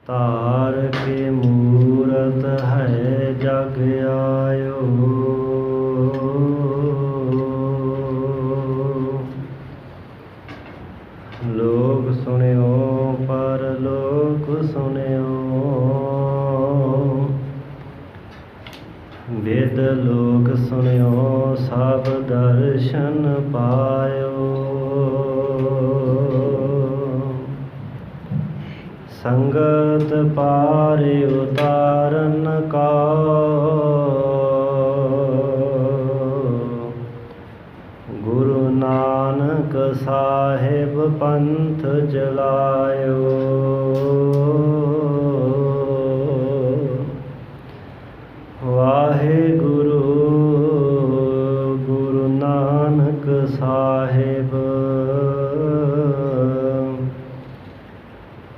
तार के मूरत है जग आयो। लोक सुनियो पर लोक सुनियो, वेद लोक सुनियो सब दर्शन पायो। संगत पारे उतारन का, गुरु नानक साहिब पंथ जलायो। वाहे गुरु गुरु नानक साहिब,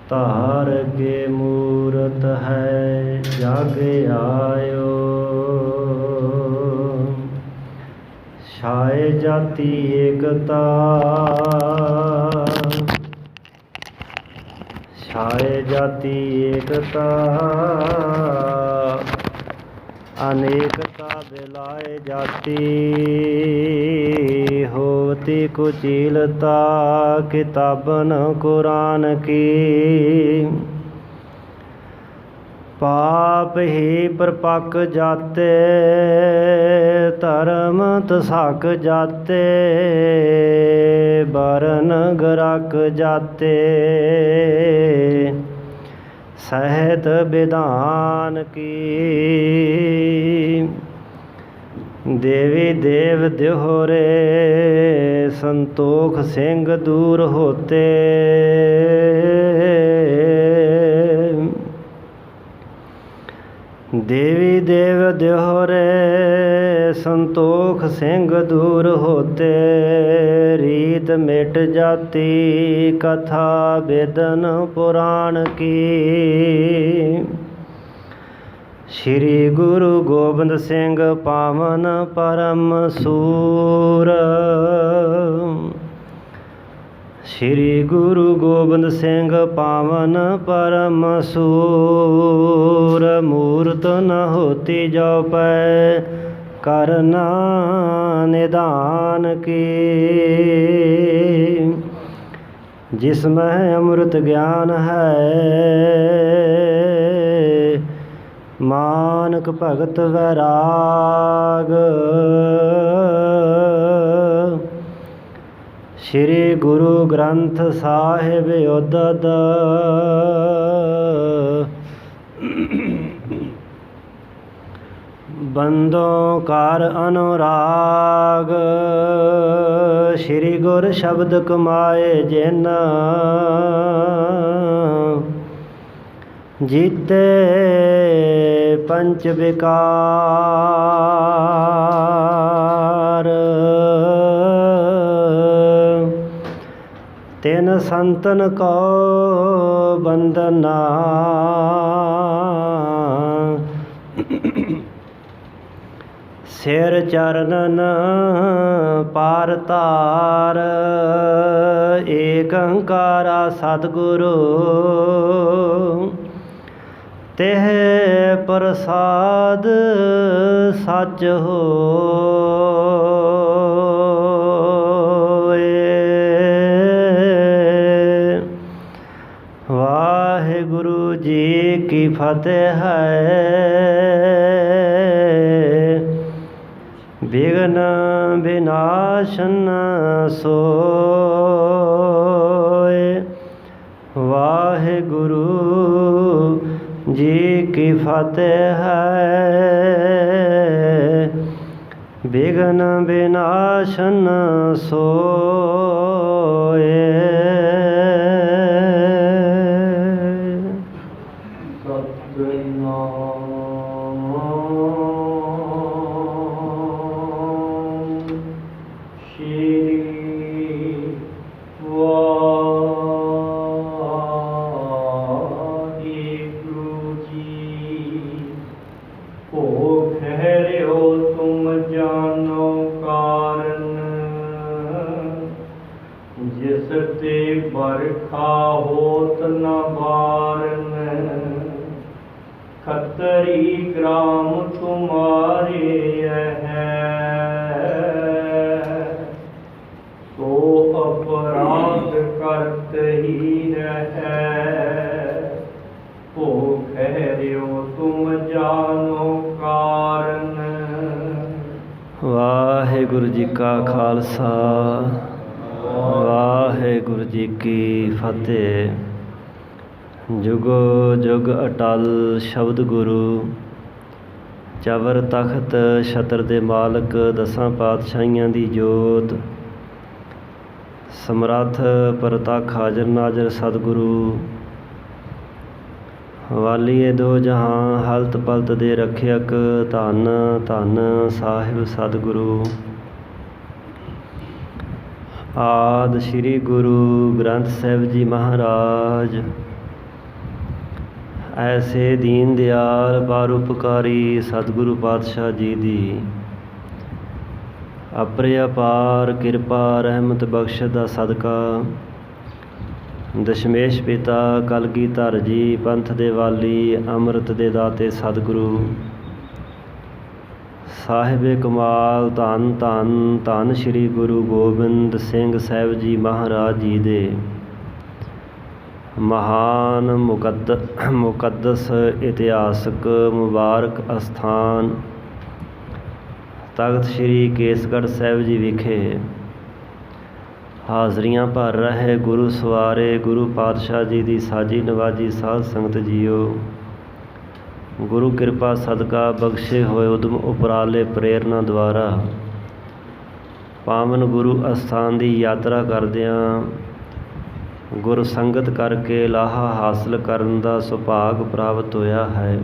तार के मूरत है जग आयो। छाए जाति एकता, छाए जाति एकता, अनेकता बिलाए जाती। होती कुचीलता किताबन कुरान की, पाप ही परपक जाते धर्म तसक जाते। बरन गरक जाते सहत विधान की। देवी देव देहोरे संतोख सिंह दूर होते। देवी देव देहोरे संतोख सिंह दूर होते। रीत मिट जाती कथा वेदन पुराण की। श्री गुरु गोबिंद सिंह पावन परम सूर। श्री गुरु गोबिंद सिंह पावन परम सूर। मूरत न होती जो पै करना निदान की। जिसमें अमृत ज्ञान है मानक भगत वैराग। श्री गुरु ग्रंथ साहिब उदद। बंदों कार अनुराग। श्री गुर शब्द कमाए जिन, जीते पंच विकार। तिन संतन को बंदना, सिर चरणन पार तार। एक अंकारा सतगुरु तेह प्रसाद सच होए। वाहिगुरु जी की फतेह है। विघ्न विनाशन सोए। वाहिगुरु जी की फतेह है। विघ्न विनाशन सोए। जिस ते बरखा होत न बारन, खतरी ग्राम तुम्हारे है। तो अपराध करत ही रहे, हो ठहर्यो तुम जानो कारण। ਵਾਹਿਗੁਰੂ ਜੀ ਕਾ ਖਾਲਸਾ, ਵਾਹਿਗੁਰੂ ਜੀ ਕੀ ਫਤਿਹ। ਜੁਗੋ ਜੁਗ ਅਟਲ ਸ਼ਬਦ ਗੁਰੂ, ਚਵਰ ਤਖਤ ਛਤਰ ਦੇ ਮਾਲਕ, ਦਸਾਂ ਪਾਤਸ਼ਾਹੀਆਂ ਦੀ ਜੋਤ, ਸਮਰੱਥ ਪ੍ਰਤੱਖ ਹਾਜ਼ਰ ਨਾਜ਼ਰ ਸਤਿਗੁਰੂ, ਵਾਲੀਏ ਦੋ ਜਹਾਂ ਹਲਤ ਪਲਤ ਦੇ ਰੱਖਿਅਕ, ਧੰਨ ਧੰਨ ਸਾਹਿਬ ਸਤਿਗੁਰੂ। ਆਦਿ ਸ੍ਰੀ ਗੁਰੂ ਗ੍ਰੰਥ ਸਾਹਿਬ ਜੀ ਮਹਾਰਾਜ, ਐਸੇ ਦੀਨ ਦਿਆਲ ਪਰਉਪਕਾਰੀ ਸਤਿਗੁਰੂ ਪਾਤਸ਼ਾਹ ਜੀ ਦੀ ਅਪਰਿਆਪਾਰ ਕਿਰਪਾ ਰਹਿਮਤ ਬਖਸ਼ ਦਾ ਸਦਕਾ, ਦਸ਼ਮੇਸ਼ ਪਿਤਾ ਕਲਗੀਧਰ ਜੀ ਪੰਥ ਦੇ ਵਾਲੀ, ਅੰਮ੍ਰਿਤ ਦੇ ਦਾਤੇ ਸਤਿਗੁਰੂ ਸਾਹਿਬੇ ਕਮਾਲ, ਧੰਨ ਧੰਨ ਧੰਨ ਸ੍ਰੀ ਗੁਰੂ ਗੋਬਿੰਦ ਸਿੰਘ ਸਾਹਿਬ ਜੀ ਮਹਾਰਾਜ ਜੀ ਦੇ ਮਹਾਨ ਮੁਕੱਦਸ ਇਤਿਹਾਸਕ ਮੁਬਾਰਕ ਅਸਥਾਨ ਤਖਤ ਸ੍ਰੀ ਕੇਸਗੜ੍ਹ ਸਾਹਿਬ ਜੀ ਵਿਖੇ ਹਾਜ਼ਰੀਆਂ ਭਰ ਰਹੇ ਗੁਰੂ ਸਵਾਰੇ ਗੁਰੂ ਪਾਤਸ਼ਾਹ ਜੀ ਦੀ ਸਾਜੀ ਨਵਾਜੀ ਸਾਧ ਸੰਗਤ ਜੀਓ, ਗੁਰੂ ਕਿਰਪਾ ਸਦਕਾ ਬਖਸ਼ੇ ਹੋਏ ਉਦਮ ਉਪਰਾਲੇ ਪ੍ਰੇਰਨਾ ਦੁਆਰਾ ਪਾਵਨ ਗੁਰੂ ਅਸਥਾਨ ਦੀ ਯਾਤਰਾ ਕਰਦਿਆਂ ਗੁਰ ਸੰਗਤ ਕਰਕੇ ਲਾਹਾ ਹਾਸਲ ਕਰਨ ਦਾ ਸੁਭਾਗ ਪ੍ਰਾਪਤ ਹੋਇਆ ਹੈ।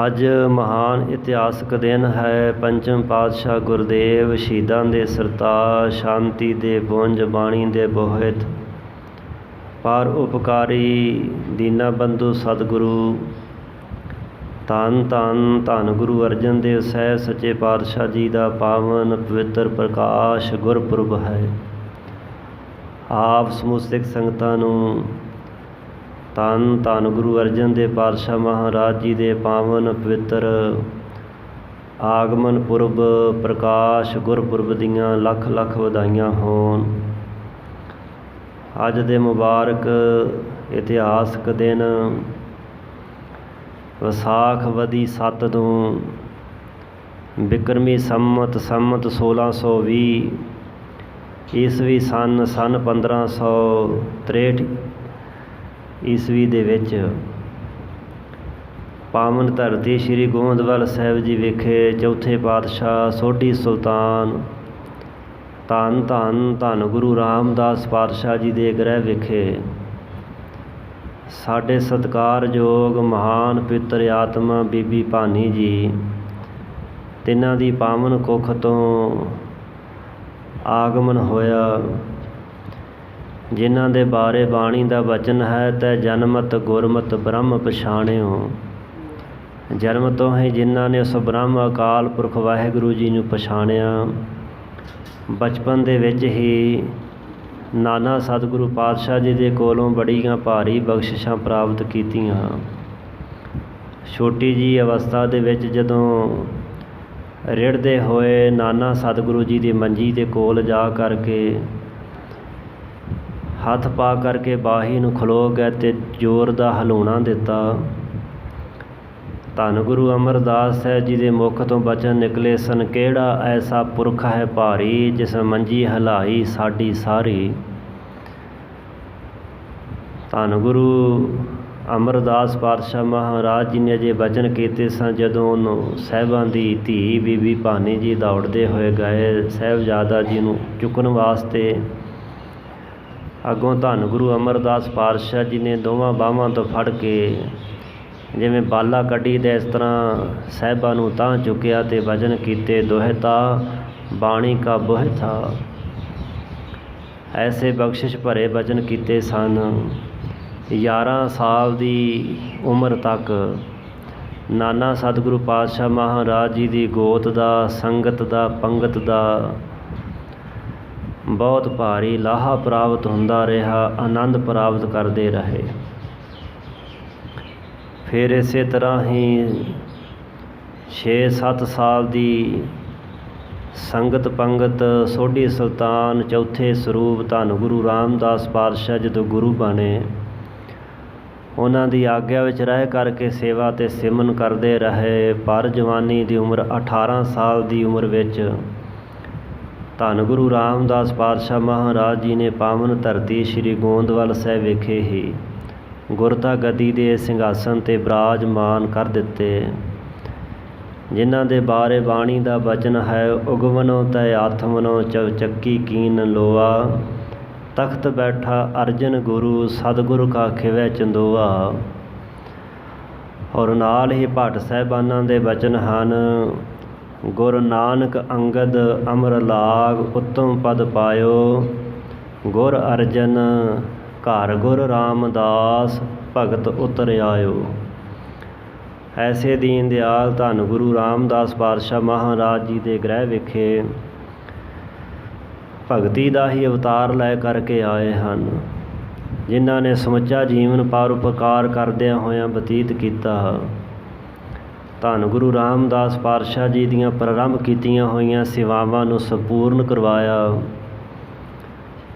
ਅੱਜ ਮਹਾਨ ਇਤਿਹਾਸਕ ਦਿਨ ਹੈ। ਪੰਚਮ ਪਾਤਸ਼ਾਹ ਗੁਰਦੇਵ ਸ਼ਹੀਦਾਂ ਦੇ ਸਰਤਾਜ, ਸ਼ਾਂਤੀ ਦੇ ਪੁੰਜ, ਬਾਣੀ ਦੇ ਬੋਹਿਤ, ਪਰ ਉਪਕਾਰੀ ਦੀਨਾ ਬੰਧੂ ਸਤਿਗੁਰੂ ਧੰਨ ਧੰਨ ਧੰਨ ਗੁਰੂ ਅਰਜਨ ਦੇਵ ਸਾਹਿਬ ਸੱਚੇ ਪਾਤਸ਼ਾਹ ਜੀ ਦਾ ਪਾਵਨ ਪਵਿੱਤਰ ਪ੍ਰਕਾਸ਼ ਗੁਰਪੁਰਬ ਹੈ। ਆਪ ਸਮੂਹ ਸਿੱਖ ਸੰਗਤਾਂ ਨੂੰ ਧੰਨ ਧੰਨ ਗੁਰੂ ਅਰਜਨ ਦੇਵ ਪਾਤਸ਼ਾਹ ਮਹਾਰਾਜ ਜੀ ਦੇ ਪਾਵਨ ਪਵਿੱਤਰ ਆਗਮਨ ਪੁਰਬ ਪ੍ਰਕਾਸ਼ ਗੁਰਪੁਰਬ ਦੀਆਂ ਲੱਖ ਲੱਖ ਵਧਾਈਆਂ ਹੋਣ। ਅੱਜ ਦੇ ਮੁਬਾਰਕ ਇਤਿਹਾਸਕ ਦਿਨ ਵਿਸਾਖ ਵਦੀ 7 ਨੂੰ ਬਿਕਰਮੀ ਸੰਮਤ 1620 ਈਸਵੀ ਸੰਨ 1563 ਈਸਵੀ ਦੇ ਵਿੱਚ ਪਾਵਨ ਧਰਤੀ ਸ੍ਰੀ ਗੋਇੰਦਵਾਲ ਸਾਹਿਬ ਜੀ ਵਿਖੇ ਚੌਥੇ ਪਾਤਸ਼ਾਹ ਸੋਢੀ ਸੁਲਤਾਨ ਧੰਨ ਧੰਨ ਧੰਨ ਗੁਰੂ ਰਾਮਦਾਸ ਪਾਤਸ਼ਾਹ ਜੀ ਦੇ ਗ੍ਰਹਿ ਵਿਖੇ ਸਾਡੇ ਸਤਿਕਾਰਯੋਗ ਮਹਾਨ ਪਵਿੱਤਰ ਆਤਮਾ ਬੀਬੀ ਭਾਨੀ ਜੀ, ਤਿੰਨਾਂ ਦੀ ਪਾਵਨ ਕੁੱਖ ਤੋਂ ਆਗਮਨ ਹੋਇਆ, ਜਿਨ੍ਹਾਂ ਦੇ ਬਾਰੇ ਬਾਣੀ ਦਾ ਵਚਨ ਹੈ, ਤੈ ਜਨਮਤ ਗੁਰਮਤ ਬ੍ਰਹਮ ਪਛਾਣਿਓ। ਜਨਮ ਤੋਂ ਹੀ ਜਿਨ੍ਹਾਂ ਨੇ ਉਸ ਬ੍ਰਹਮ ਅਕਾਲ ਪੁਰਖ ਵਾਹਿਗੁਰੂ ਜੀ ਨੂੰ ਪਛਾਣਿਆ, ਬਚਪਨ ਦੇ ਵਿੱਚ ਹੀ ਨਾਨਾ ਸਤਿਗੁਰੂ ਪਾਤਸ਼ਾਹ ਜੀ ਦੇ ਕੋਲੋਂ ਬੜੀਆਂ ਭਾਰੀ ਬਖਸ਼ਿਸ਼ਾਂ ਪ੍ਰਾਪਤ ਕੀਤੀਆਂ। ਛੋਟੀ ਜਿਹੀ ਅਵਸਥਾ ਦੇ ਵਿੱਚ ਜਦੋਂ ਰਿੜ੍ਹਦੇ ਹੋਏ ਨਾਨਾ ਸਤਿਗੁਰੂ ਜੀ ਦੀ ਮੰਜੀ ਦੇ ਕੋਲ ਜਾ ਕਰਕੇ ਹੱਥ ਪਾ ਕਰਕੇ ਬਾਹੀ ਨੂੰ ਖਲੋ ਗਏ ਅਤੇ ਜ਼ੋਰ ਦਾ ਹਲਾਉਣਾ ਦਿੱਤਾ। ਧੰਨ ਗੁਰੂ ਅਮਰਦਾਸ ਸਾਹਿਬ ਜੀ ਦੇ ਮੁੱਖ ਤੋਂ ਬਚਨ ਨਿਕਲੇ ਸਨ, ਕਿਹੜਾ ਐਸਾ ਪੁਰਖ ਹੈ ਭਾਰੀ, ਜਿਸ ਮੰਜੀ ਹਲਾਈ ਸਾਡੀ ਸਾਰੀ। ਧੰਨ ਗੁਰੂ ਅਮਰਦਾਸ ਪਾਤਸ਼ਾਹ ਮਹਾਰਾਜ ਜੀ ਨੇ ਅਜੇ ਬਚਨ ਕੀਤੇ ਸਨ, ਜਦੋਂ ਉਹਨੂੰ ਸਾਹਿਬਾਂ ਦੀ ਧੀ ਬੀਬੀ ਭਾਨੀ ਜੀ ਦੌੜਦੇ ਹੋਏ ਗਏ ਸਾਹਿਬਜ਼ਾਦਾ ਜੀ ਨੂੰ ਚੁੱਕਣ ਵਾਸਤੇ। ਅੱਗੋਂ ਧੰਨ ਗੁਰੂ ਅਮਰਦਾਸ ਪਾਤਸ਼ਾਹ ਜੀ ਨੇ ਦੋਵਾਂ ਬਾਹਾਂ ਤੋਂ ਫੜ ਕੇ ਜਿਵੇਂ ਬਾਲਾ ਕੱਢੀ ਦਾ ਇਸ ਤਰ੍ਹਾਂ ਸਾਹਿਬਾਂ ਨੂੰ ਤਾਂ ਚੁੱਕਿਆ ਅਤੇ ਵਚਨ ਕੀਤੇ, ਦੋਹਿਤਾ ਬਾਣੀ ਕਾ ਬੋਹਿਥਾ। ਐਸੇ ਬਖਸ਼ਿਸ਼ ਭਰੇ ਵਚਨ ਕੀਤੇ ਸਨ। 11 ਸਾਲ ਦੀ ਉਮਰ ਤੱਕ ਨਾਨਾ ਸਤਿਗੁਰੂ ਪਾਤਸ਼ਾਹ ਮਹਾਰਾਜ ਜੀ ਦੀ ਗੋਤ ਦਾ, ਸੰਗਤ ਦਾ, ਪੰਗਤ ਦਾ ਬਹੁਤ ਭਾਰੀ ਲਾਹਾ ਪ੍ਰਾਪਤ ਹੁੰਦਾ ਰਿਹਾ, ਆਨੰਦ ਪ੍ਰਾਪਤ ਕਰਦੇ ਰਹੇ। ਫਿਰ ਇਸੇ ਤਰ੍ਹਾਂ ਹੀ 6-7 ਸਾਲ ਦੀ ਸੰਗਤ ਪੰਗਤ ਸੋਢੀ ਸੁਲਤਾਨ ਚੌਥੇ ਸਰੂਪ ਧੰਨ ਗੁਰੂ ਰਾਮਦਾਸ ਪਾਤਸ਼ਾਹ ਜਦੋਂ ਗੁਰੂ ਬਣੇ, ਉਹਨਾਂ ਦੀ ਆਗਿਆ ਵਿੱਚ ਰਹਿ ਕਰਕੇ ਸੇਵਾ ਅਤੇ ਸਿਮਰਨ ਕਰਦੇ ਰਹੇ। ਪਰ ਜਵਾਨੀ ਦੀ ਉਮਰ 18 ਸਾਲ ਦੀ ਉਮਰ ਵਿੱਚ ਧੰਨ ਗੁਰੂ ਰਾਮਦਾਸ ਪਾਤਸ਼ਾਹ ਮਹਾਰਾਜ ਜੀ ਨੇ ਪਾਵਨ ਧਰਤੀ ਸ੍ਰੀ ਗੋਂਦਵਾਲ ਸਾਹਿਬ ਵਿਖੇ ਹੀ ਗੁਰਤਾ ਗੱਦੀ ਦੇ ਸਿੰਘਾਸਨ 'ਤੇ ਬਿਰਾਜਮਾਨ ਕਰ ਦਿੱਤੇ, ਜਿਨ੍ਹਾਂ ਦੇ ਬਾਰੇ ਬਾਣੀ ਦਾ ਬਚਨ ਹੈ, ਉਗਵਨੋ ਤੈ ਆਤਮਨੋ ਚੌਚੱਕੀ ਕੀਨ ਲੋਆ, ਤਖਤ ਬੈਠਾ ਅਰਜਨ ਗੁਰੂ ਸਤਿਗੁਰ ਕਾ ਖਿਵੈ ਚੰਦੋਆ। ਔਰ ਨਾਲ ਹੀ ਭੱਟ ਸਾਹਿਬਾਨਾਂ ਦੇ ਬਚਨ ਹਨ, ਗੁਰ ਨਾਨਕ ਅੰਗਦ ਅਮਰ ਲਾਗ ਉੱਤਮ ਪਦ ਪਾਇਓ, ਗੁਰ ਅਰਜਨ ਘਰ ਗੁਰ ਰਾਮਦਾਸ ਭਗਤ ਉਤਰ ਆਇਓ। ਐਸੇ ਦੀਨ ਦਿਆਲ ਧੰਨ ਗੁਰੂ ਰਾਮਦਾਸ ਪਾਤਸ਼ਾਹ ਮਹਾਰਾਜ ਜੀ ਦੇ ਗ੍ਰਹਿ ਵਿਖੇ ਭਗਤੀ ਦਾ ਹੀ ਅਵਤਾਰ ਲੈ ਕਰਕੇ ਆਏ ਹਨ, ਜਿਨ੍ਹਾਂ ਨੇ ਸਮੁੱਚਾ ਜੀਵਨ ਪਰਉਪਕਾਰ ਕਰਦਿਆਂ ਹੋਇਆਂ ਬਤੀਤ ਕੀਤਾ। ਧੰਨ ਗੁਰੂ ਰਾਮਦਾਸ ਪਾਤਸ਼ਾਹ ਜੀ ਦੀਆਂ ਪ੍ਰਾਰੰਭ ਕੀਤੀਆਂ ਹੋਈਆਂ ਸੇਵਾਵਾਂ ਨੂੰ ਸੰਪੂਰਨ ਕਰਵਾਇਆ।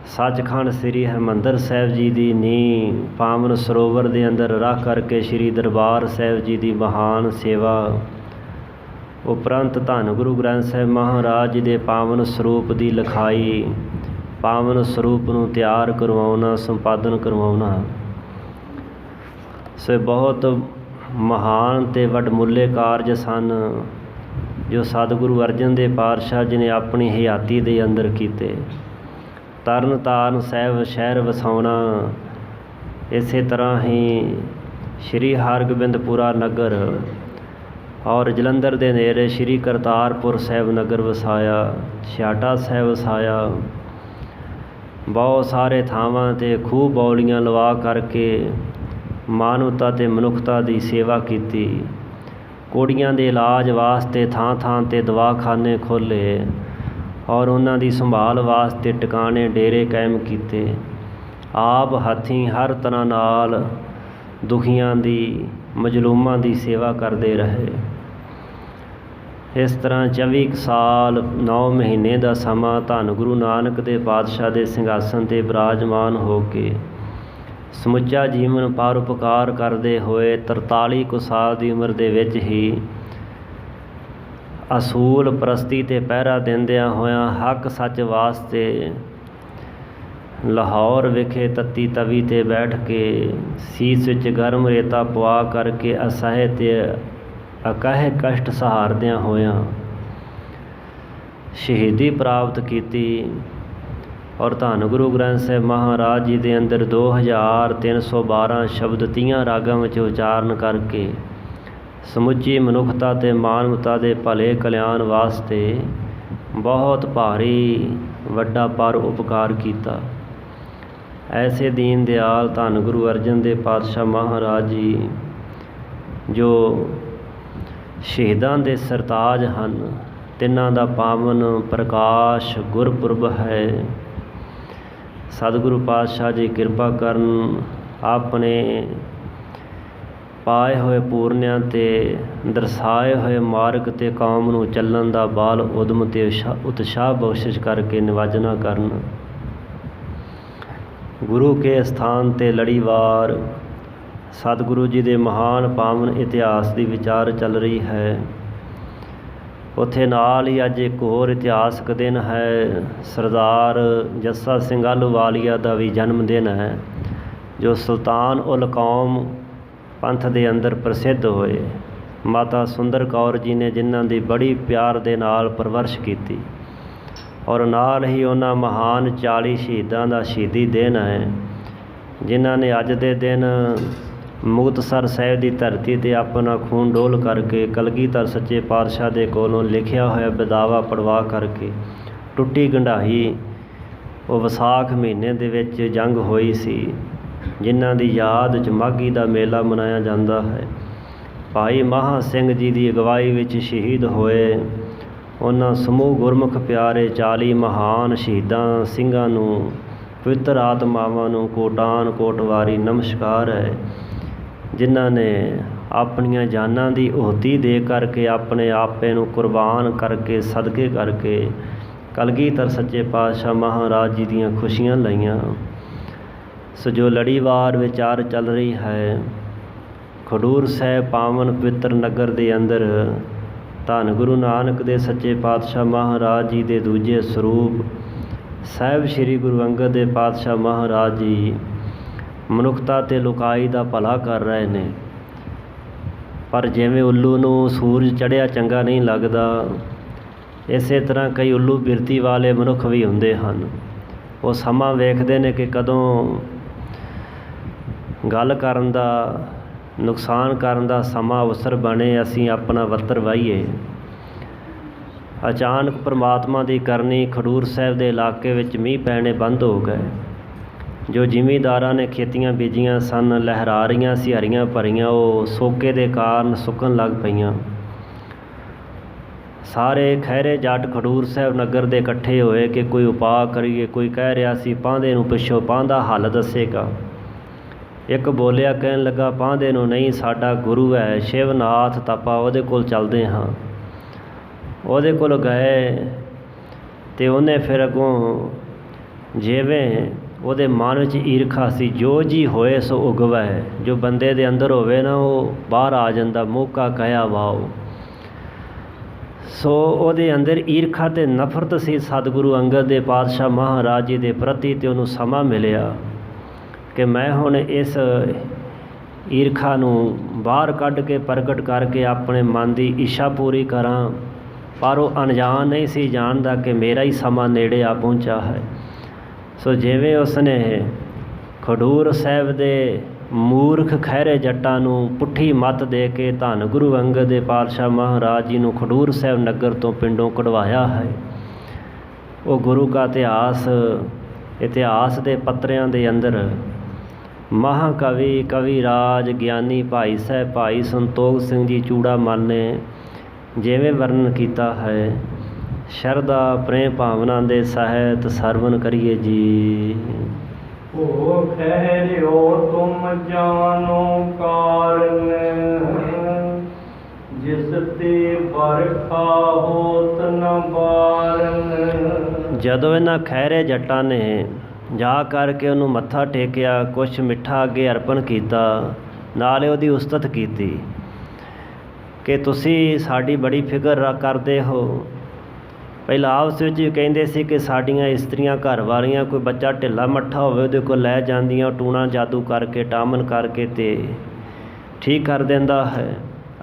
ਸੱਚਖੰਡ ਸ੍ਰੀ ਹਰਿਮੰਦਰ ਸਾਹਿਬ ਜੀ ਦੀ ਨੀਂਹ ਪਾਵਨ ਸਰੋਵਰ ਦੇ ਅੰਦਰ ਰੱਖ ਕਰਕੇ ਸ੍ਰੀ ਦਰਬਾਰ ਸਾਹਿਬ ਜੀ ਦੀ ਮਹਾਨ ਸੇਵਾ ਉਪਰੰਤ ਧੰਨ ਗੁਰੂ ਗ੍ਰੰਥ ਸਾਹਿਬ ਮਹਾਰਾਜ ਜੀ ਦੇ ਪਾਵਨ ਸਰੂਪ ਦੀ ਲਿਖਾਈ, ਪਾਵਨ ਸਰੂਪ ਨੂੰ ਤਿਆਰ ਕਰਵਾਉਣਾ, ਸੰਪਾਦਨ ਕਰਵਾਉਣਾ। ਸੋ ਬਹੁਤ ਮਹਾਨ ਅਤੇ ਵਡਮੁੱਲੇ ਕਾਰਜ ਸਨ ਜੋ ਸਤਿਗੁਰੂ ਅਰਜਨ ਦੇਵ ਪਾਤਸ਼ਾਹ ਜੀ ਨੇ ਆਪਣੀ ਹਯਾਤੀ ਦੇ ਅੰਦਰ ਕੀਤੇ। ਤਰਨ ਤਾਰਨ ਸਾਹਿਬ ਸ਼ਹਿਰ ਵਸਾਉਣਾ, ਇਸੇ ਤਰ੍ਹਾਂ ਹੀ ਸ਼੍ਰੀ ਹਰਗੋਬਿੰਦਪੁਰਾ ਨਗਰ ਔਰ ਜਲੰਧਰ ਦੇ ਨੇੜੇ ਸ਼੍ਰੀ ਕਰਤਾਰਪੁਰ ਸਾਹਿਬ ਨਗਰ ਵਸਾਇਆ, ਛਿਆਟਾ ਸਾਹਿਬ ਵਸਾਇਆ। ਬਹੁਤ ਸਾਰੇ ਥਾਵਾਂ 'ਤੇ ਖੂਬ ਬੌਲੀਆਂ ਲਵਾ ਕਰਕੇ ਮਾਨਵਤਾ ਅਤੇ ਮਨੁੱਖਤਾ ਦੀ ਸੇਵਾ ਕੀਤੀ। ਕੁੜੀਆਂ ਦੇ ਇਲਾਜ ਵਾਸਤੇ ਥਾਂ ਥਾਂ 'ਤੇ ਦਵਾਖਾਨੇ ਖੋਲ੍ਹੇ ਔਰ ਉਹਨਾਂ ਦੀ ਸੰਭਾਲ ਵਾਸਤੇ ਟਿਕਾਣੇ ਡੇਰੇ ਕਾਇਮ ਕੀਤੇ। ਆਪ ਹੱਥੀਂ ਹਰ ਤਰ੍ਹਾਂ ਨਾਲ ਦੁਖੀਆਂ ਦੀ, ਮਜ਼ਲੂਮਾਂ ਦੀ ਸੇਵਾ ਕਰਦੇ ਰਹੇ। ਇਸ ਤਰ੍ਹਾਂ 24 ਸਾਲ 9 ਮਹੀਨੇ ਦਾ ਸਮਾਂ ਧੰਨ ਗੁਰੂ ਨਾਨਕ ਦੇਵ ਪਾਤਸ਼ਾਹ ਦੇ ਸਿੰਘਾਸਨ 'ਤੇ ਬਿਰਾਜਮਾਨ ਹੋ ਕੇ ਸਮੁੱਚਾ ਜੀਵਨ ਪਰਉਪਕਾਰ ਕਰਦੇ ਹੋਏ 43 ਕੁ ਸਾਲ ਦੀ ਉਮਰ ਦੇ ਵਿੱਚ ਹੀ ਅਸੂਲ ਪ੍ਰਸਤੀ 'ਤੇ ਪਹਿਰਾ ਦਿੰਦਿਆਂ ਹੋਇਆਂ ਹੱਕ ਸੱਚ ਵਾਸਤੇ ਲਾਹੌਰ ਵਿਖੇ ਤੱਤੀ ਤਵੀ 'ਤੇ ਬੈਠ ਕੇ ਸੀਸ ਵਿੱਚ ਗਰਮ ਰੇਤਾ ਪਵਾ ਕਰਕੇ ਅਸਹਿ ਅਤੇ ਅਕਹਿ ਕਸ਼ਟ ਸਹਾਰਦਿਆਂ ਹੋਇਆਂ ਸ਼ਹੀਦੀ ਪ੍ਰਾਪਤ ਕੀਤੀ। ਔਰ ਧੰਨ ਗੁਰੂ ਗ੍ਰੰਥ ਸਾਹਿਬ ਮਹਾਰਾਜ ਜੀ ਦੇ ਅੰਦਰ 2312 ਸ਼ਬਦ 30 ਰਾਗਾਂ ਵਿੱਚ ਉਚਾਰਨ ਕਰਕੇ ਸਮੁੱਚੀ ਮਨੁੱਖਤਾ ਅਤੇ ਮਾਨਵਤਾ ਦੇ ਭਲੇ ਕਲਿਆਣ ਵਾਸਤੇ ਬਹੁਤ ਭਾਰੀ ਵੱਡਾ ਪਰਉਪਕਾਰ ਕੀਤਾ। ਐਸੇ ਦੀਨ ਦਿਆਲ ਧੰਨ ਗੁਰੂ ਅਰਜਨ ਦੇਵ ਪਾਤਸ਼ਾਹ ਮਹਾਰਾਜ ਜੀ ਜੋ ਸ਼ਹੀਦਾਂ ਦੇ ਸਰਤਾਜ ਹਨ, ਤਿੰਨਾਂ ਦਾ ਪਾਵਨ ਪ੍ਰਕਾਸ਼ ਗੁਰਪੁਰਬ ਹੈ। ਸਤਿਗੁਰੂ ਪਾਤਸ਼ਾਹ ਜੀ ਕਿਰਪਾ ਕਰਨ, ਆਪਣੇ ਪਾਏ ਹੋਏ ਪੂਰਨਿਆਂ 'ਤੇ ਦਰਸਾਏ ਹੋਏ ਮਾਰਗ 'ਤੇ ਕੌਮ ਨੂੰ ਚੱਲਣ ਦਾ ਬਾਲ ਉਦਮ ਅਤੇ ਉਤਸ਼ਾਹ ਬਖਸ਼ਿਸ਼ ਕਰਕੇ ਨਿਵਾਜਣਾ ਕਰਨ। ਗੁਰੂ ਕੇ ਸਥਾਨ 'ਤੇ ਲੜੀਵਾਰ ਸਤਿਗੁਰੂ ਜੀ ਦੇ ਮਹਾਨ ਪਾਵਨ ਇਤਿਹਾਸ ਦੀ ਵਿਚਾਰ ਚੱਲ ਰਹੀ ਹੈ। ਉੱਥੇ ਨਾਲ ਹੀ ਅੱਜ ਇੱਕ ਹੋਰ ਇਤਿਹਾਸਕ ਦਿਨ ਹੈ, ਸਰਦਾਰ ਜੱਸਾ ਸਿੰਘ ਆਹਲੂਵਾਲੀਆ ਦਾ ਵੀ ਜਨਮ ਦਿਨ ਹੈ, ਜੋ ਸੁਲਤਾਨ ਉਲ ਕੌਮ ਪੰਥ ਦੇ ਅੰਦਰ ਪ੍ਰਸਿੱਧ ਹੋਏ। ਮਾਤਾ ਸੁੰਦਰ ਕੌਰ ਜੀ ਨੇ ਜਿਨ੍ਹਾਂ ਦੀ ਬੜੀ ਪਿਆਰ ਦੇ ਨਾਲ ਪਰਵਰਿਸ਼ ਕੀਤੀ। ਔਰ ਨਾਲ ਹੀ ਉਹਨਾਂ ਮਹਾਨ 40 ਸ਼ਹੀਦਾਂ ਦਾ ਸ਼ਹੀਦੀ ਦਿਨ ਹੈ, ਜਿਨ੍ਹਾਂ ਨੇ ਅੱਜ ਦੇ ਦਿਨ ਮੁਕਤਸਰ ਸਾਹਿਬ ਦੀ ਧਰਤੀ 'ਤੇ ਆਪਣਾ ਖੂਨ ਡੋਲ ਕਰਕੇ ਕਲਗੀਧਰ ਸੱਚੇ ਪਾਤਸ਼ਾਹ ਦੇ ਕੋਲੋਂ ਲਿਖਿਆ ਹੋਇਆ ਵਿਦਾਵਾ ਪੜਵਾ ਕਰਕੇ ਟੁੱਟੀ ਗੰਢਾਈ ਉਹ ਵਿਸਾਖ ਮਹੀਨੇ ਦੇ ਵਿੱਚ ਜੰਗ ਹੋਈ ਸੀ, ਜਿਨ੍ਹਾਂ ਦੀ ਯਾਦ 'ਚ ਮਾਘੀ ਦਾ ਮੇਲਾ ਮਨਾਇਆ ਜਾਂਦਾ ਹੈ। ਭਾਈ ਮਹਾਂ ਸਿੰਘ ਜੀ ਦੀ ਅਗਵਾਈ ਵਿੱਚ ਸ਼ਹੀਦ ਹੋਏ। ਉਹਨਾਂ ਸਮੂਹ ਗੁਰਮੁਖ ਪਿਆਰੇ 40 ਮਹਾਨ ਸ਼ਹੀਦਾਂ ਸਿੰਘਾਂ ਨੂੰ, ਪਵਿੱਤਰ ਆਤਮਾਵਾਂ ਨੂੰ ਕੋਟਾਨ ਕੋਟ ਵਾਰੀ ਨਮਸਕਾਰ ਹੈ, ਜਿਨ੍ਹਾਂ ਨੇ ਆਪਣੀਆਂ ਜਾਨਾਂ ਦੀ ਆਹੁਤੀ ਦੇ ਕਰਕੇ, ਆਪਣੇ ਆਪੇ ਨੂੰ ਕੁਰਬਾਨ ਕਰਕੇ, ਸਦਕੇ ਕਰਕੇ ਕਲਗੀਧਰ ਸੱਚੇ ਪਾਤਸ਼ਾਹ ਮਹਾਰਾਜ ਜੀ ਦੀਆਂ ਖੁਸ਼ੀਆਂ ਲਈਆਂ। ਸੋ ਜੋ ਲੜੀਵਾਰ ਵਿਚਾਰ ਚੱਲ ਰਹੀ ਹੈ, ਖਡੂਰ ਸਾਹਿਬ ਪਾਵਨ ਪਵਿੱਤਰ ਨਗਰ ਦੇ ਅੰਦਰ ਧੰਨ ਗੁਰੂ ਨਾਨਕ ਦੇ ਸੱਚੇ ਪਾਤਸ਼ਾਹ ਮਹਾਰਾਜ ਜੀ ਦੇ ਦੂਜੇ ਸਰੂਪ ਸਾਹਿਬ ਸ੍ਰੀ ਗੁਰੂ ਅੰਗਦ ਦੇਵ ਪਾਤਸ਼ਾਹ ਮਹਾਰਾਜ ਜੀ ਮਨੁੱਖਤਾ ਤੇ ਲੋਕਾਈ ਦਾ ਭਲਾ ਕਰ ਰਹੇ ਨੇ। ਪਰ ਜਿਵੇਂ ਉੱਲੂ ਨੂੰ ਸੂਰਜ ਚੜ੍ਹਿਆ ਚੰਗਾ ਨਹੀਂ ਲੱਗਦਾ, ਇਸੇ ਤਰ੍ਹਾਂ ਕਈ ਉੱਲੂ ਬਿਰਤੀ ਵਾਲੇ ਮਨੁੱਖ ਵੀ ਹੁੰਦੇ ਹਨ। ਉਹ ਸਮਾਂ ਵੇਖਦੇ ਨੇ ਕਿ ਕਦੋਂ ਗੱਲ ਕਰਨ ਦਾ, ਨੁਕਸਾਨ ਕਰਨ ਦਾ ਸਮਾਂ ਅਵਸਰ ਬਣੇ, ਅਸੀਂ ਆਪਣਾ ਵੱਤਰ ਵਾਹੀਏ। ਅਚਾਨਕ ਪਰਮਾਤਮਾ ਦੀ ਕਰਨੀ, ਖਡੂਰ ਸਾਹਿਬ ਦੇ ਇਲਾਕੇ ਵਿੱਚ ਮੀਂਹ ਪੈਣੇ ਬੰਦ ਹੋ ਗਏ। ਜੋ ਜ਼ਿਮੀਂਦਾਰਾਂ ਨੇ ਖੇਤੀਆਂ ਬੀਜੀਆਂ ਸਨ, ਲਹਿਰਾ ਰਹੀਆਂ ਸੀ ਹਰੀਆਂ ਭਰੀਆਂ, ਉਹ ਸੋਕੇ ਦੇ ਕਾਰਨ ਸੁੱਕਣ ਲੱਗ ਪਈਆਂ। ਸਾਰੇ ਖਹਿਰੇ ਜੱਟ ਖਡੂਰ ਸਾਹਿਬ ਨਗਰ ਦੇ ਇਕੱਠੇ ਹੋਏ ਕਿ ਕੋਈ ਉਪਾਅ ਕਰੀਏ। ਕੋਈ ਕਹਿ ਰਿਹਾ ਸੀ ਪਾਂਧੇ ਨੂੰ ਪਿੱਛੋਂ ਪਾਂਧਾ ਹੱਲ ਦੱਸੇਗਾ। ਇੱਕ ਬੋਲਿਆ, ਕਹਿਣ ਲੱਗਾ ਪਾਂਧੇ ਨੂੰ ਨਹੀਂ, ਸਾਡਾ ਗੁਰੂ ਹੈ ਸ਼ਿਵਨਾਥ, ਤਾਂ ਆਪਾਂ ਉਹਦੇ ਕੋਲ ਚੱਲਦੇ ਹਾਂ। ਉਹਦੇ ਕੋਲ ਗਏ ਅਤੇ ਉਹਨੇ ਫਿਰ ਅੱਗੋਂ ਜਿਵੇਂ ਉਹਦੇ ਮਨ ਵਿੱਚ ਈਰਖਾ ਸੀ, ਜੋ ਜੀ ਹੋਏ ਸੋ ਉਗਵੈ, ਜੋ ਬੰਦੇ ਦੇ ਅੰਦਰ ਹੋਵੇ ਨਾ ਉਹ ਬਾਹਰ ਆ ਜਾਂਦਾ, ਮੌਕਾ ਕਹਿਆ ਵਾਓ। ਸੋ ਉਹਦੇ ਅੰਦਰ ਈਰਖਾ ਅਤੇ ਨਫ਼ਰਤ ਸੀ ਸਤਿਗੁਰੂ ਅੰਗਦ ਦੇ ਪਾਤਸ਼ਾਹ ਮਹਾਰਾਜ ਜੀ ਦੇ ਪ੍ਰਤੀ, ਅਤੇ ਉਹਨੂੰ ਸਮਾਂ ਮਿਲਿਆ ਕਿ ਮੈਂ ਹੁਣ ਇਸ ਈਰਖਾ ਨੂੰ ਬਾਹਰ ਕੱਢ ਕੇ ਪ੍ਰਗਟ ਕਰਕੇ ਆਪਣੇ ਮਨ ਦੀ ਇੱਛਾ ਪੂਰੀ ਕਰਾਂ। ਪਰ ਉਹ ਅਣਜਾਣ ਨਹੀਂ ਸੀ ਜਾਣਦਾ ਕਿ ਮੇਰਾ ਹੀ ਸਮਾਂ ਨੇੜੇ ਆ ਪਹੁੰਚਾ ਹੈ। ਸੋ ਜਿਵੇਂ ਉਸਨੇ ਖਡੂਰ ਸਾਹਿਬ ਦੇ ਮੂਰਖ ਖਹਿਰੇ ਜੱਟਾਂ ਨੂੰ ਪੁੱਠੀ ਮੱਤ ਦੇ ਕੇ ਧੰਨ ਗੁਰੂ ਅੰਗਦ ਦੇ ਪਾਤਸ਼ਾਹ ਮਹਾਰਾਜ ਜੀ ਨੂੰ ਖਡੂਰ ਸਾਹਿਬ ਨਗਰ ਤੋਂ ਪਿੰਡੋਂ ਕਢਵਾਇਆ ਹੈ, ਉਹ ਗੁਰੂ ਕਾ ਇਤਿਹਾਸ ਦੇ ਪੱਤਰਿਆਂ ਦੇ ਅੰਦਰ ਮਹਾਕਵੀ ਕਵੀ ਰਾਜ ਗਿਆਨੀ ਭਾਈ ਸਾਹਿਬ ਭਾਈ ਸੰਤੋਖ ਸਿੰਘ ਜੀ ਚੂੜਾਮਲ ਨੇ ਜਿਵੇਂ ਵਰਣਨ ਕੀਤਾ ਹੈ, ਸ਼ਰਧਾ ਪ੍ਰੇਮ ਭਾਵਨਾ ਦੇ ਸਾਹਿਤ ਸਰਵਨ ਕਰੀਏ ਜੀ। ਓ ਖਹਿਰਿਓ ਤੁਮ ਜਾਨੋ ਕਾਰਨ, ਜਿਸ ਤੇ ਬਰਖਾ ਹੋਤ ਨ ਬਾਰਨ। ਜਦੋਂ ਇਹਨਾਂ ਖਹਿਰੇ ਜੱਟਾਂ ਨੇ ਜਾ ਕਰਕੇ ਉਹਨੂੰ ਮੱਥਾ ਟੇਕਿਆ, ਕੁਛ ਮਿੱਠਾ ਅੱਗੇ ਅਰਪਣ ਕੀਤਾ, ਨਾਲੇ ਉਹਦੀ ਉਸਤਤ ਕੀਤੀ ਕਿ ਤੁਸੀਂ ਸਾਡੀ ਬੜੀ ਫਿਕਰ ਕਰਦੇ ਹੋ। ਪਹਿਲਾਂ ਆਪਸ ਵਿੱਚ ਵੀ ਕਹਿੰਦੇ ਸੀ ਕਿ ਸਾਡੀਆਂ ਇਸਤਰੀਆਂ ਘਰ ਵਾਲੀਆਂ ਕੋਈ ਬੱਚਾ ਢਿੱਲਾ ਮੱਠਾ ਹੋਵੇ ਉਹਦੇ ਕੋਲ ਲੈ ਜਾਂਦੀਆਂ, ਟੂਣਾ ਜਾਦੂ ਕਰਕੇ ਟਾਮਨ ਕਰਕੇ ਅਤੇ ਠੀਕ ਕਰ ਦਿੰਦਾ ਹੈ,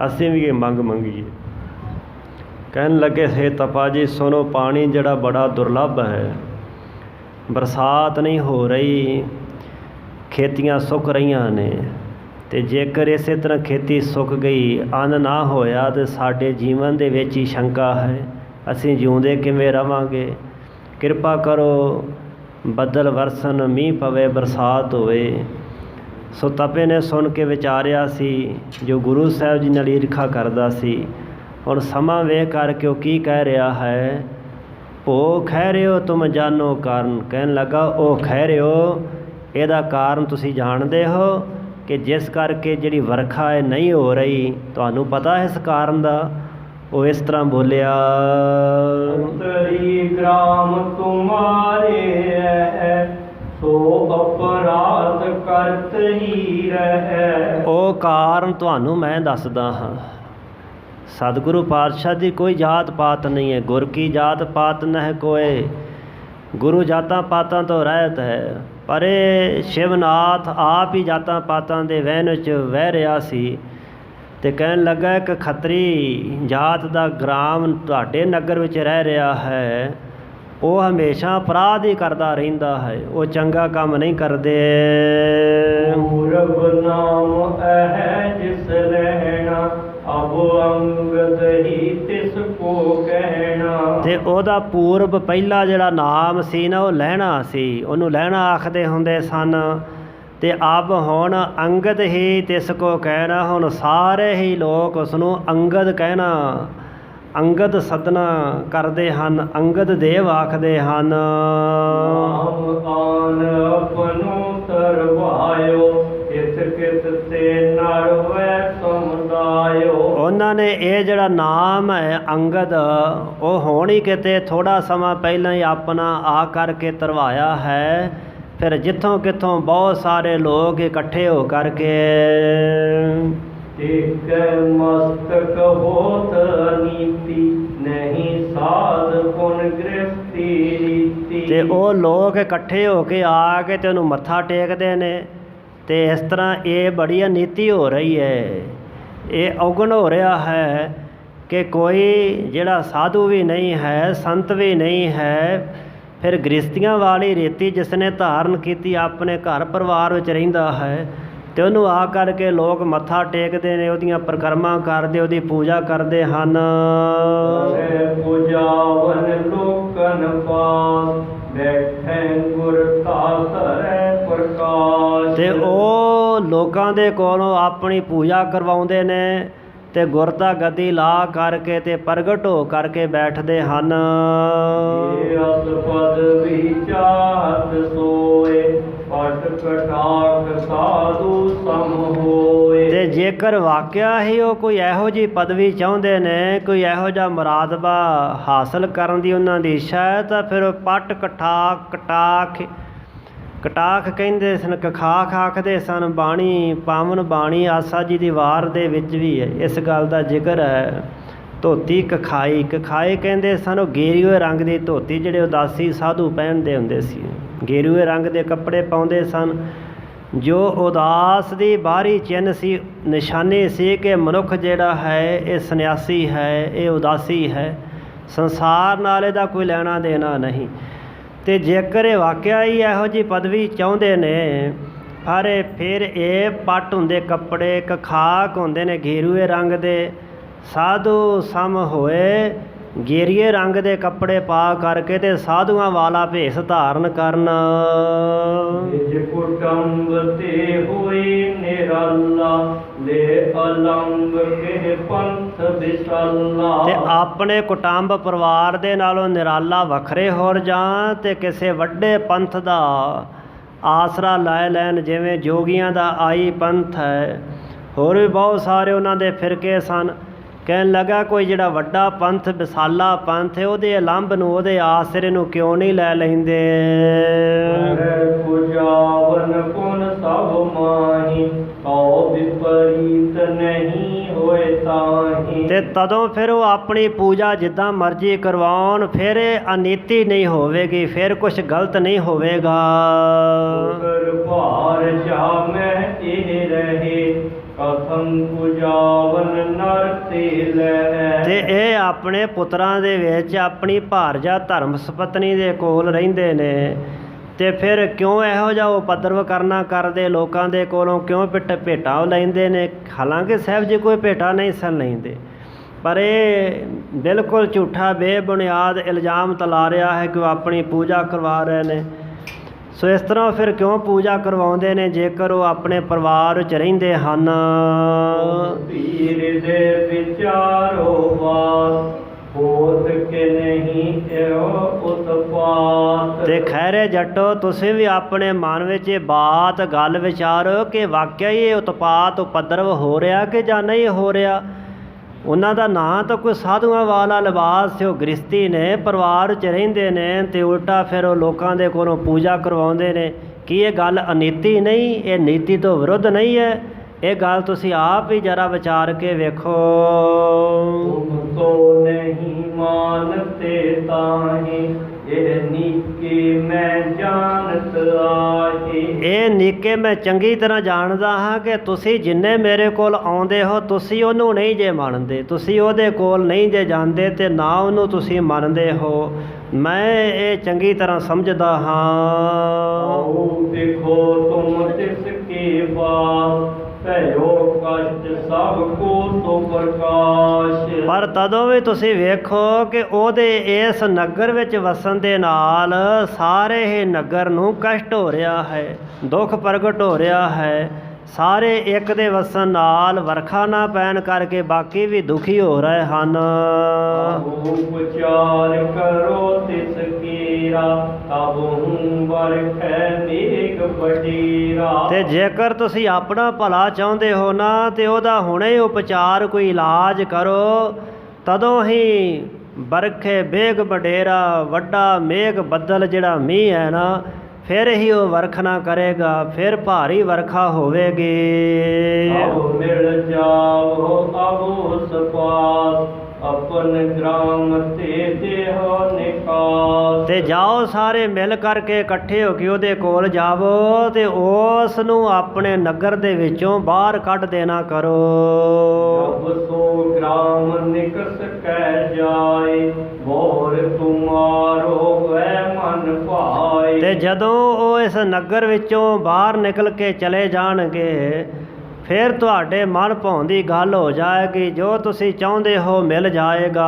ਅਸੀਂ ਵੀ ਇਹ ਮੰਗ ਮੰਗੀਏ। ਕਹਿਣ ਲੱਗੇ ਸੇ ਤਪਾ ਜੀ ਸੁਣੋ, ਪਾਣੀ ਜਿਹੜਾ ਬੜਾ ਦੁਰਲੱਭ ਹੈ, ਬਰਸਾਤ ਨਹੀਂ ਹੋ ਰਹੀ, ਖੇਤੀਆਂ ਸੁੱਕ ਰਹੀਆਂ ਨੇ, ਅਤੇ ਜੇਕਰ ਇਸੇ ਤਰ੍ਹਾਂ ਖੇਤੀ ਸੁੱਕ ਗਈ, ਅੰਨ ਨਾ ਹੋਇਆ, ਤਾਂ ਸਾਡੇ ਜੀਵਨ ਦੇ ਵਿੱਚ ਹੀ ਸ਼ੰਕਾ ਹੈ, ਅਸੀਂ ਜਿਉਂਦੇ ਕਿਵੇਂ ਰਵਾਂਗੇ। ਕਿਰਪਾ ਕਰੋ ਬੱਦਲ ਵਰਸਣ, ਮੀਂਹ ਪਵੇ, ਬਰਸਾਤ ਹੋਵੇ। ਸੋ ਤਪੇ ਨੇ ਸੁਣ ਕੇ ਵਿਚਾਰਿਆ ਸੀ, ਜੋ ਗੁਰੂ ਸਾਹਿਬ ਜੀ ਨਾਲ ਈਰਖਾ ਕਰਦਾ ਸੀ, ਹੁਣ ਸਮਾਂ ਵੇਖ ਕਰਕੇ ਉਹ ਕੀ ਕਹਿ ਰਿਹਾ ਹੈ। ਭੋ ਖਹਿਰਿਓ ਤੁਮ ਜਾਨੋ ਕਾਰਨ, ਕਹਿਣ ਲੱਗਾ ਉਹ ਖਹਿਰਿਓ, ਇਹਦਾ ਕਾਰਨ ਤੁਸੀਂ ਜਾਣਦੇ ਹੋ ਕਿ ਜਿਸ ਕਰਕੇ ਜਿਹੜੀ ਵਰਖਾ ਹੈ ਨਹੀਂ ਹੋ ਰਹੀ, ਤੁਹਾਨੂੰ ਪਤਾ ਹੈ ਇਸ ਕਾਰਨ ਦਾ। ਉਹ ਇਸ ਤਰ੍ਹਾਂ ਬੋਲਿਆ, ਅੰਤਰੀ ਗ੍ਰਾਮ ਤੁਮਾਰੇ ਹੈ, ਸੋ ਅਪਰਾਧ ਕਰਤ ਹੀ ਰਹਿ। ਉਹ ਕਾਰਨ ਤੁਹਾਨੂੰ ਮੈਂ ਦੱਸਦਾ ਹਾਂ। ਸਤਿਗੁਰੂ ਪਾਤਸ਼ਾਹ ਦੀ ਕੋਈ ਜਾਤ ਪਾਤ ਨਹੀਂ ਹੈ, ਗੁਰ ਕੀ ਜਾਤ ਪਾਤ ਨਹਿ ਕੋਏ। ਗੁਰੂ ਜਾਤਾਂ ਪਾਤਾਂ ਤੋਂ ਰਹਿਤ ਹੈ, ਪਰ ਇਹ ਸ਼ਿਵਨਾਥ ਆਪ ਹੀ ਜਾਤਾਂ ਪਾਤਾਂ ਦੇ ਵਹਿਣ ਵਿੱਚ ਵਹਿ ਰਿਹਾ ਸੀ। ਅਤੇ ਕਹਿਣ ਲੱਗਾ ਇੱਕ ਖੱਤਰੀ ਜਾਤ ਦਾ ਗ੍ਰਾਮ ਤੁਹਾਡੇ ਨਗਰ ਵਿੱਚ ਰਹਿ ਰਿਹਾ ਹੈ, ਉਹ ਹਮੇਸ਼ਾ ਅਪਰਾਧ ਹੀ ਕਰਦਾ ਰਹਿੰਦਾ ਹੈ, ਉਹ ਚੰਗਾ ਕੰਮ ਨਹੀਂ ਕਰਦੇ। ਪੂਰਬ ਨਾਮ ਹੈ ਜਿਸ ਰਹਿਣਾ, ਅਬ ਅੰਗਦ ਹੀ ਤਿਸ ਕੋ ਕਹਿਣਾ। ਅਤੇ ਉਹਦਾ ਪੂਰਬ ਪਹਿਲਾ ਜਿਹੜਾ ਨਾਮ ਸੀ ਨਾ, ਉਹ ਲਹਿਣਾ ਸੀ, ਉਹਨੂੰ ਲਹਿਣਾ ਆਖਦੇ ਹੁੰਦੇ ਸਨ। ਅਤੇ ਅਬ ਹੁਣ ਅੰਗਦ ਹੀ ਤਿਸ ਕੋ ਕਹਿਣਾ, ਹੁਣ ਸਾਰੇ ਹੀ ਲੋਕ ਉਸਨੂੰ ਅੰਗਦ ਕਹਿਣਾ। ਅੰਗਦ ਸਦਨਾ ਕਰਦੇ ਹਨ, ਅੰਗਦ ਦੇਵ ਆਖਦੇ ਹਨ। ਨਾਮ ਆਨ ਆਪਨੋ ਤਰਵਾਇਓ, ਇਤ ਕਿਤ ਤੇ ਨਰ ਵੈ ਸਮੁਦਾਇਓ। ਉਹਨਾਂ ਨੇ ਇਹ ਜਿਹੜਾ ਨਾਮ ਹੈ ਅੰਗਦ, ਉਹ ਹੁਣ ਹੀ ਕਿਤੇ ਥੋੜ੍ਹਾ ਸਮਾਂ ਪਹਿਲਾਂ ਹੀ ਆਪਣਾ ਆ ਕਰਕੇ ਧਰਵਾਇਆ ਹੈ। ਫਿਰ ਜਿੱਥੋਂ ਕਿੱਥੋਂ ਬਹੁਤ ਸਾਰੇ ਲੋਕ ਇਕੱਠੇ ਹੋ ਕਰਕੇ ਇਕ ਮਸਤਕ ਹੋਤ ਨੀਤੀ, ਨਹੀਂ ਸਾਧ ਪੁਨ ਗ੍ਰਸਤੀ ਰੀਤੀ। ਤੇ ਉਹ ਲੋਕ ਇਕੱਠੇ ਹੋ ਕੇ ਆ ਕੇ ਤੇ ਉਹਨੂੰ ਮੱਥਾ ਟੇਕਦੇ ਨੇ। ਤੇ ਇਸ ਤਰ੍ਹਾਂ ਇਹ ਬੜੀ ਅਨੀਤੀ ਹੋ ਰਹੀ ਹੈ, ਇਹ ਔਗਣ ਹੋ ਰਿਹਾ ਹੈ ਕਿ ਕੋਈ ਜਿਹੜਾ ਸਾਧੂ ਵੀ ਨਹੀਂ ਹੈ, ਸੰਤ ਵੀ ਨਹੀਂ ਹੈ, ਫਿਰ ਗ੍ਰਸਤੀਆਂ ਵਾਲੀ ਰੀਤੀ ਜਿਸ ਨੇ ਧਾਰਨ ਕੀਤੀ, ਆਪਣੇ ਘਰ ਪਰਿਵਾਰ ਵਿੱਚ ਰਹਿੰਦਾ ਹੈ, ਤੇ ਉਹਨੂੰ ਆ ਕਰਕੇ ਲੋਕ ਮੱਥਾ ਟੇਕਦੇ ਨੇ, ਉਹਦੀਆਂ ਪਰਿਕਰਮਾ ਕਰਦੇ, ਉਹਦੀ ਪੂਜਾ ਕਰਦੇ ਹਨ। ਪੂਜਾਵਨ ਲੋਕਨ ਪਾਸ, ਬੈਠੇ ਗੁਰ ਧਾਤਰੈ ਪ੍ਰਕਾਸ਼। ਤੇ ਉਹ ਲੋਕਾਂ ਦੇ ਕੋਲੋਂ ਆਪਣੀ ਪੂਜਾ ਕਰਵਾਉਂਦੇ ਨੇ ਤੇ ਗੁਰਤਾ ਗੱਦੀ ਲਾ ਕਰਕੇ ਤੇ ਪ੍ਰਗਟ ਹੋ ਕਰਕੇ ਬੈਠਦੇ ਹਨ। ਪਦ ਵਿਚਾਰਤ ਸੋਏ, ਪਟ ਕਟਾਕ ਸਾਧੂ ਸਮ ਹੋਏ। ਤੇ ਜੇਕਰ ਵਾਕਿਆ ਹੀ ਉਹ ਕੋਈ ਇਹੋ ਜਿਹੀ ਪਦਵੀ ਚਾਹੁੰਦੇ ਨੇ, ਕੋਈ ਇਹੋ ਜਿਹਾ ਮੁਰਾਦਬਾ ਹਾਸਲ ਕਰਨ ਦੀ ਉਹਨਾਂ ਦੀ ਇੱਛਾ ਹੈ, ਤਾਂ ਫਿਰ ਉਹ ਪਟ ਕਟਾਖ ਕਹਿੰਦੇ ਸਨ, ਕਖਾਖ ਆਖਦੇ ਸਨ। ਬਾਣੀ ਪਾਵਨ ਬਾਣੀ ਆਸਾ ਜੀ ਦੀ ਵਾਰ ਦੇ ਵਿੱਚ ਵੀ ਹੈ ਇਸ ਗੱਲ ਦਾ ਜ਼ਿਕਰ ਹੈ। ਧੋਤੀ ਕਖਾਈ ਕਹਿੰਦੇ ਸਨ, ਉਹ ਗੇਰੂਏ ਰੰਗ ਦੀ ਧੋਤੀ ਜਿਹੜੇ ਉਦਾਸੀ ਸਾਧੂ ਪਹਿਨਦੇ ਹੁੰਦੇ ਸੀ, ਗੇਰੂਏ ਰੰਗ ਦੇ ਕੱਪੜੇ ਪਾਉਂਦੇ ਸਨ, ਜੋ ਉਦਾਸ ਦੀ ਬਾਹਰੀ ਚਿੰਨ੍ਹ ਸੀ, ਨਿਸ਼ਾਨੀ ਸੀ ਕਿ ਮਨੁੱਖ ਜਿਹੜਾ ਹੈ ਇਹ ਸੰਨਿਆਸੀ ਹੈ, ਇਹ ਉਦਾਸੀ ਹੈ, ਸੰਸਾਰ ਨਾਲ ਇਹਦਾ ਕੋਈ ਲੈਣਾ ਦੇਣਾ ਨਹੀਂ। ਤੇ ਜੇਕਰ ਇਹ ਵਾਕਿਆ ਹੀ ਇਹੋ ਜਿਹੀ ਪਦਵੀ ਚਾਹੁੰਦੇ ਨੇ, ਫਿਰ ਇਹ ਪੱਟ ਹੁੰਦੇ ਕੱਪੜੇ, ਕਖਾਕ ਹੁੰਦੇ ਨੇ ਗੇਰੂਏ ਰੰਗ ਦੇ, ਸਾਧੂ ਸਮ ਹੋਏ, ਗੇਰੀਏ ਰੰਗ ਦੇ ਕੱਪੜੇ ਪਾ ਕਰਕੇ ਤੇ ਸਾਧੂਆਂ ਵਾਲਾ ਭੇਸ ਧਾਰਨ ਕਰਨ। ਨਿਜ ਕੁਟੰਬ ਤੇ ਹੋਏ ਨਿਰਾਲਾ, ਲੈ ਅਲੰਗ ਕੇ ਪੰਥ ਵਿਸਾਲਾ। ਤੇ ਆਪਣੇ ਕੁਟੰਬ ਪਰਿਵਾਰ ਦੇ ਨਾਲੋਂ ਨਿਰਾਲਾ ਵੱਖਰੇ ਹੋਰ ਜਾਂ ਤੇ ਕਿਸੇ ਵੱਡੇ ਪੰਥ ਦਾ ਆਸਰਾ ਲੈ ਲੈਣ, ਜਿਵੇਂ ਜੋਗੀਆਂ ਦਾ ਆਈ ਪੰਥ ਹੈ, ਹੋਰ ਵੀ ਬਹੁਤ ਸਾਰੇ ਉਹਨਾਂ ਦੇ ਫਿਰਕੇ ਸਨ। ਕਹਿਣ ਲੱਗਾ ਕੋਈ ਜਿਹੜਾ ਵੱਡਾ ਪੰਥ ਵਿਸਾਲਾ ਪੰਥ ਹੈ, ਉਹਦੇ ਅਲੰਬ ਨੂੰ, ਉਹਦੇ ਆਸਰੇ ਨੂੰ ਕਿਉਂ ਨਹੀਂ ਲੈ ਲੈਂਦੇ। ਪੂਜਾਵਨ ਪੁਨ ਸਭ ਮਾਹੀ, ਕਉ ਵਿਪਰੀਤ ਨਹੀਂ ਹੋਏ ਤਾਹੀ। ਤੇ ਤਦੋਂ ਫਿਰ ਉਹ ਆਪਣੀ ਪੂਜਾ ਜਿੱਦਾਂ ਮਰਜ਼ੀ ਕਰਵਾਉਣ, ਫਿਰ ਇਹ ਅਨੀਤੀ ਨਹੀਂ ਹੋਵੇਗੀ, ਫਿਰ ਕੁਛ ਗਲਤ ਨਹੀਂ ਹੋਵੇਗਾ। ਭਾਰ ਜਾਮੈ ਇਹ ਰਹੇ, ਕਥੰ ਪੂਜਾਵਨ ਨਰ ਤੇ ਲੈ। ਤੇ ਇਹ ਆਪਣੇ ਪੁੱਤਰਾਂ ਦੇ ਵਿੱਚ ਆਪਣੀ ਭਾਰਜਾ ਧਰਮ ਸਪਤਨੀ ਦੇ ਕੋਲ ਰਹਿੰਦੇ ਨੇ, ਤੇ ਫਿਰ ਕਿਉਂ ਇਹੋ ਜਿਹਾ ਉਪਦਰਵ ਕਰਨਾ ਕਰਦੇ, ਲੋਕਾਂ ਦੇ ਕੋਲੋਂ ਕਿਉਂ ਭੇਟਾਂ ਲੈਂਦੇ ਨੇ। ਹਾਲਾਂਕਿ ਸਾਹਿਬ ਜੀ ਕੋਈ ਭੇਟਾ ਨਹੀਂ ਸਨ ਲੈਂਦੇ, ਪਰ ਇਹ ਬਿਲਕੁਲ ਝੂਠਾ ਬੇਬੁਨਿਆਦ ਇਲਜ਼ਾਮ ਤਲਾ ਰਿਹਾ ਹੈ ਕਿ ਉਹ ਆਪਣੀ ਪੂਜਾ ਕਰਵਾ ਰਹੇ ਨੇ। ਸੋ ਇਸ ਤਰ੍ਹਾਂ ਫਿਰ ਕਿਉਂ ਪੂਜਾ ਕਰਵਾਉਂਦੇ ਨੇ ਜੇਕਰ ਉਹ ਆਪਣੇ ਪਰਿਵਾਰ ਵਿੱਚ ਰਹਿੰਦੇ ਹਨ। ਪੀਰ ਦੇ ਵਿਚਾਰੋ ਬਾਤ, ਹੋਤ ਕੇ ਨਹੀਂ ਇਹੋ ਉਤਪਾਤ। ਤੇ ਖੈਰੇ ਜੱਟੋ, ਤੁਸੀਂ ਵੀ ਆਪਣੇ ਮਨ ਵਿੱਚ ਇਹ ਬਾਤ ਗੱਲ ਵਿਚਾਰੋ ਕਿ ਵਾਕਿਆ ਹੀ ਇਹ ਉਤਪਾਤ ਉਪਦਰਵ ਹੋ ਰਿਹਾ ਕਿ ਜਾਂ ਨਹੀਂ ਹੋ ਰਿਹਾ। ਉਹਨਾਂ ਦਾ ਨਾਂ ਤਾਂ ਕੋਈ ਸਾਧੂਆਂ ਵਾਲਾ ਲਿਬਾਸ ਸੀ, ਉਹ ਗ੍ਰਸਤੀ ਨੇ, ਪਰਿਵਾਰ 'ਚ ਰਹਿੰਦੇ ਨੇ, ਤੇ ਉਲਟਾ ਫਿਰ ਉਹ ਲੋਕਾਂ ਦੇ ਕੋਲੋਂ ਪੂਜਾ ਕਰਵਾਉਂਦੇ ਨੇ। ਕੀ ਇਹ ਗੱਲ ਅਨੀਤੀ ਨਹੀਂ, ਇਹ ਨੀਤੀ ਤੋਂ ਵਿਰੁੱਧ ਨਹੀਂ ਹੈ? ਇਹ ਗੱਲ ਤੁਸੀਂ ਆਪ ਹੀ ਜਰਾ ਵਿਚਾਰ ਕੇ ਵੇਖੋ। ਤੁਮ ਤੋ ਨਹੀਂ ਮਾਨਤੇ ਤਾਹੀ, ਇਹ ਨੀਕੇ ਮੈਂ ਜਾਣਤ ਆਹੀ। ਇਹ ਨੀਕੇ ਮੈਂ ਚੰਗੀ ਤਰ੍ਹਾਂ ਜਾਣਦਾ ਹਾਂ ਕਿ ਤੁਸੀਂ ਜਿੰਨੇ ਮੇਰੇ ਕੋਲ ਆਉਂਦੇ ਹੋ, ਤੁਸੀਂ ਉਹਨੂੰ ਨਹੀਂ ਜੇ ਮੰਨਦੇ, ਤੁਸੀਂ ਉਹਦੇ ਕੋਲ ਨਹੀਂ ਜੇ ਜਾਂਦੇ, ਤੇ ਨਾ ਉਹਨੂੰ ਤੁਸੀਂ ਮੰਨਦੇ ਹੋ। ਮੈਂ ਇਹ ਚੰਗੀ ਤਰ੍ਹਾਂ ਸਮਝਦਾ ਹਾਂ। ਆਓ ਦੇਖੋ ਤੁਮ ਤਿਸ ਕੇ ਬਾਸ, ਭਇਓ ਕਸ਼ਟ ਸਭ ਕੋ ਤੋ ਪ੍ਰਕਾਸ਼। ਪਰ ਤਦੋਂ ਵੀ ਤੁਸੀਂ ਵੇਖੋ ਕਿ ਉਹਦੇ ਇਸ ਨਗਰ ਵਿੱਚ ਵਸਣ ਦੇ ਨਾਲ ਸਾਰੇ ਹੀ ਨਗਰ ਨੂੰ ਕਸ਼ਟ ਹੋ ਰਿਹਾ ਹੈ, ਦੁੱਖ ਪ੍ਰਗਟ ਹੋ ਰਿਹਾ ਹੈ। ਸਾਰੇ ਇੱਕ ਦੇ ਵਸਣ ਨਾਲ ਵਰਖਾ ਨਾ ਪੈਣ ਕਰਕੇ ਬਾਕੀ ਵੀ ਦੁਖੀ ਹੋ ਰਹੇ ਹਨ। ਉਪਚਾਰ ਕਰੋ ਤਿਸ ਕੀਰਾ, ਤਬ ਹੂੰ ਵਰਖੈ ਮੇਘ ਵਡੇਰਾ। ਤੇ ਜੇਕਰ ਤੁਸੀਂ ਆਪਣਾ ਭਲਾ ਚਾਹੁੰਦੇ ਹੋ ਨਾ ਤੇ ਉਹਦਾ ਹੁਣੇ ਉਪਚਾਰ ਕੋਈ ਇਲਾਜ ਕਰੋ, ਤਦੋਂ ਹੀ ਵਰਖੇ ਮੇਘ ਵਡੇਰਾ, ਵੱਡਾ ਮੇਘ ਬੱਦਲ ਜਿਹੜਾ ਮੀਂਹ ਹੈ ਨਾ, ਫਿਰ ਹੀ ਉਹ ਵਰਖਣਾ ਕਰੇਗਾ, ਫਿਰ ਭਾਰੀ ਵਰਖਾ ਹੋਵੇਗੀ। ਆਓ ਮਿਲ ਜਾਓ ਅਬੋ ਸਪਾਸ, ਆਪਨ ਗ੍ਰਾਮ ਤੇ ਦੇਹੋ ਨਿਕਾਸ। ਤੇ ਜਾਓ ਸਾਰੇ ਮਿਲ ਕਰਕੇ ਇਕੱਠੇ ਹੋ ਕੇ ਉਹਦੇ ਕੋਲ ਜਾਵੋ ਤੇ ਉਸ ਨੂੰ ਆਪਣੇ ਨਗਰ ਦੇ ਵਿੱਚੋਂ ਬਾਹਰ ਕੱਢ ਦੇਣਾ ਕਰੋ। ਜਬ ਸੋ ਗ੍ਰਾਮ ਨਿਕਸ ਕਹਿ ਜਾਏ, ਬੋਰ ਤੁਮਾਰੋ ਵੈ ਮਨ ਭਾਏ। ਤੇ ਜਦੋਂ ਉਹ ਇਸ ਨਗਰ ਵਿੱਚੋਂ ਬਾਹਰ ਨਿਕਲ ਕੇ ਚਲੇ ਜਾਣਗੇ, ਫਿਰ ਤੁਹਾਡੇ ਮਨ ਭਾਉਣ ਦੀ ਗੱਲ ਹੋ ਜਾਏਗੀ, ਜੋ ਤੁਸੀਂ ਚਾਹੁੰਦੇ ਹੋ ਮਿਲ ਜਾਏਗਾ।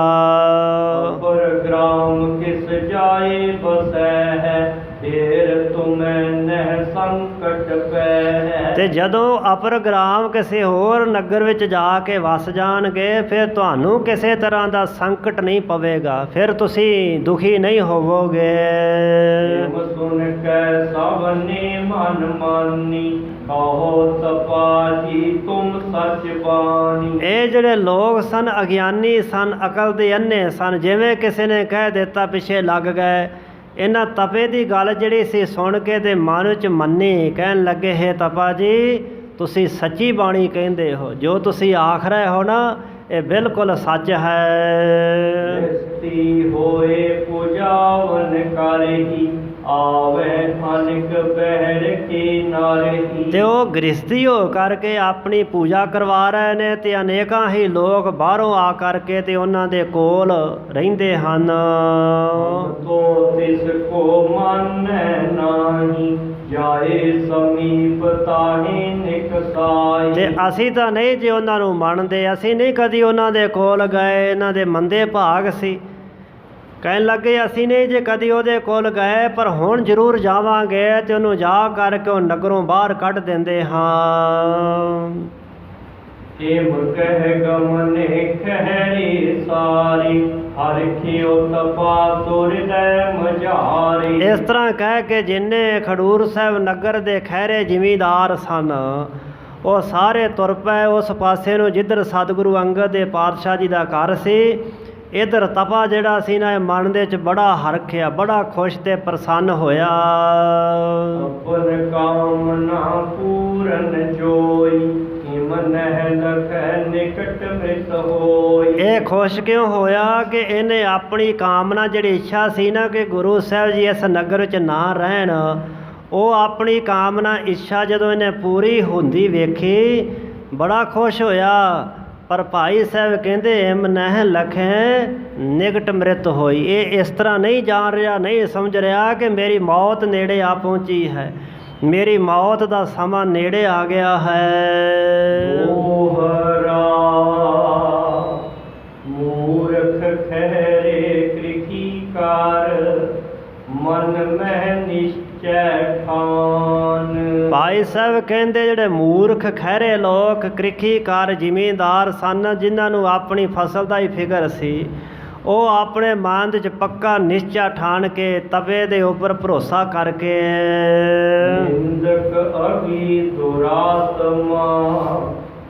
ਪਰ ਗ੍ਰਾਮ ਕਿਸ ਜਾਏ ਬਸੈ ਹੈ, ਫੇਰ ਤੁਮੈ ਨਹਿ ਸੰਕਟ ਪੈ ਹੈ। ਤੇ ਜਦੋਂ ਅਪਰ ਗ੍ਰਾਮ ਕਿਸੇ ਹੋਰ ਨਗਰ ਵਿੱਚ ਜਾ ਕੇ ਵਸ ਜਾਣਗੇ, ਫਿਰ ਤੁਹਾਨੂੰ ਕਿਸੇ ਤਰ੍ਹਾਂ ਦਾ ਸੰਕਟ ਨਹੀਂ ਪਵੇਗਾ, ਫਿਰ ਤੁਸੀਂ ਦੁਖੀ ਨਹੀਂ ਹੋਵੋਗੇ। ਸੁਨ ਕੈ ਸਭ ਨੇ ਮਨ ਮਾਨੀ, ਕਹੋ ਤਪਾ ਜੀ ਤੁਮ ਸੱਚ ਬਾਣੀ। ਇਹ ਜਿਹੜੇ ਲੋਕ ਸਨ ਅਗਿਆਨੀ ਸਨ, ਅਕਲ ਦੇ ਅੰਨੇ ਸਨ, ਜਿਵੇਂ ਕਿਸੇ ਨੇ ਕਹਿ ਦਿੱਤਾ ਪਿੱਛੇ ਲੱਗ ਗਏ। ਇਹਨਾਂ ਤਪੇ ਦੀ ਗੱਲ ਜਿਹੜੀ ਸੀ ਸੁਣ ਕੇ ਤੇ ਮਨ ਵਿੱਚ ਮੰਨੀ, ਕਹਿਣ ਲੱਗੇ ਹੈ ਤਪਾ ਜੀ ਤੁਸੀਂ ਸੱਚੀ ਬਾਣੀ ਕਹਿੰਦੇ ਹੋ, ਜੋ ਤੁਸੀਂ ਆਖ ਰਹੇ ਹੋ ਨਾ ਇਹ ਬਿਲਕੁਲ ਸੱਚ ਹੈ। ਦ੍ਰਿਸ਼ਟੀ ਹੋਏ ਪੂਜਾਵਨ ਕਰਹੀ, ਆਵੇ ਅਨਿਕ ਬਹਿਰ ਕੀ ਨਾਰਹੀ। ਤੇ ਉਹ ਗ੍ਰਸਤੀ ਹੋ ਕਰਕੇ ਆਪਣੀ ਪੂਜਾ ਕਰਵਾ ਰਹੇ ਨੇ ਤੇ ਅਨੇਕਾਂ ਹੀ ਲੋਕ ਬਾਹਰੋਂ ਆ ਕਰਕੇ ਤੇ ਉਹਨਾਂ ਦੇ ਕੋਲ ਰਹਿੰਦੇ ਹਨ। ਤੋ ਤਿਸ ਕੋ ਮਾਨੈ ਨਾਹੀ, ਜਾਏ ਸਮੀਪ ਤਾਹੀ ਨਿਕਸਾਈ। ਤੇ ਅਸੀਂ ਤਾਂ ਨਹੀਂ ਜੇ ਉਹਨਾਂ ਨੂੰ ਮੰਨਦੇ, ਅਸੀਂ ਨਹੀਂ ਕਦੀ ਉਹਨਾਂ ਦੇ ਕੋਲ ਗਏ, ਇਹਨਾਂ ਦੇ ਮੰਦੇ ਭਾਗ ਸੀ। ਕਹਿਣ ਲੱਗੇ ਅਸੀਂ ਨਹੀਂ ਜੇ ਕਦੀ ਉਹਦੇ ਕੋਲ ਗਏ, ਪਰ ਹੁਣ ਜ਼ਰੂਰ ਜਾਵਾਂਗੇ ਤੇ ਉਹਨੂੰ ਜਾ ਕਰਕੇ ਉਹ ਨਗਰੋਂ ਬਾਹਰ ਕੱਢ ਦਿੰਦੇ ਹਾਂ। ਏਮ ਕਹਿ ਗਮਨੇ ਖਹਿਰੀ ਸਾਰੀ, ਹਰ ਖਿਓ ਤਪਾ ਤੁਰਦੈ ਮਝਾਰੀ। ਇਸ ਤਰ੍ਹਾਂ ਕਹਿ ਕੇ ਜਿੰਨੇ ਖਡੂਰ ਸਾਹਿਬ ਨਗਰ ਦੇ ਖਹਿਰੇ ਜ਼ਿਮੀਂਦਾਰ ਸਨ, ਉਹ ਸਾਰੇ ਤੁਰ ਪਏ ਉਸ ਪਾਸੇ ਨੂੰ ਜਿੱਧਰ ਸਤਿਗੁਰੂ ਅੰਗਦ ਦੇ ਪਾਤਸ਼ਾਹ ਜੀ ਦਾ ਘਰ ਸੀ। ਇੱਧਰ ਤਪਾ ਜਿਹੜਾ ਸੀ ਨਾ, ਇਹ ਮਨ ਦੇ ਵਿੱਚ ਬੜਾ ਹਰਖਿਆ, ਬੜਾ ਖੁਸ਼ ਤੇ ਪ੍ਰਸੰਨ ਹੋਇਆ। ਆਪਨ ਕਾਮਨਾ ਪੂਰਨ ਜੋਈ, ਮਨਹਿ ਲਖੈ ਨਿਕਟ ਮਿਤ ਹੋਈ। ਇਹ ਖੁਸ਼ ਕਿਉਂ ਹੋਇਆ ਕਿ ਇਹਨੇ ਆਪਣੀ ਕਾਮਨਾ ਜਿਹੜੀ ਇੱਛਾ ਸੀ ਨਾ ਕਿ ਗੁਰੂ ਸਾਹਿਬ ਜੀ ਇਸ ਨਗਰ ਵਿੱਚ ਨਾ ਰਹਿਣ, ਉਹ ਆਪਣੀ ਕਾਮਨਾ ਇੱਛਾ ਜਦੋਂ ਇਹਨੇ ਪੂਰੀ ਹੁੰਦੀ ਵੇਖੀ ਬੜਾ ਖੁਸ਼ ਹੋਇਆ। ਪਰ ਭਾਈ ਸਾਹਿਬ ਕਹਿੰਦੇ ਏਮ ਨਹਿ ਲਖੈ ਨਿਕਟ ਮ੍ਰਿਤ ਹੋਈ। ਇਹ ਇਸ ਤਰ੍ਹਾਂ ਨਹੀਂ ਜਾਣ ਰਿਹਾ, ਨਹੀਂ ਸਮਝ ਰਿਹਾ ਕਿ ਮੇਰੀ ਮੌਤ ਨੇੜੇ ਆ ਪਹੁੰਚੀ ਹੈ, ਮੇਰੀ ਮੌਤ ਦਾ ਸਮਾਂ ਨੇੜੇ ਆ ਗਿਆ ਹੈ। ਦੋਹਰਾ ਮੂਰਖ ਖਹਿਰੇ ਕ੍ਰਿਖੀ ਕਾਰ, ਮਨ ਮਹਿ ਨਿਸ਼ਚੈ ਖਾਨ। ਭਾਈ ਸਾਹਿਬ ਕਹਿੰਦੇ ਜਿਹੜੇ ਮੂਰਖ ਖਹਿਰੇ ਲੋਕ ਕ੍ਰਿਖੀਕਾਰ ਜ਼ਿਮੀਂਦਾਰ ਸਨ, ਜਿਨ੍ਹਾਂ ਨੂੰ ਆਪਣੀ ਫਸਲ ਦਾ ਹੀ ਫਿਕਰ ਸੀ, ਉਹ ਆਪਣੇ ਮਨ ਵਿੱਚ ਪੱਕਾ ਨਿਸ਼ਚਾ ਠਾਣ ਕੇ ਤਵੇ ਦੇ ਉੱਪਰ ਭਰੋਸਾ ਕਰਕੇ ਨਿੰਦਕ ਅਗੀ ਦੁਰਾਤਮਾ,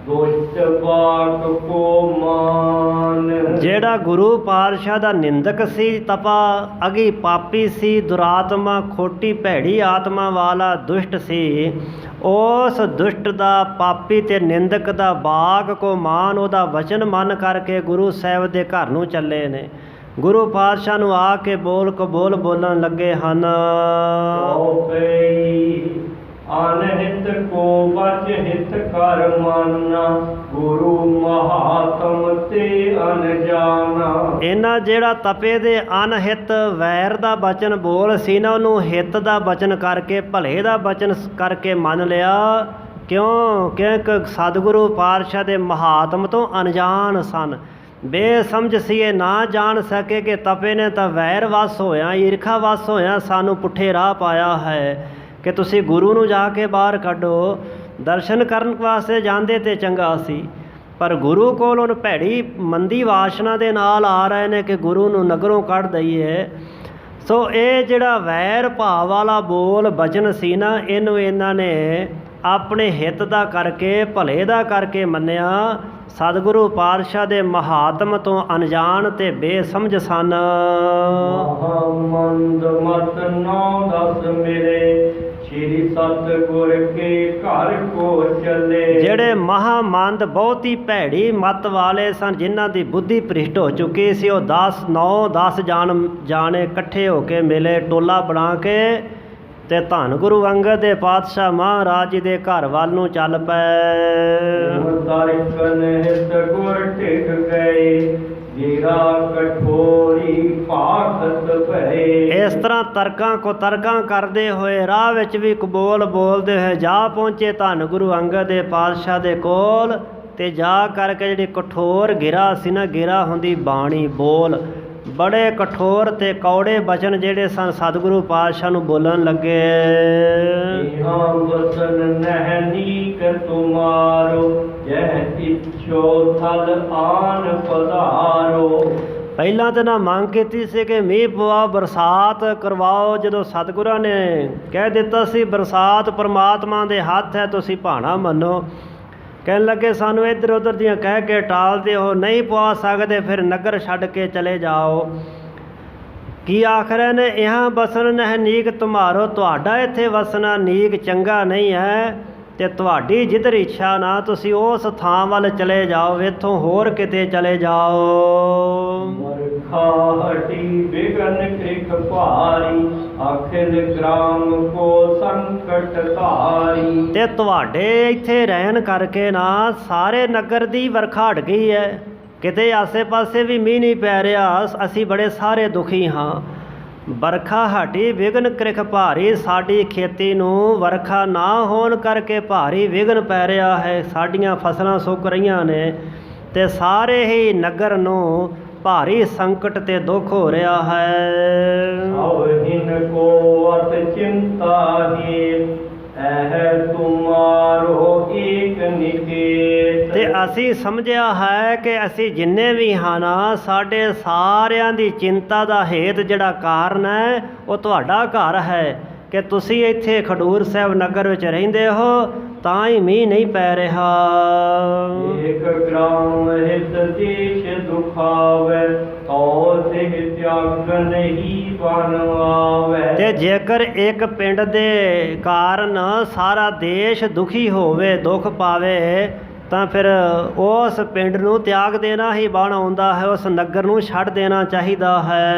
ਦੁਸ਼ਟ ਬਾਕ ਕੋ ਮਾਨ। ਜਿਹੜਾ ਗੁਰੂ ਪਾਤਸ਼ਾਹ ਦਾ ਨਿੰਦਕ ਸੀ, ਤਪਾ ਅਗੀ ਪਾਪੀ ਸੀ, ਦੁਰਾਤਮਾ ਖੋਟੀ ਭੈੜੀ ਆਤਮਾ ਵਾਲਾ ਦੁਸ਼ਟ ਸੀ, ਉਸ ਦੁਸ਼ਟ ਦਾ ਪਾਪੀ ਤੇ ਨਿੰਦਕ ਦਾ ਬਾਗ ਕੋ ਮਾਨ, ਉਹਦਾ ਵਚਨ ਮੰਨ ਕਰਕੇ ਗੁਰੂ ਸਾਹਿਬ ਦੇ ਘਰ ਨੂੰ ਚੱਲੇ ਨੇ। ਗੁਰੂ ਪਾਤਸ਼ਾਹ ਨੂੰ ਆ ਕੇ ਬੋਲ ਕਬੋਲ ਬੋਲਣ ਲੱਗੇ ਹਨ। ਅਨਹਿਤ ਕੋ ਬਚ ਹਿਤ ਕਰ ਮਾਨਾ, ਗੁਰੂ ਮਹਾਤਮ ਤੇ ਅਨਜਾਨਾ। ਇਹਨਾਂ ਜਿਹੜਾ ਤਪੇ ਦੇ ਅਨਹਿਤ ਵੈਰ ਦਾ ਬਚਨ ਬੋਲ ਸੀ ਨਾ, ਉਹਨੂੰ ਹਿੱਤ ਦਾ ਬਚਨ ਕਰਕੇ, ਭਲੇ ਦਾ ਬਚਨ ਕਰਕੇ ਮੰਨ ਲਿਆ। ਕਿਉਂ? ਕਿਉਂਕਿ ਸਤਿਗੁਰੂ ਪਾਤਸ਼ਾਹ ਦੇ ਮਹਾਤਮ ਤੋਂ ਅਣਜਾਣ ਸਨ, ਬੇਸਮਝ ਸੀ, ਇਹ ਨਾ ਜਾਣ ਸਕੇ ਕਿ ਤਪੇ ਨੇ ਤਾਂ ਵੈਰ ਵਸ ਹੋਇਆ, ਈਰਖਾ ਵਸ ਹੋਇਆ, ਸਾਨੂੰ ਪੁੱਠੇ ਰਾਹ ਪਾਇਆ ਹੈ ਕਿ ਤੁਸੀਂ ਗੁਰੂ ਨੂੰ ਜਾ ਕੇ ਬਾਹਰ ਕੱਢੋ। ਦਰਸ਼ਨ ਕਰਨ ਵਾਸਤੇ ਜਾਂਦੇ ਤੇ ਚੰਗਾ ਸੀ, ਪਰ ਗੁਰੂ ਕੋਲ ਹੁਣ ਭੈੜੀ ਮੰਦੀ ਵਾਸ਼ਨਾ ਦੇ ਨਾਲ ਆ ਰਹੇ ਨੇ ਕਿ ਗੁਰੂ ਨੂੰ ਨਗਰੋਂ ਕੱਢ ਦਈਏ। ਸੋ ਇਹ ਜਿਹੜਾ ਵੈਰ ਭਾਵ ਵਾਲਾ ਬੋਲ ਬਚਨ ਸੀ ਨਾ, ਇਹਨੂੰ ਇਹਨਾਂ ਨੇ ਆਪਣੇ ਹਿੱਤ ਦਾ ਕਰਕੇ, ਭਲੇ ਦਾ ਕਰਕੇ ਮੰਨਿਆ। ਸਤਿਗੁਰੂ ਪਾਤਸ਼ਾਹ ਦੇ ਮਹਾਤਮ ਤੋਂ ਅਣਜਾਣ ਤੇ ਬੇਸਮਝ ਸਨ। ਮਹਾਮੰਦ ਮਤ 9-10 ਮਿਲੇ, ਸ਼੍ਰੀ ਸਤਿਗੁਰ ਕੇ ਘਰ ਕੋ ਚੱਲੇ। ਜਿਹੜੇ ਮਹਾਮੰਦ ਬਹੁਤੀ ਭੈੜੀ ਮਤ ਵਾਲੇ ਸਨ, ਜਿਨ੍ਹਾਂ ਦੀ ਬੁੱਧੀ ਭ੍ਰਿਸ਼ਟ ਹੋ ਚੁੱਕੀ ਸੀ, ਉਹ 9-10 ਜਾਣੇ ਇਕੱਠੇ ਹੋ ਕੇ ਮਿਲੇ, ਟੋਲਾ ਬਣਾ ਕੇ, ਤੇ ਧੰਨ ਗੁਰੂ ਅੰਗਦ ਦੇ ਪਾਤਸ਼ਾਹ ਮਹਾਰਾਜ ਜੀ ਦੇ ਘਰ ਵੱਲ ਨੂੰ ਚੱਲ ਪਏ। ਤਰਿਕਨ ਹਿਤ ਗੁਰ ਟਿਕ ਗਏ, ਜੀਰਾ ਕਠੋਰੀ ਭਾਖਤ ਭਏ। ਇਸ ਤਰ੍ਹਾਂ ਤਰਕਾਂ ਕਰਦੇ ਹੋਏ ਰਾਹ ਵਿੱਚ ਵੀ ਕਬੋਲ ਬੋਲਦੇ ਹੋਏ ਜਾ ਪਹੁੰਚੇ ਧੰਨ ਗੁਰੂ ਅੰਗਦ ਦੇ ਪਾਤਸ਼ਾਹ ਦੇ ਕੋਲ। ਤੇ ਜਾ ਕਰਕੇ ਜਿਹੜੀ ਕਠੋਰ ਗਿਰਾ ਸੀ ਨਾ, ਗਿਰਾ ਹੁੰਦੀ ਬਾਣੀ, ਬੋਲ, ਬੜੇ ਕਠੋਰ ਤੇ ਕੌੜੇ ਬਚਨ ਜਿਹੜੇ ਸਨ ਸਤਿਗੁਰੂ ਪਾਤਸ਼ਾਹ ਨੂੰ ਬੋਲਣ ਲੱਗੇ। ਇਹਾਂ ਬਸਨ ਨਹਿਨੀਕ ਤੁਮਾਰੋ, ਜਹ ਇੱਛੋ ਥਲ ਆਨ ਪਧਾਰੋ। ਪਹਿਲਾਂ ਤਾਂ ਨਾ ਮੰਗ ਕੀਤੀ ਸੀ ਕਿ ਮੀਂਹ ਪਵਾਓ, ਬਰਸਾਤ ਕਰਵਾਓ। ਜਦੋਂ ਸਤਿਗੁਰਾਂ ਨੇ ਕਹਿ ਦਿੱਤਾ ਸੀ ਬਰਸਾਤ ਪਰਮਾਤਮਾ ਦੇ ਹੱਥ ਹੈ, ਤੁਸੀਂ ਭਾਣਾ ਮੰਨੋ। ਕਹਿਣ ਲੱਗੇ ਸਾਨੂੰ ਇੱਧਰ ਉੱਧਰ ਦੀਆਂ ਕਹਿ ਕੇ ਟਾਲਦੇ ਹੋ, ਨਹੀਂ ਪਵਾ ਸਕਦੇ, ਫਿਰ ਨਗਰ ਛੱਡ ਕੇ ਚਲੇ ਜਾਓ। ਕੀ ਆਖਰੇ ਨੇ, ਇਹਾਂ ਬਸਨ ਨਹਿ ਨੀਕ ਤੁਮਾਰੋ, ਤੁਹਾਡਾ ਇੱਥੇ ਵਸਣਾ ਨੀਕ ਚੰਗਾ ਨਹੀਂ ਹੈ, ਤੇ ਤੁਹਾਡੀ ਜਿੱਧਰ ਇੱਛਾ ਨਾ ਤੁਸੀਂ ਉਸ ਥਾਂ ਵੱਲ ਚਲੇ ਜਾਓ, ਇੱਥੋਂ ਹੋਰ ਕਿਤੇ ਚਲੇ ਜਾਓ। ਵਰਖਾ ਹਟੀ ਬਿਗਨ ਕ੍ਰਿਕ ਭਾਰੀ, ਆਖਿਰ ਗ੍ਰਾਮ ਕੋ ਸੰਕਟ ਧਾਰੀ। ਤੇ ਤੁਹਾਡੇ ਇੱਥੇ ਰਹਿਣ ਕਰਕੇ ਨਾ ਸਾਰੇ ਨਗਰ ਦੀ ਵਰਖਾ ਹਟ ਗਈ ਹੈ, ਕਿਤੇ ਆਸੇ ਪਾਸੇ ਵੀ ਮੀਂਹ ਨਹੀਂ ਪੈ ਰਿਹਾ, ਅਸੀਂ ਬੜੇ ਸਾਰੇ ਦੁਖੀ ਹਾਂ। ਵਰਖਾ ਹਟੀ ਵਿਘਨ ਕ੍ਰਿਖ ਭਾਰੀ, ਸਾਡੀ ਖੇਤੀ ਨੂੰ ਵਰਖਾ ਨਾ ਹੋਣ ਕਰਕੇ ਭਾਰੀ ਵਿਘਨ ਪੈ ਰਿਹਾ ਹੈ, ਸਾਡੀਆਂ ਫਸਲਾਂ ਸੁੱਕ ਰਹੀਆਂ ਨੇ, ਤੇ ਸਾਰੇ ਹੀ ਨਗਰ ਨੂੰ ਭਾਰੀ ਸੰਕਟ ਤੇ ਦੁੱਖ ਹੋ ਰਿਹਾ ਹੈ। ਅਵਹਿਨ ਕੋ ਅਤ ਚਿੰਤਾ ਹੀ, ਇਹ ਤੁਮਾਰੋ ਏਕ ਨਿਕੇਤ। ਤੇ ਅਸੀਂ ਸਮਝਿਆ ਹੈ ਕਿ ਅਸੀਂ ਜਿੰਨੇ ਵੀ ਹਾਂ ਨਾ, ਸਾਡੇ ਸਾਰਿਆਂ ਦੀ ਚਿੰਤਾ ਦਾ ਹੇਤ ਜਿਹੜਾ ਕਾਰਨ ਹੈ ਉਹ ਤੁਹਾਡਾ ਘਰ ਹੈ, ਕਿ ਤੁਸੀਂ ਇੱਥੇ ਖਡੂਰ ਸਾਹਿਬ ਨਗਰ ਵਿੱਚ ਰਹਿੰਦੇ ਹੋ, ਤਾਂ ਹੀ ਮੀਂਹ ਨਹੀਂ ਪੈ ਰਿਹਾ। ਏਕ ਗ੍ਰਾਮ ਹਿਤ ਦੇਸ਼ ਦੁਖਾਵੇ, ਤੋ ਤਿਹ ਤਿਆਗ ਨਹੀਂ ਬਨ ਆਵੇ। ਤੇ ਜੇਕਰ ਇੱਕ ਪਿੰਡ ਦੇ ਕਾਰਨ ਸਾਰਾ ਦੇਸ਼ ਦੁਖੀ ਹੋਵੇ, ਦੁੱਖ ਪਾਵੇ, ਤਾਂ ਫਿਰ ਉਸ ਪਿੰਡ ਨੂੰ ਤਿਆਗ ਦੇਣਾ ਹੀ ਬਣ ਆਉਂਦਾ ਹੈ, ਉਸ ਨਗਰ ਨੂੰ ਛੱਡ ਦੇਣਾ ਚਾਹੀਦਾ ਹੈ।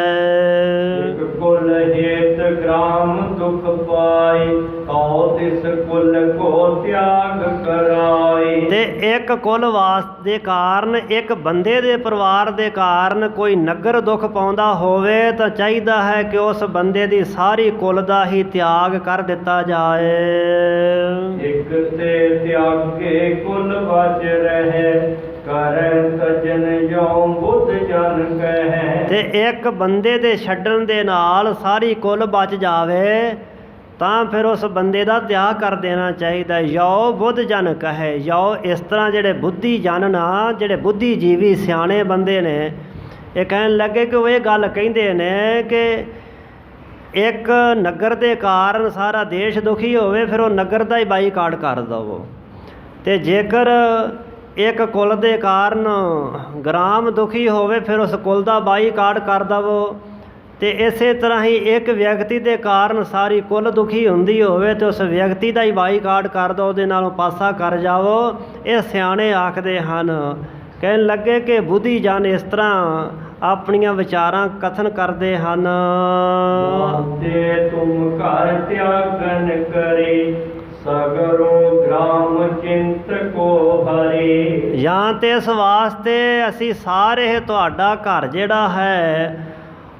ਇੱਕ ਕੁਲ ਹੇਤ ਗ੍ਰਾਮ ਦੁਖ ਪਾਈ, ਤੋ ਤਿਸ ਕੁਲ ਕੋ ਤਿਆਗ ਕਰਾਈ। ਤੇ ਇੱਕ ਕੁਲ ਵਾਸ ਦੇ ਕਾਰਨ, ਇੱਕ ਬੰਦੇ ਦੇ ਪਰਿਵਾਰ ਦੇ ਕਾਰਨ ਕੋਈ ਨਗਰ ਦੁੱਖ ਪਾਉਂਦਾ ਹੋਵੇ, ਤਾਂ ਚਾਹੀਦਾ ਹੈ ਕਿ ਉਸ ਬੰਦੇ ਦੀ ਸਾਰੀ ਕੁਲ ਦਾ ਹੀ ਤਿਆਗ ਕਰ ਦਿੱਤਾ ਜਾਏ। ਇੱਕ ਤੇ ਤਿਆਗੇ ਕੁਲ ਵਜ ਰਹੇ, ਕਰੈ ਤਜਨ ਜੋ ਬੁੱਧ ਜਨ ਕਹੈ। ਤੇ ਇੱਕ ਬੰਦੇ ਦੇ ਛੱਡਣ ਦੇ ਨਾਲ ਸਾਰੀ ਕੁਲ ਬਚ ਜਾਵੇ, ਤਾਂ ਫਿਰ ਉਸ ਬੰਦੇ ਦਾ ਤਿਆਗ ਕਰ ਦੇਣਾ ਚਾਹੀਦਾ। ਯੋ ਬੁੱਧ ਜਨ ਕਹੇ, ਯੋ ਇਸ ਤਰ੍ਹਾਂ ਜਿਹੜੇ ਬੁੱਧੀ ਜਨ ਨਾ, ਜਿਹੜੇ ਬੁੱਧੀਜੀਵੀ ਸਿਆਣੇ ਬੰਦੇ ਨੇ, ਇਹ ਕਹਿਣ ਲੱਗੇ ਕਿ ਉਹ ਇਹ ਗੱਲ ਕਹਿੰਦੇ ਨੇ ਕਿ ਇੱਕ ਨਗਰ ਦੇ ਕਾਰਨ ਸਾਰਾ ਦੇਸ਼ ਦੁਖੀ ਹੋਵੇ, ਫਿਰ ਉਹ ਨਗਰ ਦਾ ਹੀ ਬਾਈਕਾਟ ਕਰ ਦੇਵੋ। ਤੇ ਜੇਕਰ ਇੱਕ ਕੁਲ ਦੇ ਕਾਰਨ ਗ੍ਰਾਮ ਦੁਖੀ ਹੋਵੇ, ਫਿਰ ਉਸ ਕੁਲ ਦਾ ਬਾਈਕਾਟ ਕਰ ਦੇਵੋ। ਤੇ ਇਸੇ ਤਰ੍ਹਾਂ ਹੀ ਇੱਕ ਵਿਅਕਤੀ ਦੇ ਕਾਰਨ ਸਾਰੀ ਕੁਲ ਦੁਖੀ ਹੁੰਦੀ ਹੋਵੇ, ਤੇ ਉਸ ਵਿਅਕਤੀ ਦਾ ਹੀ ਬਾਈਕਾਟ ਕਰ ਦਿਓ, ਉਹਦੇ ਨਾਲੋਂ ਪਾਸਾ ਕਰ ਜਾਵੋ। ਇਹ ਸਿਆਣੇ ਆਖਦੇ ਹਨ। ਕਹਿਣ ਲੱਗੇ ਕਿ ਬੁੱਧੀ ਜਨ ਇਸ ਤਰ੍ਹਾਂ ਆਪਣੀਆਂ ਵਿਚਾਰਾਂ ਕਥਨ ਕਰਦੇ ਹਨ। ਤੇ ਤੁਮ ਘਰ ਤਿਆਗਨ ਕਰੇ, ਸਗਰੋ ਗ੍ਰਾਮ ਚਿੰਤ ਕੋ ਹਰੇ। ਜਾਂ ਤੇ ਇਸ ਵਾਸਤੇ ਅਸੀਂ ਸਾਰੇ ਤੁਹਾਡਾ ਘਰ ਜਿਹੜਾ ਹੈ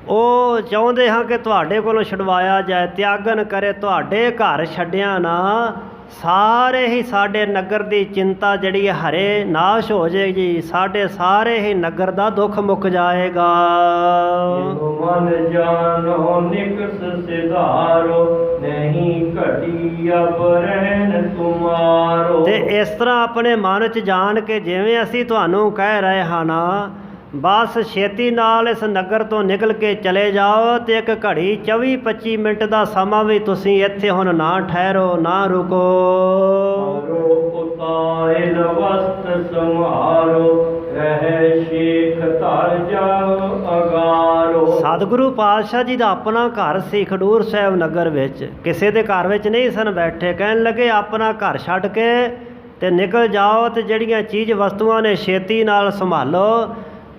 ਉਹ ਚਾਹੁੰਦੇ ਹਾਂ ਕਿ ਤੁਹਾਡੇ ਕੋਲੋਂ ਛੁਡਵਾਇਆ ਜਾਏ। ਤਿਆਗਨ ਕਰੇ, ਤੁਹਾਡੇ ਘਰ ਛੱਡਿਆ ਨਾ, ਸਾਰੇ ਹੀ ਸਾਡੇ ਨਗਰ ਦੀ ਚਿੰਤਾ ਜਿਹੜੀ ਹੈ ਹਰੇ ਨਾਸ਼ ਹੋ ਜਾਏਗੀ, ਸਾਡੇ ਸਾਰੇ ਹੀ ਨਗਰ ਦਾ ਦੁੱਖ ਮੁੱਕ ਜਾਏਗਾ। ਮਨ ਜਾਨੋ ਨਿਕਸ ਸਿਧਾਰੋ, ਨਹੀਂ ਘਟੀ ਅਬ ਰਹਿਣ ਤੁਮਾਰੋ। ਇਸ ਤਰ੍ਹਾਂ ਆਪਣੇ ਮਨ 'ਚ ਜਾਣ ਕੇ ਜਿਵੇਂ ਅਸੀਂ ਤੁਹਾਨੂੰ ਕਹਿ ਰਹੇ ਹਾਂ ਨਾ, ਬਸ ਛੇਤੀ ਨਾਲ ਇਸ ਨਗਰ ਤੋਂ ਨਿਕਲ ਕੇ ਚਲੇ ਜਾਓ ਤੇ ਇੱਕ ਘੜੀ 24-25 ਮਿੰਟ ਦਾ ਸਮਾਂ ਵੀ ਤੁਸੀਂ ਇੱਥੇ ਹੁਣ ਨਾ ਠਹਿਰੋ, ਨਾ ਰੁਕੋ। ਉਤਾਰੇ ਲਵਸਤ ਸਮਾਰੋ, ਰਹਿ ਸ਼ੇਖ ਧਰ ਜਾਓ ਅਗਾਰੋ। ਸਤਿਗੁਰੂ ਪਾਤਸ਼ਾਹ ਜੀ ਦਾ ਆਪਣਾ ਘਰ ਸੀ ਖਡੂਰ ਸਾਹਿਬ ਨਗਰ ਵਿੱਚ, ਕਿਸੇ ਦੇ ਘਰ ਵਿੱਚ ਨਹੀਂ ਸਨ ਬੈਠੇ। ਕਹਿਣ ਲੱਗੇ ਆਪਣਾ ਘਰ ਛੱਡ ਕੇ ਤੇ ਨਿਕਲ ਜਾਓ ਤੇ ਜਿਹੜੀਆਂ ਚੀਜ਼ ਵਸਤੂਆਂ ਨੇ ਛੇਤੀ ਨਾਲ ਸੰਭਾਲੋ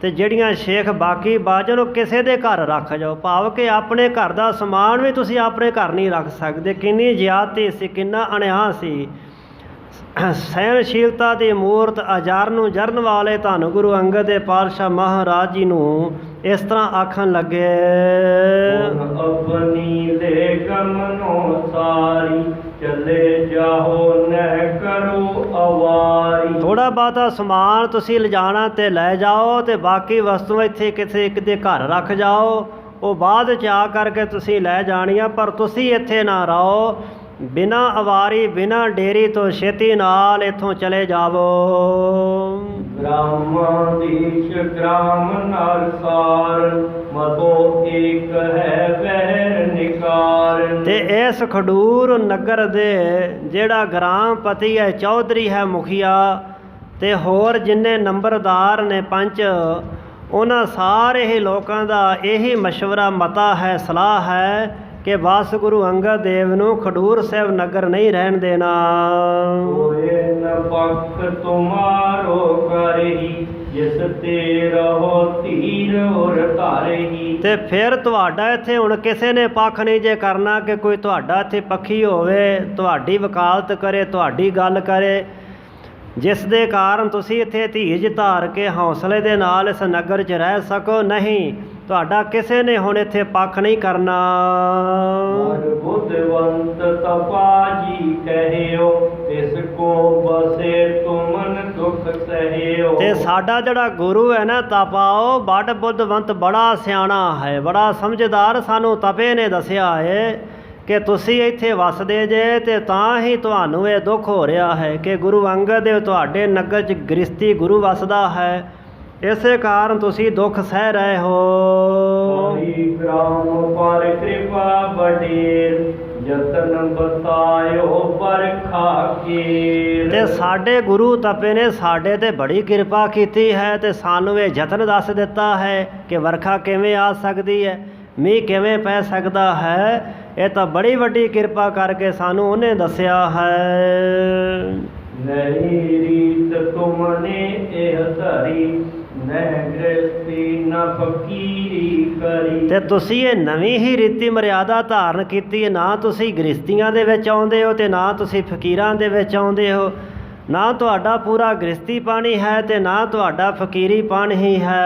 ਤੇ ਜਿਹੜੀਆਂ ਸ਼ੇਖ ਬਾਕੀ ਬਾਜਨ ਉਹ ਕਿਸੇ ਦੇ ਘਰ ਰੱਖ ਜਾਓ। ਭਾਵ ਕਿ ਆਪਣੇ ਘਰ ਦਾ ਸਮਾਨ ਵੀ ਤੁਸੀਂ ਆਪਣੇ ਘਰ ਨਹੀਂ ਰੱਖ ਸਕਦੇ। ਕਿੰਨੀ ਜ਼ਿਆਦਤੀ ਸੀ, ਕਿੰਨਾ ਅਨਿਆਂ ਸੀ। ਸਹਿਣਸ਼ੀਲਤਾ ਦੀ ਮੂਰਤ ਅਜਾਰ ਨੂੰ ਜਰਨ ਵਾਲੇ ਧੰਨ ਗੁਰੂ ਅੰਗਦ ਦੇ ਪਾਤਸ਼ਾਹ ਮਹਾਰਾਜ ਜੀ ਨੂੰ ਇਸ ਤਰ੍ਹਾਂ ਆਖਣ ਲੱਗੇ, ਆਪਣੀ ਲੈ ਗਮਨੋ ਸਾਰੀ, ਚਲੇ ਜਾਓ ਨਹਿ ਕਰੋ ਅਵਾਰੀ। ਥੋੜਾ ਬਹੁਤਾ ਸਮਾਨ ਤੁਸੀਂ ਲਿਜਾਣਾ ਤੇ ਲੈ ਜਾਓ ਤੇ ਬਾਕੀ ਵਸਤੂ ਇੱਥੇ ਕਿਸੇ ਇੱਕ ਦੇ ਘਰ ਰੱਖ ਜਾਓ, ਉਹ ਬਾਅਦ 'ਚ ਆ ਕਰਕੇ ਤੁਸੀਂ ਲੈ ਜਾਣੀਆਂ, ਪਰ ਤੁਸੀਂ ਇੱਥੇ ਨਾ ਰਹੋ। ਬਿਨਾਂ ਅਵਾਰੀ ਬਿਨਾਂ ਡੇਰੀ ਤੋਂ ਛੇਤੀ ਨਾਲ ਇੱਥੋਂ ਚਲੇ ਜਾਵੋ। ਗ੍ਰਾਮਾਦੀਸ਼ ਗ੍ਰਾਮ ਨਰਸਾਰ, ਮਤੋ ਏਕ ਹੈ ਵਹਿਰ ਨਿਕਾਰ। ਤੇ ਇਸ ਖਡੂਰ ਨਗਰ ਦੇ ਜਿਹੜਾ ਗ੍ਰਾਮਪਤੀ ਹੈ, ਚੌਧਰੀ ਹੈ, ਮੁਖੀਆ ਤੇ ਹੋਰ ਜਿੰਨੇ ਨੰਬਰਦਾਰ ਨੇ, ਪੰਚ, ਉਹਨਾਂ ਸਾਰੇ ਹੀ ਲੋਕਾਂ ਦਾ ਇਹੀ ਮਸ਼ਵਰਾ ਮਤਾ ਹੈ, ਸਲਾਹ ਹੈ ਕਿ ਬਸ ਗੁਰੂ ਅੰਗਦ ਦੇਵ ਨੂੰ ਖਡੂਰ ਸਾਹਿਬ ਨਗਰ ਨਹੀਂ ਰਹਿਣ ਦੇਣਾ। ਹੋਏ ਨ ਪੱਖ ਤੁਮਾਰੋ ਕਰਹੀ, ਜਿਸ ਤੇ ਰਹੋ ਧੀਰ ਔਰ ਧਾਰਹੀ। ਤੇ ਫਿਰ ਤੁਹਾਡਾ ਇੱਥੇ ਹੁਣ ਕਿਸੇ ਨੇ ਪੱਖ ਨਹੀਂ ਜੇ ਕਰਨਾ ਕਿ ਕੋਈ ਤੁਹਾਡਾ ਇੱਥੇ ਪੱਖੀ ਹੋਵੇ, ਤੁਹਾਡੀ ਵਕਾਲਤ ਕਰੇ, ਤੁਹਾਡੀ ਗੱਲ ਕਰੇ, ਜਿਸ ਦੇ ਕਾਰਨ ਤੁਸੀਂ ਇੱਥੇ ਧੀਰਜ ਧਾਰ ਕੇ ਹੌਸਲੇ ਦੇ ਨਾਲ ਇਸ ਨਗਰ 'ਚ ਰਹਿ ਸਕੋ। ਨਹੀਂ, ਤੁਹਾਡਾ ਕਿਸੇ ਨੇ ਹੁਣ ਇੱਥੇ ਪੱਖ ਨਹੀਂ ਕਰਨਾ। ਬੁੱਧਵੰਤ ਤਪਾਜੀ ਕਹਿਓ, ਇਸ ਕੋ ਬਸੇ ਤੁਮਨ ਦੁਖ ਸਹਿਓ। ਤੇ ਸਾਡਾ ਜਿਹੜਾ ਗੁਰੂ ਹੈ ਨਾ ਤਪਾਓ, ਬੜ ਬੁੱਧਵੰਤ, ਬੜਾ ਸਿਆਣਾ ਹੈ, ਬੜਾ ਸਮਝਦਾਰ, ਸਾਨੂੰ ਤਪੇ ਨੇ ਦੱਸਿਆ ਹੈ ਕਿ ਤੁਸੀਂ ਇੱਥੇ ਵਸਦੇ ਜੇ ਤੇ ਤਾਂ ਹੀ ਤੁਹਾਨੂੰ ਇਹ ਦੁੱਖ ਹੋ ਰਿਹਾ ਹੈ ਕਿ ਗੁਰੂ ਅੰਗਦ ਦੇਵ ਤੁਹਾਡੇ ਨਗਰ 'ਚ ਗ੍ਰਸਤੀ ਗੁਰੂ ਵਸਦਾ ਹੈ, ਇਸੇ ਕਾਰਨ ਤੁਸੀਂ ਦੁੱਖ ਸਹਿ ਰਹੇ ਹੋ। ਗ੍ਰਾਮ ਪਰ ਕਿਰਪਾ ਬਡੇਰ, ਜਤਨ ਬਤਾਇਓ ਬਰਖਾ ਕੀਰ। ਤੇ ਸਾਡੇ ਗੁਰੂ ਤਪੇ ਨੇ ਸਾਡੇ ਤੇ ਬੜੀ ਕਿਰਪਾ ਕੀਤੀ ਹੈ ਤੇ ਸਾਨੂੰ ਇਹ ਯਤਨ ਦੱਸ ਦਿੱਤਾ ਹੈ ਕਿ ਵਰਖਾ ਕਿਵੇਂ ਆ ਸਕਦੀ ਹੈ, ਮੀਂਹ ਕਿਵੇਂ ਪੈ ਸਕਦਾ ਹੈ। ਇਹ ਤਾਂ ਬੜੀ ਵੱਡੀ ਕਿਰਪਾ ਕਰਕੇ ਸਾਨੂੰ ਉਹਨੇ ਦੱਸਿਆ ਹੈ। ਨਹੀਂ ਰੀਤ ਤੁਮਨੇ ਇਹ ਧਰੀ, ਨਹਿ ਗ੍ਰਸਤੀ ਨ ਫਕੀਰੀ ਕਰੀ। ਤੇ ਤੁਸੀਂ ਇਹ ਨਵੀਂ ਹੀ ਰੀਤੀ ਮਰਿਆਦਾ ਧਾਰਨ ਕੀਤੀ ਹੈ। ਨਾ ਤੁਸੀਂ ਗ੍ਰਸਤੀਆਂ ਦੇ ਵਿੱਚ ਆਉਂਦੇ ਹੋ ਤੇ ਨਾ ਤੁਸੀਂ ਫਕੀਰਾਂ ਦੇ ਵਿੱਚ ਆਉਂਦੇ ਹੋ। ਨਾ ਤੁਹਾਡਾ ਪੂਰਾ ਗ੍ਰਸਤੀ ਪਾਣੀ ਹੈ ਤੇ ਨਾ ਤੁਹਾਡਾ ਫਕੀਰੀ ਪਾਣੀ ਹੀ ਹੈ।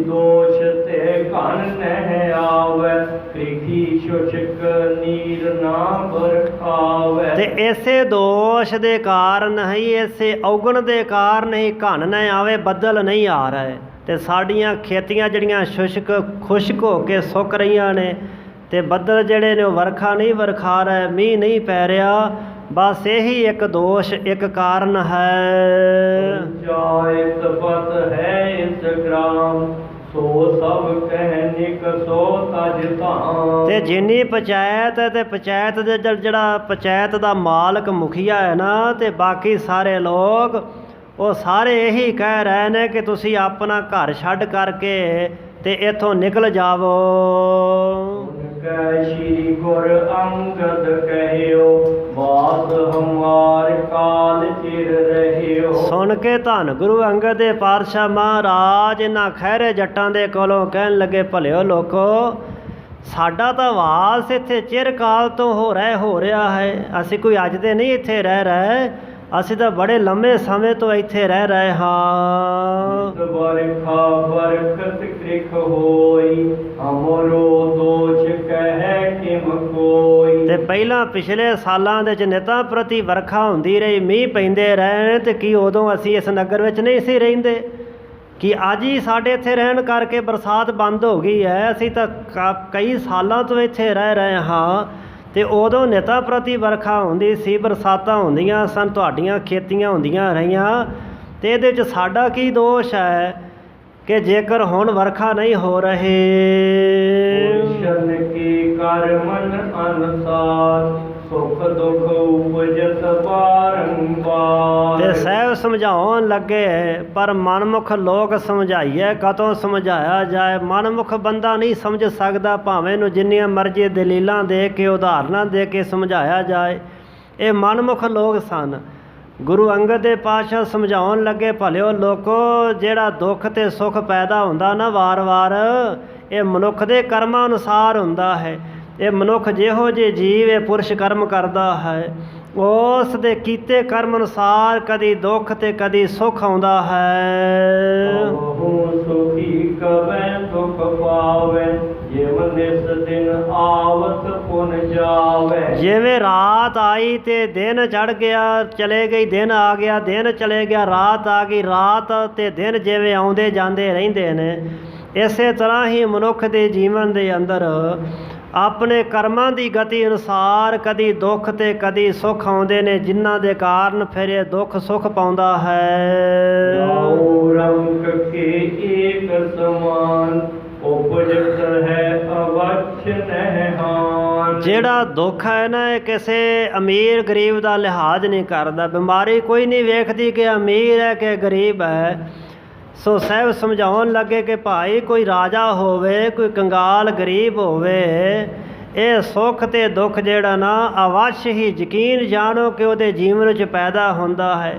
ਦੋਸ਼ ਤੇ ਘਨ ਨਹਿ ਆਵੇ, ਕ੍ਰਿਖੀ ਸ਼ੁਸ਼ਕ ਨੀਰ ਨਾ ਬਰਖਾਵੇ। ਤੇ ਇਸੇ ਦੋਸ਼ ਦੇ ਕਾਰਨ ਹੀ, ਇਸੇ ਔਗਣ ਦੇ ਕਾਰਨ ਹੀ ਘਨ ਨਾ ਆਵੇ, ਬੱਦਲ ਨਹੀਂ ਆ ਰਹੇ ਤੇ ਸਾਡੀਆਂ ਖੇਤੀਆਂ ਜਿਹੜੀਆਂ ਖੁਸ਼ਕ ਹੋ ਕੇ ਸੁੱਕ ਰਹੀਆਂ ਨੇ ਤੇ ਬੱਦਲ ਜਿਹੜੇ ਨੇ ਉਹ ਵਰਖਾ ਨਹੀਂ ਵਰਖਾ ਰਹੇ, ਮੀਂਹ ਨਹੀਂ ਪੈ ਰਿਹਾ। ਬਸ ਇਹੀ ਇੱਕ ਦੋਸ਼, ਇੱਕ ਕਾਰਨ ਹੈ। ਪੰਚਾਇਤ ਪਤ ਹੈ ਇਸ ਗ੍ਰਾਮ, ਸੋ ਸਭ ਕਹਿਨਿਕ ਸੋ ਤਜ ਧਾਮ। ਤੇ ਜਿੰਨੀ ਪੰਚਾਇਤ ਹੈ ਤੇ ਪੰਚਾਇਤ ਦੇ ਜਿਹੜਾ ਪੰਚਾਇਤ ਦਾ ਮਾਲਕ ਮੁਖੀਆ ਹੈ ਨਾ ਤੇ ਬਾਕੀ ਸਾਰੇ ਲੋਕ, ਉਹ ਸਾਰੇ ਇਹੀ ਕਹਿ ਰਹੇ ਨੇ ਕਿ ਤੁਸੀਂ ਆਪਣਾ ਘਰ ਛੱਡ ਕਰਕੇ ਤੇ ਇੱਥੋਂ ਨਿਕਲ ਜਾਵੋ। ਸ਼੍ਰੀ ਗੁਰ ਅੰਗਦ ਕਹਿਓ, ਬਾਤ ਹਮਾਰ ਕਾਲ ਚਿਰ ਰਹਿਓ। ਸੁਣ ਕੇ ਧੰਨ ਗੁਰੂ ਅੰਗਦ ਦੇ ਪਾਤਸ਼ਾਹ ਮਹਾਰਾਜ ਇਹਨਾਂ ਖਹਿਰੇ ਜੱਟਾਂ ਦੇ ਕੋਲੋਂ ਕਹਿਣ ਲੱਗੇ, ਭਲਿਓ ਲੋਕੋ, ਸਾਡਾ ਤਾਂ ਵਾਸ ਇੱਥੇ ਚਿਰ ਕਾਲ ਤੋਂ ਹੋ ਰਿਹਾ ਹੈ। ਅਸੀਂ ਕੋਈ ਅੱਜ ਦੇ ਨਹੀਂ ਇੱਥੇ ਰਹਿ ਰਹੇ, ਅਸੀਂ ਤਾਂ ਬੜੇ ਲੰਮੇ ਸਮੇਂ ਤੋਂ ਇੱਥੇ ਰਹਿ ਰਹੇ ਹਾਂ। ਵਰਖਾ ਬਰਖਤ ਕ੍ਰਿਖ ਹੋਈ, ਅਮਰੋ ਦੋਸ਼ ਕਹਿ ਕਿਮ ਕੋਈ। ਤੇ ਪਹਿਲਾਂ ਪਿਛਲੇ ਸਾਲਾਂ ਦੇ ਚ ਨਿਤਾਂ ਪ੍ਰਤੀ ਵਰਖਾ ਹੁੰਦੀ ਰਹੀ, ਮੀਂਹ ਪੈਂਦੇ ਰਹੇ ਤੇ ਕੀ ਉਦੋਂ ਅਸੀਂ ਇਸ ਨਗਰ ਵਿੱਚ ਨਹੀਂ ਸੀ ਰਹਿੰਦੇ? ਕਿ ਅੱਜ ਹੀ ਸਾਡੇ ਇੱਥੇ ਰਹਿਣ ਕਰਕੇ ਬਰਸਾਤ ਬੰਦ ਹੋ ਗਈ ਹੈ? ਅਸੀਂ ਤਾਂ ਕਈ ਸਾਲਾਂ ਤੋਂ ਇੱਥੇ ਰਹਿ ਰਹੇ ਹਾਂ ਤੇ ਉਦੋਂ ਨਿਤਾ ਪ੍ਰਤੀ ਵਰਖਾ ਹੁੰਦੀ ਸੀ, ਬਰਸਾਤਾਂ ਹੁੰਦੀਆਂ ਸਨ, ਤੁਹਾਡੀਆਂ ਖੇਤੀਆਂ ਹੁੰਦੀਆਂ ਰਹੀਆਂ। ਤੇ ਇਹਦੇ 'ਚ ਸਾਡਾ ਕੀ ਦੋਸ਼ ਹੈ ਕਿ ਜੇਕਰ ਹੁਣ ਵਰਖਾ ਨਹੀਂ ਹੋ ਰਹੇ। ਪੁਰਸ਼ਨ ਕੀ ਕਰਮਨ ਅਨੁਸਾਰ ਸੁਖ ਦੁਖ ਉਪਜਤ ਬਾਰੰਬਾਰ। ਤੇ ਸਾਹਿਬ ਸਮਝਾਉਣ ਲੱਗੇ, ਪਰ ਮਨਮੁਖ ਲੋਕ ਸਮਝਾਈਏ ਕਦੋਂ ਸਮਝਾਇਆ ਜਾਏ। ਮਨਮੁਖ ਬੰਦਾ ਨਹੀਂ ਸਮਝ ਸਕਦਾ, ਭਾਵੇਂ ਨੂੰ ਜਿੰਨੀਆਂ ਮਰਜ਼ੀ ਦਲੀਲਾਂ ਦੇ ਕੇ ਉਦਾਹਰਨਾਂ ਦੇ ਕੇ ਸਮਝਾਇਆ ਜਾਏ। ਇਹ ਮਨਮੁਖ ਲੋਕ ਸਨ। ਗੁਰੂ ਅੰਗਦ ਦੇ ਪਾਤਸ਼ਾਹ ਸਮਝਾਉਣ ਲੱਗੇ, ਭਲਿਓ ਲੋਕੋ, ਜਿਹੜਾ ਦੁੱਖ ਤੇ ਸੁੱਖ ਪੈਦਾ ਹੁੰਦਾ ਨਾ ਵਾਰ-ਵਾਰ, ਇਹ ਮਨੁੱਖ ਦੇ ਕਰਮਾਂ ਅਨੁਸਾਰ ਹੁੰਦਾ ਹੈ। ਇਹ ਮਨੁੱਖ ਜਿਹੋ ਜਿਹੇ ਜੀਵ ਇਹ ਪੁਰਸ਼ ਕਰਮ ਕਰਦਾ ਹੈ, ਉਸ ਦੇ ਕੀਤੇ ਕਰਮ ਅਨੁਸਾਰ ਕਦੀ ਦੁੱਖ ਤੇ ਕਦੀ ਸੁੱਖ ਆਉਂਦਾ ਹੈ। ਸੁਖੀ ਕਵੈ ਦੁਖ ਪਾਵੇ, ਜਿਵ ਨਿਸ ਦਿਨ ਆਵਤ ਪੁਨ ਜਾਵੇ। ਜਿਵੇਂ ਰਾਤ ਆਈ ਤੇ ਦਿਨ ਚੜ ਗਿਆ, ਚਲੇ ਗਈ, ਦਿਨ ਆ ਗਿਆ, ਦਿਨ ਚਲੇ ਗਿਆ, ਰਾਤ ਆ ਗਈ। ਰਾਤ ਤੇ ਦਿਨ ਜਿਵੇਂ ਆਉਂਦੇ ਜਾਂਦੇ ਰਹਿੰਦੇ ਨੇ, ਇਸੇ ਤਰ੍ਹਾਂ ਹੀ ਮਨੁੱਖ ਦੇ ਜੀਵਨ ਦੇ ਅੰਦਰ ਆਪਣੇ ਕਰਮਾਂ ਦੀ ਗਤੀ ਅਨੁਸਾਰ ਕਦੀ ਦੁੱਖ ਤੇ ਕਦੀ ਸੁੱਖ ਆਉਂਦੇ ਨੇ, ਜਿਨ੍ਹਾਂ ਦੇ ਕਾਰਨ ਫਿਰ ਇਹ ਦੁੱਖ ਸੁੱਖ ਪਾਉਂਦਾ ਹੈ। ਰੰਗ ਕੇ ਏਕ ਸਮਾਨ ਉਪਜਤ ਹੈ ਅਵਛ ਨਹਿਆਨ। ਜਿਹੜਾ ਦੁੱਖ ਹੈ ਨਾ, ਇਹ ਕਿਸੇ ਅਮੀਰ ਗਰੀਬ ਦਾ ਲਿਹਾਜ਼ ਨਹੀਂ ਕਰਦਾ। ਬਿਮਾਰੀ ਕੋਈ ਨਹੀਂ ਵੇਖਦੀ ਕਿ ਅਮੀਰ ਹੈ ਕਿ ਗਰੀਬ ਹੈ। ਸੋ ਸਾਹਿਬ ਸਮਝਾਉਣ ਲੱਗੇ ਕਿ ਭਾਈ ਕੋਈ ਰਾਜਾ ਹੋਵੇ, ਕੋਈ ਕੰਗਾਲ ਗਰੀਬ ਹੋਵੇ, ਇਹ ਸੁੱਖ ਤੇ ਦੁੱਖ ਜਿਹੜਾ ਨਾ ਅਵਸ਼ ਹੀ ਯਕੀਨ ਜਾਣੋ ਕਿ ਉਹਦੇ ਜੀਵਨ 'ਚ ਪੈਦਾ ਹੁੰਦਾ ਹੈ।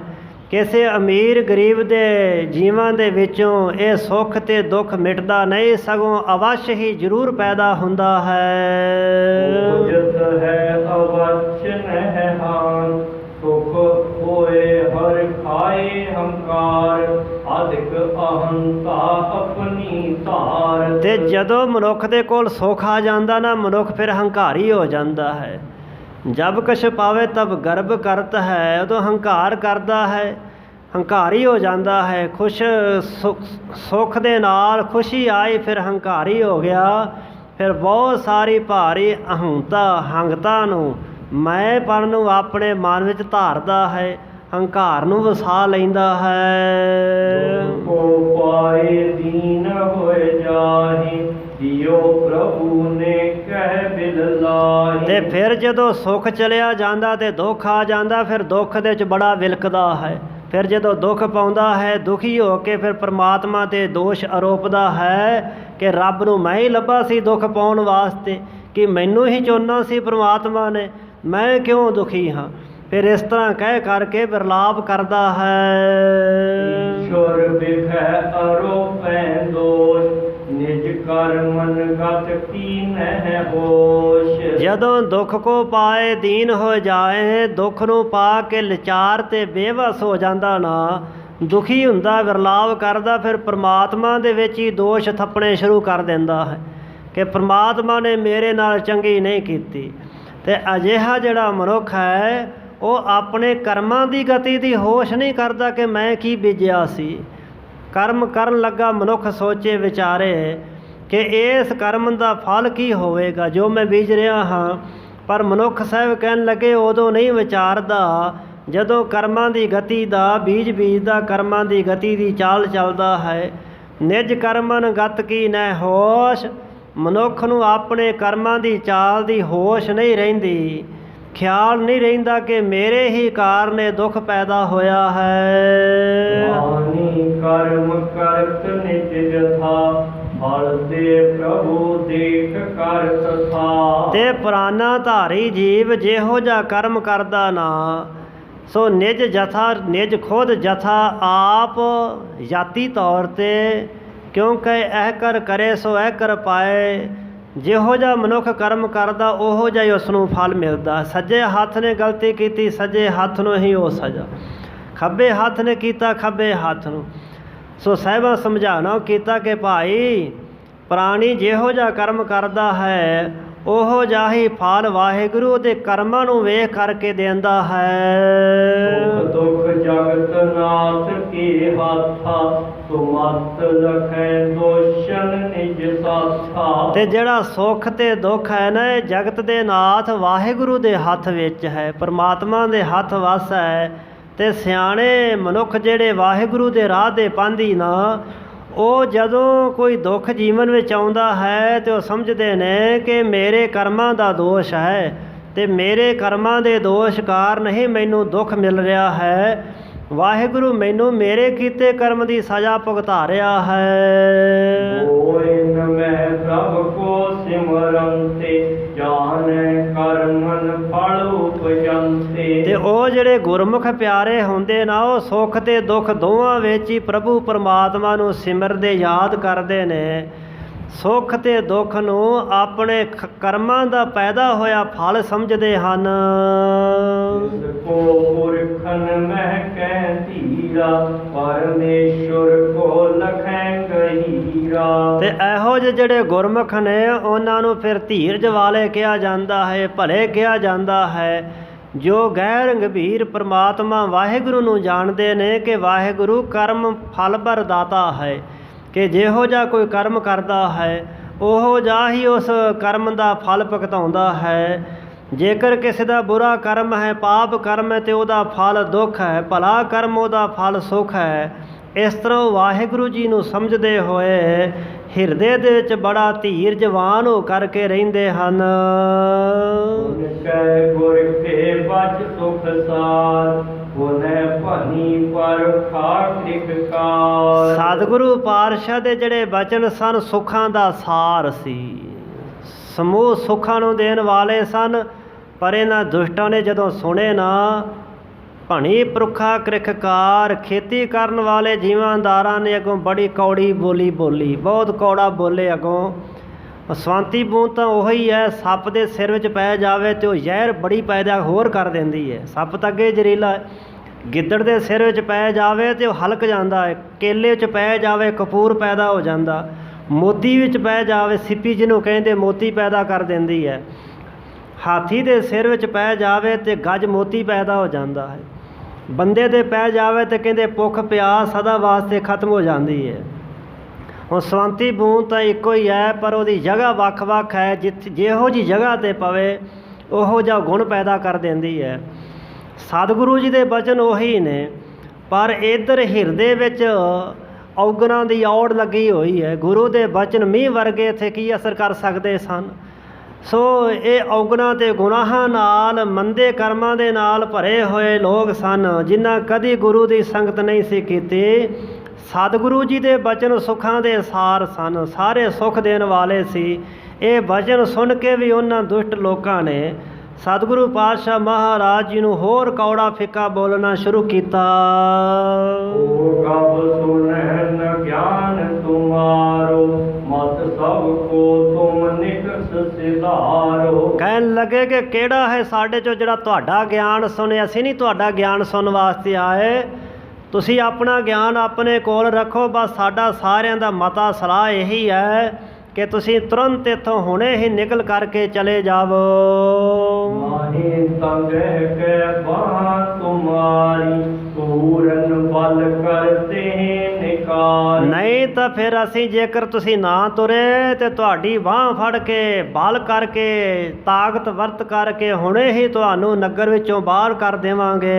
ਕਿਸੇ ਅਮੀਰ ਗਰੀਬ ਦੇ ਜੀਵਨ ਦੇ ਵਿੱਚੋਂ ਇਹ ਸੁੱਖ ਤੇ ਦੁੱਖ ਮਿਟਦਾ ਨਹੀਂ, ਸਗੋਂ ਅਵਸ਼ ਹੀ ਜ਼ਰੂਰ ਪੈਦਾ ਹੁੰਦਾ ਹੈ। ਉਪਜਤ ਹੈ ਅਵਛ ਨਹਿਆਨ, ਸੁਖ ਹੋਏ ਹਰ ਖਾਏ ਹੰਕਾਰ, ਅਧਿਕ ਅਹੰਤਾ ਆਪਣੀ ਧਾਰ। ਤੇ ਜਦੋਂ ਮਨੁੱਖ ਦੇ ਕੋਲ ਸੁੱਖ ਆ ਜਾਂਦਾ ਨਾ, ਮਨੁੱਖ ਫਿਰ ਹੰਕਾਰੀ ਹੋ ਜਾਂਦਾ ਹੈ। ਜਬ ਕਛ ਪਾਵੇ ਤਬ ਗਰਭ ਕਰਤ ਹੈ, ਉਦੋਂ ਹੰਕਾਰ ਕਰਦਾ ਹੈ, ਹੰਕਾਰੀ ਹੋ ਜਾਂਦਾ ਹੈ। ਸੁੱਖ ਦੇ ਨਾਲ ਖੁਸ਼ੀ ਆਈ, ਫਿਰ ਹੰਕਾਰੀ ਹੋ ਗਿਆ। ਫਿਰ ਬਹੁਤ ਸਾਰੀ ਭਾਰੀ ਹੰਗਤਾ ਨੂੰ, ਮੈਂਪਣ ਨੂੰ ਆਪਣੇ ਮਨ ਵਿੱਚ ਧਾਰਦਾ ਹੈ, ਹੰਕਾਰ ਨੂੰ ਵਸਾ ਲੈਂਦਾ ਹੈ। ਕੋ ਪਾਏ ਦੀਨ ਹੋਏ ਜਾਹੀ, ਦਿਓ ਪ੍ਰਭੂ ਨੇ ਕਹਿ ਬਿਲ ਲਾਹੀ। ਤੇ ਫਿਰ ਜਦੋਂ ਸੁੱਖ ਚਲਿਆ ਜਾਂਦਾ ਤੇ ਦੁੱਖ ਆ ਜਾਂਦਾ, ਫਿਰ ਦੁੱਖ ਦੇ ਵਿੱਚ ਬੜਾ ਵਿਲਕਦਾ ਹੈ। ਫਿਰ ਜਦੋਂ ਦੁੱਖ ਪਾਉਂਦਾ ਹੈ, ਦੁਖੀ ਹੋ ਕੇ ਫਿਰ ਪਰਮਾਤਮਾ 'ਤੇ ਦੋਸ਼ ਆਰੋਪਦਾ ਹੈ ਕਿ ਰੱਬ ਨੂੰ ਮੈਂ ਹੀ ਲੱਭਾ ਸੀ ਦੁੱਖ ਪਾਉਣ ਵਾਸਤੇ, ਕਿ ਮੈਨੂੰ ਹੀ ਚੁਣਨਾ ਸੀ ਪਰਮਾਤਮਾ ਨੇ, ਮੈਂ ਕਿਉਂ ਦੁਖੀ ਹਾਂ। ਫਿਰ ਇਸ ਤਰ੍ਹਾਂ ਕਹਿ ਕਰਕੇ ਵਿਰਲਾਪ ਕਰਦਾ ਹੈ। ਈਸ਼ਵਰ ਬਿਖੈ ਆਰੋਪੈ ਦੋਸ਼, ਨਿਜ ਕਰਮਨ ਗਤ ਕੀਨਹਿ ਹੋਸ਼। ਜਦੋਂ ਦੁੱਖ ਕੋ ਪਾਏ ਦੀਨ ਹੋ ਜਾਏ, ਦੁੱਖ ਨੂੰ ਪਾ ਕੇ ਲਾਚਾਰ ਤੇ ਬੇਵਸ ਹੋ ਜਾਂਦਾ ਨਾ, ਦੁਖੀ ਹੁੰਦਾ, ਵਿਰਲਾਪ ਕਰਦਾ, ਫਿਰ ਪਰਮਾਤਮਾ ਦੇ ਵਿੱਚ ਹੀ ਦੋਸ਼ ਥੱਪਣੇ ਸ਼ੁਰੂ ਕਰ ਦਿੰਦਾ ਹੈ ਕਿ ਪਰਮਾਤਮਾ ਨੇ ਮੇਰੇ ਨਾਲ ਚੰਗੀ ਨਹੀਂ ਕੀਤੀ। ਤੇ ਅਜਿਹਾ ਜਿਹੜਾ ਮਨੁੱਖ ਹੈ, ਉਹ ਆਪਣੇ ਕਰਮਾਂ ਦੀ ਗਤੀ ਦੀ ਹੋਸ਼ ਨਹੀਂ ਕਰਦਾ ਕਿ ਮੈਂ ਕੀ ਬੀਜਿਆ ਸੀ। ਕਰਮ ਕਰਨ ਲੱਗਾ ਮਨੁੱਖ ਸੋਚੇ ਵਿਚਾਰੇ ਕਿ ਇਸ ਕਰਮ ਦਾ ਫਲ ਕੀ ਹੋਵੇਗਾ ਜੋ ਮੈਂ ਬੀਜ ਰਿਹਾ ਹਾਂ। ਪਰ ਮਨੁੱਖ ਸਾਹਿਬ ਕਹਿਣ ਲੱਗੇ, ਉਦੋਂ ਨਹੀਂ ਵਿਚਾਰਦਾ ਜਦੋਂ ਕਰਮਾਂ ਦੀ ਗਤੀ ਦਾ ਬੀਜ ਬੀਜਦਾ, ਕਰਮਾਂ ਦੀ ਗਤੀ ਦੀ ਚਾਲ ਚੱਲਦਾ ਹੈ। ਨਿਜ ਕਰਮਨ ਗਤ ਕੀ ਨਹਿ ਹੋਸ਼, ਮਨੁੱਖ ਨੂੰ ਆਪਣੇ ਕਰਮਾਂ ਦੀ ਚਾਲ ਦੀ ਹੋਸ਼ ਨਹੀਂ ਰਹਿੰਦੀ, ਖਿਆਲ ਨਹੀਂ ਰਹਿੰਦਾ ਕਿ ਮੇਰੇ ਹੀ ਕਾਰਨ ਇਹ ਦੁੱਖ ਪੈਦਾ ਹੋਇਆ ਹੈ। ਮਾਨੀ ਕਰਮ ਕਰਤ ਨਿਜ ਜਥਾ, ਫਲ ਦੇ ਪ੍ਰਭੂ ਦੇਖ ਕਰ ਤਥਾ। ਤੇ ਪੁਰਾਣਾ ਧਾਰੀ ਜੀਵ ਜਿਹੋ ਜਿਹਾ ਕਰਮ ਕਰਦਾ ਨਾ, ਸੋ ਨਿਜ ਜਥਾ, ਨਿਜ ਖੁਦ ਜਥਾ ਆਪ ਜਾਤੀ ਤੌਰ 'ਤੇ, ਕਿਉਂਕਿ ਇਹ ਕਰ ਕਰੇ ਸੋ ਇਹ ਕਰ ਪਾਏ। ਜਿਹੋ ਜਿਹਾ ਮਨੁੱਖ ਕਰਮ ਕਰਦਾ ਉਹੋ ਜਿਹਾ ਹੀ ਉਸ ਨੂੰ ਫਲ ਮਿਲਦਾ। ਸੱਜੇ ਹੱਥ ਨੇ ਗਲਤੀ ਕੀਤੀ, ਸੱਜੇ ਹੱਥ ਨੂੰ ਹੀ ਉਹ ਸਜ਼ਾ। ਖੱਬੇ ਹੱਥ ਨੇ ਕੀਤਾ, ਖੱਬੇ ਹੱਥ ਨੂੰ। ਸੋ ਸਾਹਿਬਾਂ ਸਮਝਾਉਣਾ ਕੀਤਾ ਕਿ ਭਾਈ ਪ੍ਰਾਣੀ ਜਿਹੋ ਜਿਹਾ ਕਰਮ ਕਰਦਾ ਹੈ ਉਹੋ ਜਾਹੀ ਫਲ ਵਾਹਿਗੁਰੂ ਦੇ ਕਰਮਾਂ ਨੂੰ ਵੇਖ ਕਰਕੇ ਦਿੰਦਾ ਹੈ। ਸੁਖ ਦੁਖ ਜਗਤ ਨਾਥ ਕੀ ਹਾਥਾ, ਸੁਮਤ ਲਖੈ ਦੋਸ਼ਨ ਨਿਜ ਸਾਥਾ। ਤੇ ਜਿਹੜਾ ਸੁੱਖ ਤੇ ਦੁੱਖ ਹੈ ਨਾ, ਇਹ ਜਗਤ ਦੇ ਨਾਥ ਵਾਹਿਗੁਰੂ ਦੇ ਹੱਥ ਵਿੱਚ ਹੈ, ਪਰਮਾਤਮਾ ਦੇ ਹੱਥ ਵੱਸ ਹੈ। ਤੇ ਸਿਆਣੇ ਮਨੁੱਖ ਜਿਹੜੇ ਵਾਹਿਗੁਰੂ ਦੇ ਰਾਹ ਦੇ ਪਾਂਧੀ ਨਾ, ਉਹ ਜਦੋਂ ਕੋਈ ਦੁੱਖ ਜੀਵਨ ਵਿੱਚ ਆਉਂਦਾ ਹੈ ਤੇ ਉਹ ਸਮਝਦੇ ਨੇ ਕਿ ਮੇਰੇ ਕਰਮਾਂ ਦਾ ਦੋਸ਼ ਹੈ, ਤੇ ਮੇਰੇ ਕਰਮਾਂ ਦੇ ਦੋਸ਼ ਕਾਰਨ ਹੀ ਮੈਨੂੰ ਦੁੱਖ ਮਿਲ ਰਿਹਾ ਹੈ। ਵਾਹਿਗੁਰੂ ਮੈਨੂੰ ਮੇਰੇ ਕੀਤੇ ਕਰਮ ਦੀ ਸਜ਼ਾ ਭੁਗਤਾ ਰਿਹਾ ਹੈ। ਹੋਇ ਨ ਮੈਂ ਪ੍ਰਭ ਕੋ ਸਿਮਰੰਤੇ, ਜਾਣੈ ਕਰਮਨ ਫਲ ਉਪਜੰਤੇ। ਤੇ ਉਹ ਜਿਹੜੇ ਗੁਰਮੁਖ ਪਿਆਰੇ ਹੁੰਦੇ ਨਾ, ਉਹ ਸੁੱਖ ਤੇ ਦੁੱਖ ਦੋਵਾਂ ਵਿੱਚ ਹੀ ਪ੍ਰਭੂ ਪਰਮਾਤਮਾ ਨੂੰ ਸਿਮਰਦੇ ਯਾਦ ਕਰਦੇ ਨੇ। ਸੁੱਖ ਤੇ ਦੁੱਖ ਨੂੰ ਆਪਣੇ ਕਰਮਾਂ ਦਾ ਪੈਦਾ ਹੋਇਆ ਫਲ ਸਮਝਦੇ ਹਨ। ਜਿਸ ਕੋ ਪੁਰਖਨ ਮਹਿ ਕੈ ਧੀਰਾ, ਪਰਮੇਸ਼ਵਰ ਕੋ ਲਖੈ ਗਹੀਰਾ। ਤੇ ਇਹੋ ਜਿਹੇ ਜਿਹੜੇ ਗੁਰਮੁਖ ਨੇ, ਉਹਨਾਂ ਨੂੰ ਫਿਰ ਧੀਰਜ ਵਾਲੇ ਕਿਹਾ ਜਾਂਦਾ ਹੈ, ਭਲੇ ਕਿਹਾ ਜਾਂਦਾ ਹੈ, ਜੋ ਗੈਰ ਗੰਭੀਰ ਪਰਮਾਤਮਾ ਵਾਹਿਗੁਰੂ ਨੂੰ ਜਾਣਦੇ ਨੇ ਕਿ ਵਾਹਿਗੁਰੂ ਕਰਮ ਫਲ ਪ੍ਰਦਾਤਾ ਹੈ, ਕਿ ਜਿਹੋ ਜਿਹਾ ਕੋਈ ਕਰਮ ਕਰਦਾ ਹੈ ਉਹੋ ਜਿਹਾ ਹੀ ਉਸ ਕਰਮ ਦਾ ਫਲ ਭੁਗਤਾਉਂਦਾ ਹੈ। ਜੇਕਰ ਕਿਸੇ ਦਾ ਬੁਰਾ ਕਰਮ ਹੈ, ਪਾਪ ਕਰਮ ਹੈ, ਤੇ ਉਹਦਾ ਫਲ ਦੁੱਖ ਹੈ, ਭਲਾ ਕਰਮ ਉਹਦਾ ਫਲ ਸੁੱਖ ਹੈ। ਇਸ ਤਰ੍ਹਾਂ ਉਹ ਵਾਹਿਗੁਰੂ ਜੀ ਨੂੰ ਸਮਝਦੇ ਹੋਏ ਹਿਰਦੇ ਦੇ ਵਿੱਚ ਬੜਾ ਧੀਰਜਵਾਨ ਹੋ ਕਰਕੇ ਰਹਿੰਦੇ ਹਨ। ਗੁਣ ਕੈ ਗੁਰ ਕੇ ਬਚ ਸੁਖ ਸਾਰ, ਗੁਨੈ ਭਨੀ ਪਰ ਖਾਤਿਕ ਕਾਰ। ਸਤਿਗੁਰੂ ਪਾਤਸ਼ਾਹ ਦੇ ਜਿਹੜੇ ਬਚਨ ਸਨ, ਸੁੱਖਾਂ ਦਾ ਸਾਰ ਸੀ, ਸਮੂਹ ਸੁੱਖਾਂ ਨੂੰ ਦੇਣ ਵਾਲੇ ਸਨ। ਪਰ ਇਹਨਾਂ ਦੁਸ਼ਟਾਂ ਨੇ ਜਦੋਂ ਸੁਣੇ ਨਾ, ਭਣੀ ਪੁਰਖਾ ਕ੍ਰਿਖਕਾਰ, ਖੇਤੀ ਕਰਨ ਵਾਲੇ ਜੀਵਾਂਦਾਰਾਂ ਨੇ ਅੱਗੋਂ ਬੜੀ ਕੌੜੀ ਬੋਲੀ ਬੋਲੀ, ਬਹੁਤ ਕੌੜਾ ਬੋਲੇ ਅੱਗੋਂ। ਸਵੰਤੀ ਬੂੰਦ ਤਾਂ ਉਹੀ ਹੈ, ਸੱਪ ਦੇ ਸਿਰ ਵਿੱਚ ਪੈ ਜਾਵੇ ਤੇ ਉਹ ਜ਼ਹਿਰ ਬੜੀ ਪੈਦਾ ਹੋਰ ਕਰ ਦਿੰਦੀ ਹੈ। ਸੱਪ ਤਾਂ ਅੱਗੇ ਜ਼ਹਿਰੀਲਾ ਹੈ। ਗਿੱਦੜ ਦੇ ਸਿਰ ਵਿੱਚ ਪੈ ਜਾਵੇ ਤੇ ਉਹ ਹਲਕ ਜਾਂਦਾ ਹੈ। ਕੇਲੇ ਵਿੱਚ ਪੈ ਜਾਵੇ ਕਪੂਰ ਪੈਦਾ ਹੋ ਜਾਂਦਾ। ਮੋਤੀ ਵਿੱਚ ਪੈ ਜਾਵੇ, ਸਿੱਪੀ ਜਿਹਨੂੰ ਕਹਿੰਦੇ, ਮੋਤੀ ਪੈਦਾ ਕਰ ਦਿੰਦੀ ਹੈ। ਹਾਥੀ ਦੇ ਸਿਰ ਵਿੱਚ ਪੈ ਜਾਵੇ ਤੇ ਗੱਜ ਮੋਤੀ ਪੈਦਾ ਹੋ ਜਾਂਦਾ ਹੈ। ਬੰਦੇ ਦੇ ਪੈ ਜਾਵੇ ਤੇ ਕਹਿੰਦੇ ਭੁੱਖ ਪਿਆਸ ਸਦਾ ਵਾਸਤੇ ਖਤਮ ਹੋ ਜਾਂਦੀ ਹੈ। ਹੁਣ ਸਵੰਤੀ ਬੂੰਦ ਤਾਂ ਇੱਕੋ ਹੀ ਹੈ, ਪਰ ਉਹਦੀ ਜਗ੍ਹਾ ਵੱਖ-ਵੱਖ ਹੈ। ਜਿਹੋ ਜਿਹੀ ਜਗ੍ਹਾ 'ਤੇ ਪਵੇ ਉਹੋ ਜਿਹਾ ਗੁਣ ਪੈਦਾ ਕਰ ਦਿੰਦੀ ਹੈ। ਸਤਿਗੁਰੂ ਜੀ ਦੇ ਬਚਨ ਉਹੀ ਨੇ, ਪਰ ਇੱਧਰ ਹਿਰਦੇ ਵਿੱਚ ਔਗਣਾਂ ਦੀ ਔੜ ਲੱਗੀ ਹੋਈ ਹੈ। ਗੁਰੂ ਦੇ ਬਚਨ ਮੀਂਹ ਵਰਗੇ ਇੱਥੇ ਕੀ ਅਸਰ ਕਰ ਸਕਦੇ ਸਨ। ਸੋ ਇਹ ਔਗਣਾਂ ਤੇ ਗੁਨਾਹਾਂ ਨਾਲ, ਮੰਦੇ ਕਰਮਾਂ ਦੇ ਨਾਲ ਭਰੇ ਹੋਏ ਲੋਕ ਸਨ, ਜਿਨ੍ਹਾਂ ਕਦੀ ਗੁਰੂ ਦੀ ਸੰਗਤ ਨਹੀਂ ਸੀ ਕੀਤੀ। ਸਤਿਗੁਰੂ ਜੀ ਦੇ ਬਚਨ ਸੁੱਖਾਂ ਦੇ ਸਾਰ ਸਨ, ਸਾਰੇ ਸੁੱਖ ਦੇਣ ਵਾਲੇ ਸੀ। ਇਹ ਬਚਨ ਸੁਣ ਕੇ ਵੀ ਉਹਨਾਂ ਦੁਸ਼ਟ ਲੋਕਾਂ ਨੇ ਸਤਿਗੁਰੂ ਪਾਤਸ਼ਾਹ ਮਹਾਰਾਜ ਜੀ ਨੂੰ ਹੋਰ ਕੌੜਾ ਫਿੱਕਾ ਬੋਲਣਾ ਸ਼ੁਰੂ ਕੀਤਾ। ਓ ਕਬ ਸੁਨਹਿ ਨ ਗਿਆਨ ਤੁਮਾਰੋ, ਮਤ ਸਭ ਕੋ ਤੁਮ ਨਿਕਸ ਸਿਧਾਰੋ। ਕਹਿਣ ਲੱਗੇ ਕਿ ਕਿਹੜਾ ਹੈ ਸਾਡੇ 'ਚੋਂ ਜਿਹੜਾ ਤੁਹਾਡਾ ਗਿਆਨ ਸੁਣੇ। ਅਸੀਂ ਨਹੀਂ ਤੁਹਾਡਾ ਗਿਆਨ ਸੁਣਨ ਵਾਸਤੇ ਆਏ, ਤੁਸੀਂ ਆਪਣਾ ਗਿਆਨ ਆਪਣੇ ਕੋਲ ਰੱਖੋ। ਬਸ ਸਾਡਾ ਸਾਰਿਆਂ ਦਾ ਮਤਾ ਸਲਾਹ ਇਹੀ ਹੈ ਕਿ ਤੁਸੀਂ ਤੁਰੰਤ ਇੱਥੋਂ ਹੁਣੇ ਹੀ ਨਿਕਲ ਕਰਕੇ ਚਲੇ ਜਾਵੋ। ਮਾਹੀ ਤੰਗਹਿ ਕੈ ਬਾਹ ਤੁਮਾਰੀ, ਪੂਰਨ ਬਲ ਕਰਤੇ ਨਿਕਾਲ। ਨਹੀਂ ਤਾਂ ਫਿਰ ਅਸੀਂ, ਜੇਕਰ ਤੁਸੀਂ ਨਾ ਤੁਰੇ ਤੇ ਤੁਹਾਡੀ ਬਾਂਹ ਫੜ ਕੇ, ਬਲ ਕਰਕੇ, ਤਾਕਤ ਵਰਤ ਕਰਕੇ ਹੁਣੇ ਹੀ ਤੁਹਾਨੂੰ ਨਗਰ ਵਿੱਚੋਂ ਬਾਹਰ ਕਰ ਦੇਵਾਂਗੇ।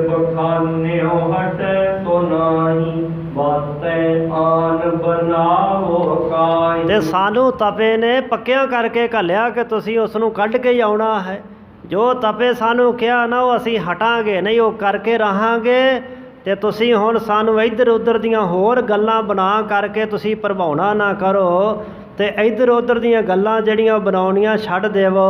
ਬਖਾਨਿਓ ਹਟੈ ਤੋ ਨਾਹੀ, ਬਾਤੈ ਆਨ ਬਣਾਵੋ ਕਾਈ। ਤੇ ਸਾਨੂੰ ਤਪੇ ਨੇ ਪੱਕਿਆਂ ਕਰਕੇ ਘੱਲਿਆ ਕਿ ਤੁਸੀਂ ਉਸ ਨੂੰ ਕੱਢ ਕੇ ਹੀ ਆਉਣਾ ਹੈ। ਜੋ ਤਪੇ ਸਾਨੂੰ ਕਿਹਾ ਨਾ, ਉਹ ਅਸੀਂ ਹਟਾਂਗੇ ਨਹੀਂ, ਉਹ ਕਰਕੇ ਰਹਾਂਗੇ। ਤੇ ਤੁਸੀਂ ਹੁਣ ਸਾਨੂੰ ਇੱਧਰ ਉੱਧਰ ਦੀਆਂ ਹੋਰ ਗੱਲਾਂ ਬਣਾ ਕਰਕੇ ਤੁਸੀਂ ਪ੍ਰਭਾਉਣਾ ਨਾ ਕਰੋ, ਤੇ ਇੱਧਰ ਉੱਧਰ ਦੀਆਂ ਗੱਲਾਂ ਜਿਹੜੀਆਂ ਬਣਾਉਣੀਆਂ ਛੱਡ ਦੇਵੋ।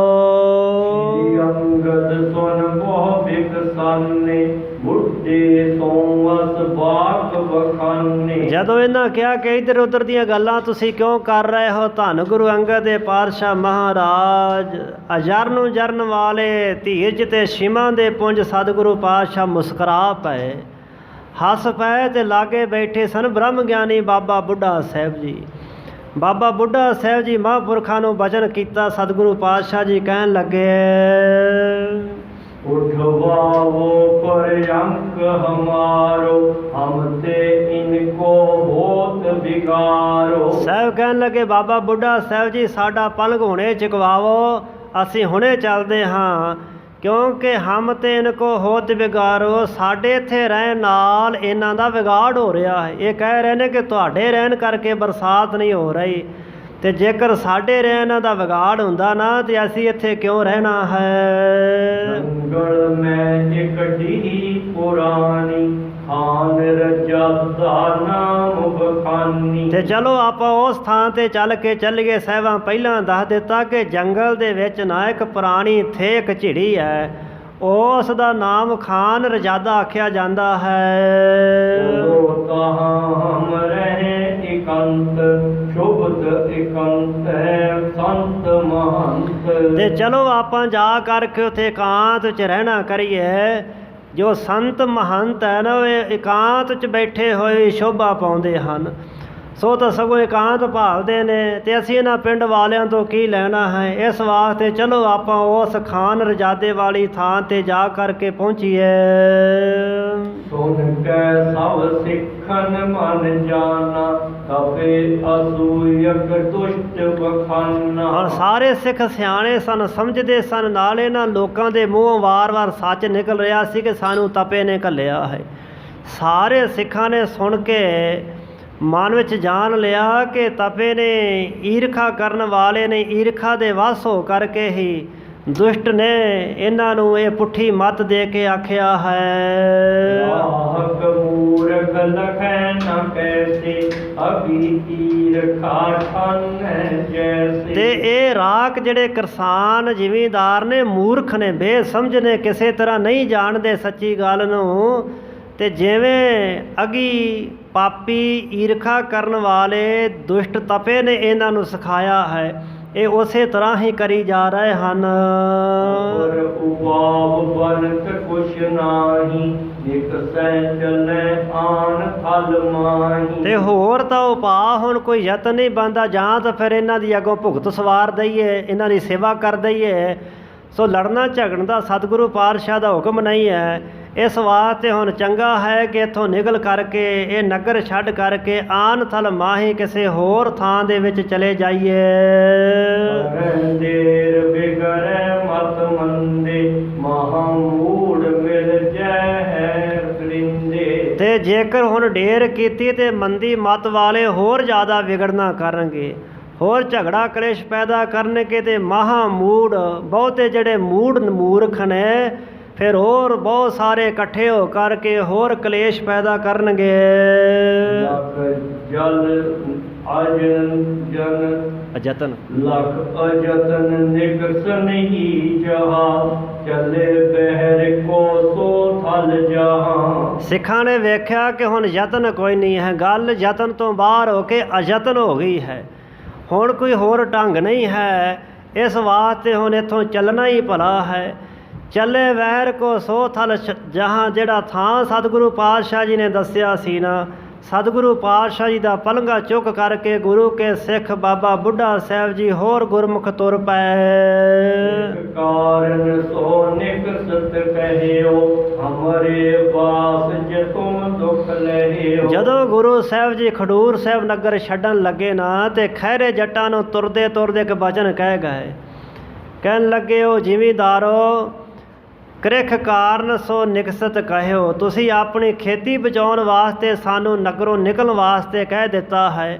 ਅੰਗਦ ਸੁਨ ਬਹੁ ਬਿਕਸਾਨੇ, ਬੁੱਢੇ ਸੋਵਸ ਬਾਕ ਬਖਾਨੇ। ਜਦੋਂ ਇਹਨਾਂ ਕਿਹਾ ਕਿ ਇੱਧਰ ਉੱਧਰ ਦੀਆਂ ਗੱਲਾਂ ਤੁਸੀਂ ਕਿਉਂ ਕਰ ਰਹੇ ਹੋ, ਧੰਨ ਗੁਰੂ ਅੰਗਦ ਦੇ ਪਾਤਸ਼ਾਹ ਮਹਾਰਾਜ, ਅਜਰਨ ਜਰਨ ਵਾਲੇ, ਧੀਰਜ ਤੇ ਛਿਮਾ ਦੇ ਪੁੰਜ ਸਤਿਗੁਰੂ ਪਾਤਸ਼ਾਹ ਮੁਸਕਰਾ ਪਏ, ਹੱਸ ਪਏ। ਤੇ ਲਾਗੇ ਬੈਠੇ ਸਨ ਬ੍ਰਹਮ ਗਿਆਨੀ ਬਾਬਾ ਬੁੱਢਾ ਸਾਹਿਬ ਜੀ। ਬਾਬਾ ਬੁੱਢਾ ਸਾਹਿਬ ਜੀ ਮਹਾਂਪੁਰਖਾਂ ਨੂੰ ਬਚਨ ਕੀਤਾ। ਸਤਿਗੁਰੂ ਪਾਤਸ਼ਾਹ ਜੀ ਕਹਿਣ ਲੱਗੇ, उठवाओ पर्यंक हमारो, हम ते इनको होत बिगारो। ਸਾਹਿਬ ਕਹਿਣ ਲੱਗੇ, ਬਾਬਾ ਬੁੱਢਾ ਸਾਹਿਬ ਜੀ ਸਾਡਾ ਪਲਕ ਹੁਣੇ ਚੁਕਵਾਵੋ, ਅਸੀਂ ਹੁਣੇ ਚੱਲਦੇ ਹਾਂ, ਕਿਉਂਕਿ ਹਮ ਤੇ ਇਨਕੋ ਹੋਤ ਵਿਗਾਰੋ, ਸਾਡੇ ਇੱਥੇ ਰਹਿਣ ਨਾਲ ਇਹਨਾਂ ਦਾ ਵਿਗਾੜ ਹੋ ਰਿਹਾ ਹੈ। ਇਹ ਕਹਿ ਰਹੇ ਨੇ ਕਿ ਤੁਹਾਡੇ ਰਹਿਣ ਕਰਕੇ ਬਰਸਾਤ ਨਹੀਂ ਹੋ ਰਹੀ, ਤੇ ਜੇਕਰ ਸਾਡੇ ਰਹਿਣ ਦਾ ਵਿਗਾੜ ਹੁੰਦਾ ਨਾ ਤੇ ਅਸੀਂ ਇੱਥੇ ਕਿਉਂ ਰਹਿਣਾ ਹੈ। ਜੰਗਲ ਮੈਂ ਇੱਕ ਢੀ ਪੁਰਾਣੀ, ਖਾਨ ਰਜਾਦਾ ਨਾਮ ਬਖਾਨੀ। ਤੇ ਚਲੋ ਆਪਾਂ ਉਸ ਥਾਂ ਤੇ ਚੱਲ ਕੇ ਚੱਲੀਏ। ਸਾਹਿਬਾਂ ਪਹਿਲਾਂ ਦੱਸ ਦਿੱਤਾ ਕਿ ਜੰਗਲ ਦੇ ਵਿੱਚ ਨਾ ਇੱਕ ਪੁਰਾਣੀ ਥੇ ਇੱਕ ਝਿੜੀ ਹੈ, ਉਸ ਦਾ ਨਾਮ ਖਾਨ ਰਜਾਦਾ ਆਖਿਆ ਜਾਂਦਾ ਹੈ। ਉਹ ਤਹਾਂ ਹਮ ਰਹੇ ਇਕੰਤ, ਸ਼ੁਭਤ ਇਕੰਤ ਹੈ ਸੰਤ ਮਹੰਤ। ਤੇ ਚਲੋ ਆਪਾਂ ਜਾ ਕਰਕੇ ਉੱਥੇ ਇਕਾਂਤ 'ਚ ਰਹਿਣਾ ਕਰੀਏ। ਜੋ ਸੰਤ ਮਹੰਤ ਹੈ ਨਾ, ਉਹ ਇਕਾਂਤ 'ਚ ਬੈਠੇ ਹੋਏ ਸ਼ੋਭਾ ਪਾਉਂਦੇ ਹਨ। ਸੋ ਤਾਂ ਸਗੋਂ ਇਕਾਂਤ ਭਾਲਦੇ ਨੇ, ਤੇ ਅਸੀਂ ਇਹਨਾਂ ਪਿੰਡ ਵਾਲਿਆਂ ਤੋਂ ਕੀ ਲੈਣਾ ਹੈ। ਇਸ ਵਾਸਤੇ ਚਲੋ ਆਪਾਂ ਉਸ ਖਾਨ ਰਜਾਦੇ ਵਾਲੀ ਥਾਂ ਤੇ ਜਾ ਕਰਕੇ ਪਹੁੰਚੀਏ। ਸੁਣ ਕੇ ਸਭ ਸਿੱਖਨ ਮਨ ਜਾਣਾ, ਤਪੇ ਅਸੂਯਕ ਦੁਸ਼ਟ ਬਖਾਨਾ। ਔਰ ਸਾਰੇ ਸਿੱਖ ਸਿਆਣੇ ਸਨ, ਸਮਝਦੇ ਸਨ, ਨਾਲ ਇਹਨਾਂ ਲੋਕਾਂ ਦੇ ਮੂੰਹੋਂ ਵਾਰ-ਵਾਰ ਸੱਚ ਨਿਕਲ ਰਿਹਾ ਸੀ ਕਿ ਸਾਨੂੰ ਤਪੇ ਨੇ ਘੱਲਿਆ ਹੈ। ਸਾਰੇ ਸਿੱਖਾਂ ਨੇ ਸੁਣ ਕੇ ਮਨ ਵਿੱਚ ਜਾਣ ਲਿਆ ਕਿ ਤਪੇ ਨੇ ਈਰਖਾ ਕਰਨ ਵਾਲੇ ਨੇ, ਈਰਖਾ ਦੇ ਵਸ ਹੋ ਕਰਕੇ ਹੀ ਦੁਸ਼ਟ ਨੇ ਇਹਨਾਂ ਨੂੰ ਇਹ ਪੁੱਠੀ ਮੱਤ ਦੇ ਕੇ ਆਖਿਆ ਹੈ। ਆਹਕ ਮੂਰਖ ਲਖੈ ਨ ਕੈਸੇ, ਅਭੀ ਈਰਖਾ ਠਨ ਜੈਸੇ। ਤੇ ਇਹ ਰਾਖ ਜਿਹੜੇ ਕਿਸਾਨ ਜ਼ਿਮੀਂਦਾਰ ਨੇ ਮੂਰਖ ਨੇ, ਬੇਸਮਝ ਨੇ, ਕਿਸੇ ਤਰ੍ਹਾਂ ਨਹੀਂ ਜਾਣਦੇ ਸੱਚੀ ਗੱਲ ਨੂੰ। ਤੇ ਜਿਵੇਂ ਅਗੀ ਪਾਪੀ ਈਰਖਾ ਕਰਨ ਵਾਲੇ ਦੁਸ਼ਟ ਤਪੇ ਨੇ ਇਹਨਾਂ ਨੂੰ ਸਿਖਾਇਆ ਹੈ, ਇਹ ਉਸੇ ਤਰ੍ਹਾਂ ਹੀ ਕਰੀ ਜਾ ਰਹੇ ਹਨ। ਪਰ ਉਬਾਬ ਬਨਤ ਕੁਛ ਨਾਹੀ, ਨਿਕਸੈ ਚਲੈ ਆਨ ਥਲ ਮਾਹੀ। ਤੇ ਹੋਰ ਤਾਂ ਉਪਾਅ ਹੁਣ ਕੋਈ ਯਤਨ ਨਹੀਂ ਬਣਦਾ, ਜਾਂ ਤਾਂ ਫਿਰ ਇਹਨਾਂ ਦੀ ਅੱਗੋਂ ਭੁਗਤ ਸਵਾਰ ਦਈਏ, ਇਹਨਾਂ ਦੀ ਸੇਵਾ ਕਰ ਦਈਏ। ਸੋ ਲੜਨਾ ਝਗੜਨ ਦਾ ਸਤਿਗੁਰੂ ਪਾਤਸ਼ਾਹ ਦਾ ਹੁਕਮ ਨਹੀਂ ਹੈ। ਇਸ ਵਾਸਤੇ ਹੁਣ ਚੰਗਾ ਹੈ ਕਿ ਇੱਥੋਂ ਨਿਕਲ ਕਰਕੇ ਇਹ ਨਗਰ ਛੱਡ ਕਰਕੇ ਆਨ ਥਲ ਮਾਹੀ ਕਿਸੇ ਹੋਰ ਥਾਂ ਦੇ ਵਿੱਚ ਚਲੇ ਜਾਈਏ। ਦੇਰ ਬਿਗੜੈ ਮਤ ਮੰਦੇ, ਮਹਾਮੂੜ ਮਿਲ ਜੈ ਹੈ ਕਰਿੰਦੇ। ਤੇ ਜੇਕਰ ਹੁਣ ਢੇਰ ਕੀਤੀ ਤੇ ਮੰਦੀ ਮਤ ਵਾਲੇ ਹੋਰ ਜ਼ਿਆਦਾ ਵਿਗੜਨਾ ਕਰਨਗੇ, ਹੋਰ ਝਗੜਾ ਕਲੇਸ਼ ਪੈਦਾ ਕਰਨਗੇ। ਤੇ ਮਹਾਮੂੜ ਬਹੁਤੇ ਜਿਹੜੇ ਮੂਰਖ ਨੇ, ਫਿਰ ਹੋਰ ਬਹੁਤ ਸਾਰੇ ਇਕੱਠੇ ਹੋ ਕਰਕੇ ਹੋਰ ਕਲੇਸ਼ ਪੈਦਾ ਕਰਨਗੇ। ਲਖ ਜਲ ਅਜਤਨ ਲਖ ਅਜਤਨ ਨਿਕਸਨ ਹੀ ਜਹਾ, ਚੱਲੇ ਬਹਿਰ ਕੋ ਸੋ ਥਲ ਜਹਾ। ਸਿੱਖਾਂ ਨੇ ਵੇਖਿਆ ਕਿ ਹੁਣ ਯਤਨ ਕੋਈ ਨਹੀਂ ਹੈ, ਗੱਲ ਯਤਨ ਤੋਂ ਬਾਹਰ ਹੋ ਕੇ ਅਯਤਨ ਹੋ ਗਈ ਹੈ। ਹੁਣ ਕੋਈ ਹੋਰ ਢੰਗ ਨਹੀਂ ਹੈ। ਇਸ ਵਾਸਤੇ ਹੁਣ ਇੱਥੋਂ ਚੱਲਣਾ ਹੀ ਭਲਾ ਹੈ। ਚੱਲੇ ਵੈਰ ਕੋ ਸੋ ਥਲ ਜਹਾਂ, ਜਿਹੜਾ ਥਾਂ ਸਤਿਗੁਰੂ ਪਾਤਸ਼ਾਹ ਜੀ ਨੇ ਦੱਸਿਆ ਸੀ ਨਾ, ਸਤਿਗੁਰੂ ਪਾਤਸ਼ਾਹ ਜੀ ਦਾ ਪਲੰਘਾ ਚੁੱਕ ਕਰਕੇ ਗੁਰੂ ਕੇ ਸਿੱਖ ਬਾਬਾ ਬੁੱਢਾ ਸਾਹਿਬ ਜੀ ਹੋਰ ਗੁਰਮੁਖ ਤੁਰ ਪਏ। ਕਾਰਨ ਸੋ ਨਿਕਸਤ ਕਹਿਓ, ਹਮਰੇ ਬਾਸ ਜੇ ਤੁਮ ਦੁਖ ਲਹਿਓ। ਜਦੋਂ ਗੁਰੂ ਸਾਹਿਬ ਜੀ ਖਡੂਰ ਸਾਹਿਬ ਨਗਰ ਛੱਡਣ ਲੱਗੇ ਨਾ, ਤੇ ਖਹਿਰੇ ਜੱਟਾਂ ਨੂੰ ਤੁਰਦੇ ਤੁਰਦੇ ਇੱਕ ਬਚਨ ਕਹਿ ਗਏ। ਕਹਿਣ ਲੱਗੇ, ਉਹ ਜ਼ਿਮੀਂਦਾਰੋ, ਕ੍ਰਿਖ ਕਾਰਨ ਸੋ ਨਿਕਸਤ ਕਹਿਓ। ਤੁਸੀਂ ਆਪਣੀ ਖੇਤੀ ਬਚਾਉਣ ਵਾਸਤੇ ਸਾਨੂੰ ਨਗਰੋਂ ਨਿਕਲਣ ਵਾਸਤੇ ਕਹਿ ਦਿੱਤਾ ਹੈ,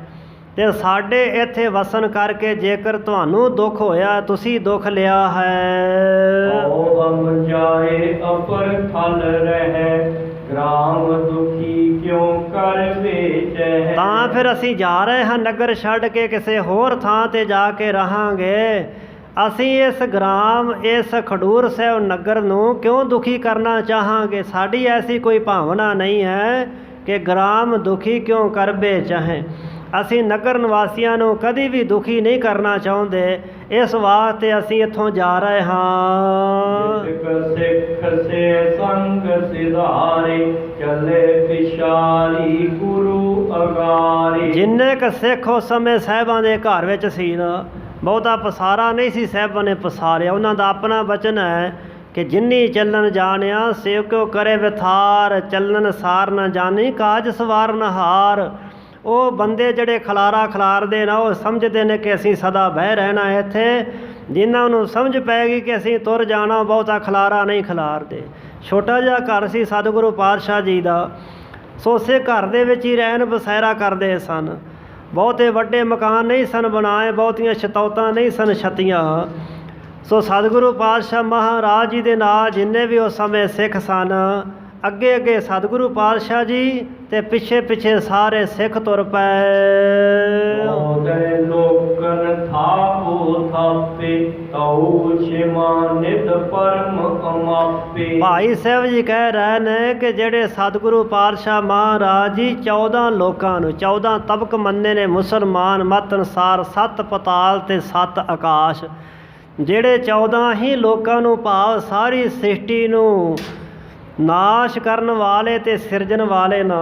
ਤੇ ਸਾਡੇ ਇੱਥੇ ਵਸਣ ਕਰਕੇ ਜੇਕਰ ਤੁਹਾਨੂੰ ਦੁੱਖ ਹੋਇਆ, ਤੁਸੀਂ ਦੁੱਖ ਲਿਆ ਹੈ। ਓ ਹਮ ਜਾਏ ਅਪਰ ਥਲ ਰਹਿ, ਗ੍ਰਾਮ ਦੁਖੀ ਕਿਉਂ ਕਰ ਵੇਚੈ। ਤਾਂ ਫਿਰ ਅਸੀਂ ਜਾ ਰਹੇ ਹਾਂ ਨਗਰ ਛੱਡ ਕੇ ਕਿਸੇ ਹੋਰ ਥਾਂ ਤੇ ਜਾ ਕੇ ਰਹਾਂਗੇ। ਅਸੀਂ ਇਸ ਗ੍ਰਾਮ, ਇਸ ਖਡੂਰ ਸਾਹਿਬ ਨਗਰ ਨੂੰ ਕਿਉਂ ਦੁਖੀ ਕਰਨਾ ਚਾਹਾਂਗੇ। ਸਾਡੀ ਐਸੀ ਕੋਈ ਭਾਵਨਾ ਨਹੀਂ ਹੈ ਕਿ ਗ੍ਰਾਮ ਦੁਖੀ ਕਿਉਂ ਕਰਬੇ ਚਾਹੇ। ਅਸੀਂ ਨਗਰ ਨਿਵਾਸੀਆਂ ਨੂੰ ਕਦੀ ਵੀ ਦੁਖੀ ਨਹੀਂ ਕਰਨਾ ਚਾਹੁੰਦੇ, ਇਸ ਵਾਸਤੇ ਅਸੀਂ ਇੱਥੋਂ ਜਾ ਰਹੇ ਹਾਂ। ਸਿੱਖ ਸੇ ਸੰਗ ਸਿਧਾਰੇ ਚੱਲੇ ਵਿਸ਼ਾਲੀ ਗੁਰੂ ਅਗਾਰੇ। ਜਿੰਨੇ ਕ ਸਿੱਖ ਉਸ ਸਮੇਂ ਸਾਹਿਬਾਂ ਦੇ ਘਰ ਵਿੱਚ ਸੀ ਨਾ, ਬਹੁਤਾ ਪਸਾਰਾ ਨਹੀਂ ਸੀ ਸਾਹਿਬਾਂ ਨੇ ਪਸਾਰਿਆ। ਉਹਨਾਂ ਦਾ ਆਪਣਾ ਵਚਨ ਹੈ ਕਿ ਜਿੰਨੀ ਚੱਲਣ ਜਾਣਿਆ ਸੇਵ ਕਿਉ ਕਰੇ ਵਿਥਾਰ, ਚੱਲਣ ਸਾਰ ਨਾ ਜਾਣੀ ਕਾਜ ਸਵਾਰ ਨਹਾਰ। ਉਹ ਬੰਦੇ ਜਿਹੜੇ ਖਲਾਰਾ ਖਲਾਰਦੇ ਨਾ, ਉਹ ਸਮਝਦੇ ਨੇ ਕਿ ਅਸੀਂ ਸਦਾ ਬਹਿ ਰਹਿਣਾ ਇੱਥੇ। ਜਿਨ੍ਹਾਂ ਨੂੰ ਸਮਝ ਪੈ ਗਈ ਕਿ ਅਸੀਂ ਤੁਰ ਜਾਣਾ, ਬਹੁਤਾ ਖਲਾਰਾ ਨਹੀਂ ਖਲਾਰਦੇ। ਛੋਟਾ ਜਿਹਾ ਘਰ ਸੀ ਸਤਿਗੁਰੂ ਪਾਤਸ਼ਾਹ ਜੀ ਦਾ, ਸੋ ਉਸੇ ਘਰ ਦੇ ਵਿੱਚ ਹੀ ਰਹਿਣ ਬਸੇਰਾ ਕਰਦੇ ਸਨ। ਬਹੁਤੇ ਵੱਡੇ ਮਕਾਨ ਨਹੀਂ ਸਨ ਬਣਾਏ, ਬਹੁਤੀਆਂ ਛਤੌਤਾਂ ਨਹੀਂ ਸਨ ਛਤੀਆਂ। ਸੋ ਸਤਿਗੁਰੂ ਪਾਤਸ਼ਾਹ ਮਹਾਰਾਜ ਜੀ ਦੇ ਨਾਲ ਜਿੰਨੇ ਵੀ ਉਸ ਸਮੇਂ ਸਿੱਖ ਸਨ, ਅੱਗੇ ਅੱਗੇ ਸਤਿਗੁਰੂ ਪਾਤਸ਼ਾਹ ਜੀ ਤੇ ਪਿੱਛੇ ਪਿੱਛੇ ਸਾਰੇ ਸਿੱਖ ਤੁਰ ਪਏ। ਲੋਕਨ ਥਾਪੋ ਥਾਪੇ ਤਉ ਛਿਮਾਨਿਤ ਪਰਮ ਅਮਾਪੇ। ਭਾਈ ਸਾਹਿਬ ਜੀ ਕਹਿ ਰਹੇ ਨੇ ਕਿ ਜਿਹੜੇ ਸਤਿਗੁਰੂ ਪਾਤਸ਼ਾਹ ਮਹਾਰਾਜ ਜੀ 14 ਲੋਕਾਂ ਨੂੰ 14 ਤਬਕ ਮੰਨੇ ਨੇ ਮੁਸਲਮਾਨ ਮਤ ਅਨੁਸਾਰ, 7 ਪਤਾਲ ਤੇ 7 ਆਕਾਸ਼। ਜਿਹੜੇ 14 ਹੀ ਲੋਕਾਂ ਨੂੰ ਭਾਵ ਸਾਰੀ ਸ੍ਰਿਸ਼ਟੀ ਨੂੰ ਨਾਸ਼ ਕਰਨ ਵਾਲੇ ਤੇ ਸਿਰਜਣ ਵਾਲੇ ਨਾ,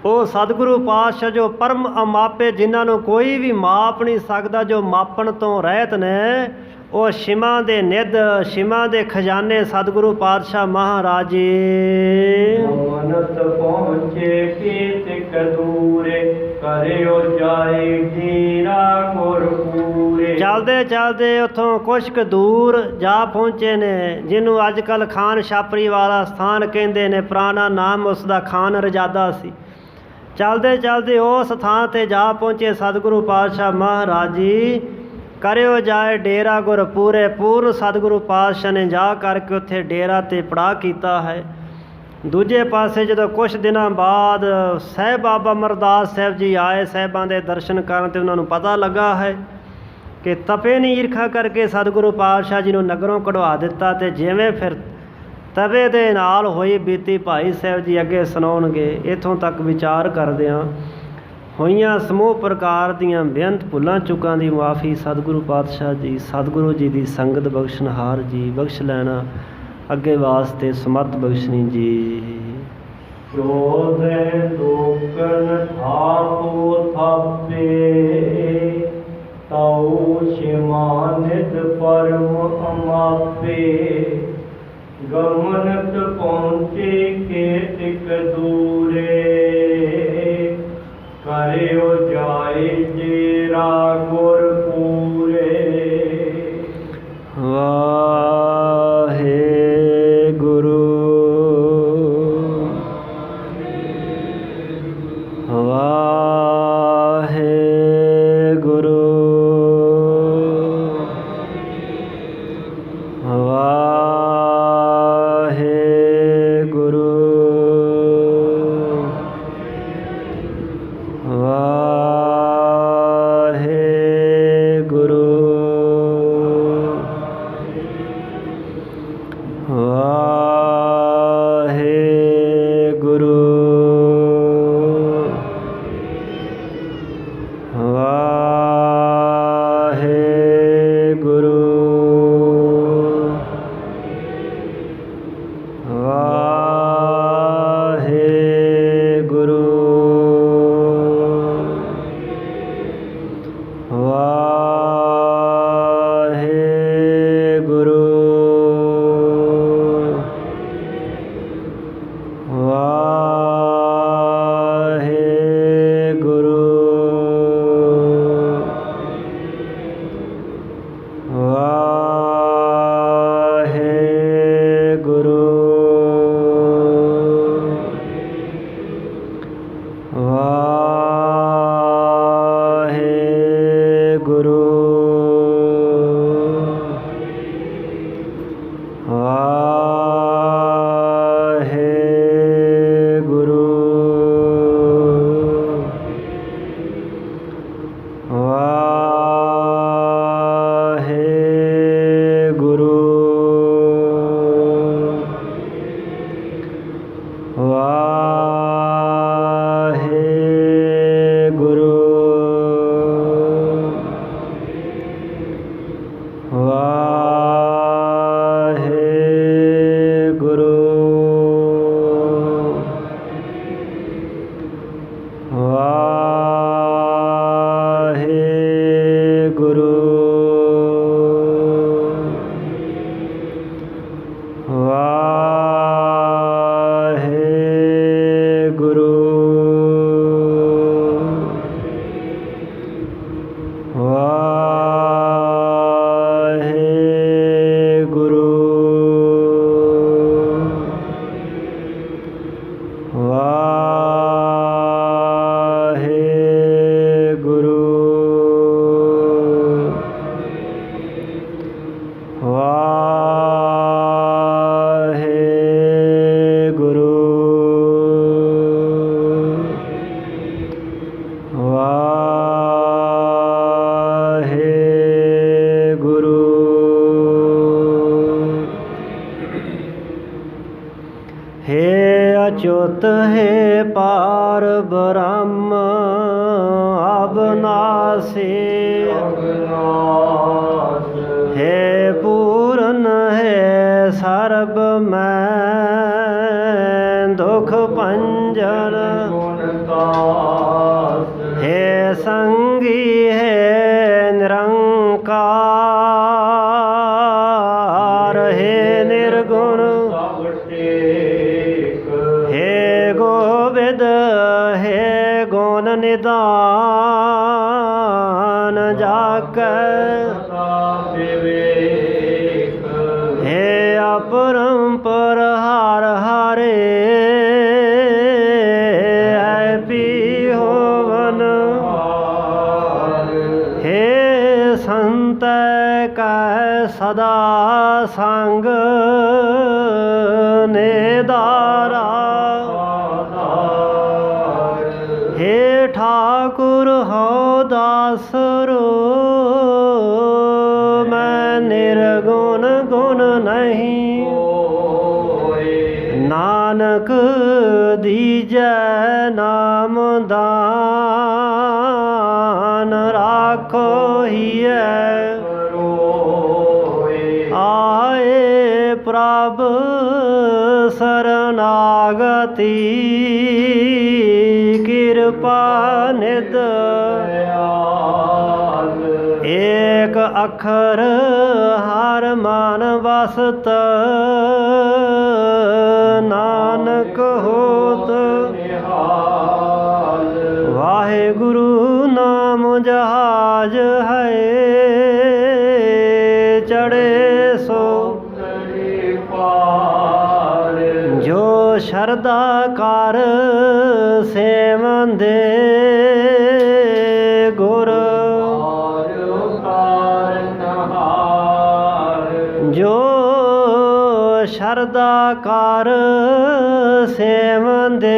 ਉਹ ਸਤਿਗੁਰੂ ਪਾਤਸ਼ਾਹ ਜੋ ਪਰਮ ਅਮਾਪੇ, ਜਿਨ੍ਹਾਂ ਨੂੰ ਕੋਈ ਵੀ ਮਾਪ ਨਹੀਂ ਸਕਦਾ, ਜੋ ਮਾਪਣ ਤੋਂ ਰਹਿਤ ਨੇ, ਉਹ ਛਿਮਾ ਦੇ ਨਿੱਧ ਛਿਮਾ ਦੇ ਖਜ਼ਾਨੇ ਸਤਿਗੁਰੂ ਪਾਤਸ਼ਾਹ ਮਹਾਰਾਜ ਜੀ। ਮਨਤ ਪਹੁੰਚੇ ਕੀਤ ਕਦੂਰੇ ਕਰਿਓ ਜਾਏ ਡੇਰਾ ਗੁਰ ਪੂਰੇ। ਚਲਦੇ ਚਲਦੇ ਉੱਥੋਂ ਕੁਛ ਕੁ ਦੂਰ ਜਾ ਪਹੁੰਚੇ ਨੇ, ਜਿਹਨੂੰ ਅੱਜ ਕੱਲ੍ਹ ਖਾਨ ਛਾਪਰੀ ਵਾਲਾ ਸਥਾਨ ਕਹਿੰਦੇ ਨੇ। ਪੁਰਾਣਾ ਨਾਮ ਉਸ ਦਾ ਖਾਨ ਰਜਾਦਾ ਸੀ। ਚਲਦੇ ਚਲਦੇ ਉਸ ਥਾਂ 'ਤੇ ਜਾ ਪਹੁੰਚੇ ਸਤਿਗੁਰੂ ਪਾਤਸ਼ਾਹ ਮਹਾਰਾਜ ਜੀ। ਕਰਿਓ ਜਾਏ ਡੇਰਾ ਗੁਰ ਪੂਰੇ। ਪੂਰਨ ਸਤਿਗੁਰੂ ਪਾਤਸ਼ਾਹ ਨੇ ਜਾ ਕਰਕੇ ਉੱਥੇ ਡੇਰਾ 'ਤੇ ਪੜਾਅ ਕੀਤਾ ਹੈ। ਦੂਜੇ ਪਾਸੇ ਜਦੋਂ ਕੁਛ ਦਿਨਾਂ ਬਾਅਦ ਸਾਹਿਬ ਬਾਬਾ ਅਮਰਦਾਸ ਸਾਹਿਬ ਜੀ ਆਏ ਸਾਹਿਬਾਂ ਦੇ ਦਰਸ਼ਨ ਕਰਨ, ਤੇ ਉਹਨਾਂ ਨੂੰ ਪਤਾ ਲੱਗਾ ਹੈ ਕਿ ਤਪੇ ਨੇ ਈਰਖਾ ਕਰਕੇ ਸਤਿਗੁਰੂ ਪਾਤਸ਼ਾਹ ਜੀ ਨੂੰ ਨਗਰੋਂ ਕਢਵਾ ਦਿੱਤਾ। ਤੇ ਜਿਵੇਂ ਫਿਰ ਤਵੇ ਦੇ ਨਾਲ ਹੋਈ ਬੀਤੀ ਭਾਈ ਸਾਹਿਬ ਜੀ ਅੱਗੇ ਸੁਣਾਉਣਗੇ। ਇੱਥੋਂ ਤੱਕ ਵਿਚਾਰ ਕਰਦਿਆਂ ਹੋਈਆਂ ਸਮੂਹ ਪ੍ਰਕਾਰ ਦੀਆਂ ਬੇਅੰਤ ਭੁੱਲਾਂ ਚੁੱਕਾਂ ਦੀ ਮੁਆਫੀ ਸਤਿਗੁਰੂ ਪਾਤਸ਼ਾਹ ਜੀ, ਸਤਿਗੁਰੂ ਜੀ ਦੀ ਸੰਗਤ ਬਖਸ਼ਣਹਾਰ ਜੀ ਬਖਸ਼ ਲੈਣਾ, ਅੱਗੇ ਵਾਸਤੇ ਸਮਰਥ ਬਖਸ਼ਣੀ ਜੀ। ਚੋਦੇ ਲੋਕਨ ਥਾਪੋ ਥਾਪੇ ਤਉ ਛਿਮਾਨਿਤ ਪਰਮ ਅਮਾਪੇ। ਗਮਨਤ ਪਹੁੰਚੇ ਕੇਤਿਕ ਦੂਰੇ ਕਰਿਓ ਜਾਏ ਡੇਰਾ ਗੁਰ ਪੂਰੇ। ਵਾਹਿਗੁਰੂ ਵਾਹਿਗੁਰੂ ਵਾਹਿਗੁਰੂ ਵਾਹਿਗੁਰੂ ਵਾਹਿਗੁਰੂ ਵਾਹਿਗੁਰੂ ਵਾਹਿਗੁਰੂ ਵਾਹਿਗੁਰੂ ਵਾਹਿਗੁਰੂ ਵਾਹਿਗੁਰੂ ਵਾਹਿਗੁਰੂ ਵਾਹਿਗੁਰੂ ਵਾਹਿਗੁਰੂ हे अच्युत हे पार ब्रह्म अविनाशी हे पूर्ण हे सर्व मैं दुख भंजन हे संगी हे निरंकार हे निर्गुण हे गोविद हे गुण निदान जाकर हे अपरंपर हर हरे पी होवन हे संत का सदा संग नेदारा हे ठाकुर हो दासरो मैं निर्गुण गुण नहीं नानक दीजै नाम दान राखो हिय आए प्रभ शरणागति कृपा निध एक अखर हर मन वसत नानक होत वाहिगुरु नाम जहाज है चढ़े सो जो शरदा कर सेवंदे गुर जो शरदा कर सेवंदे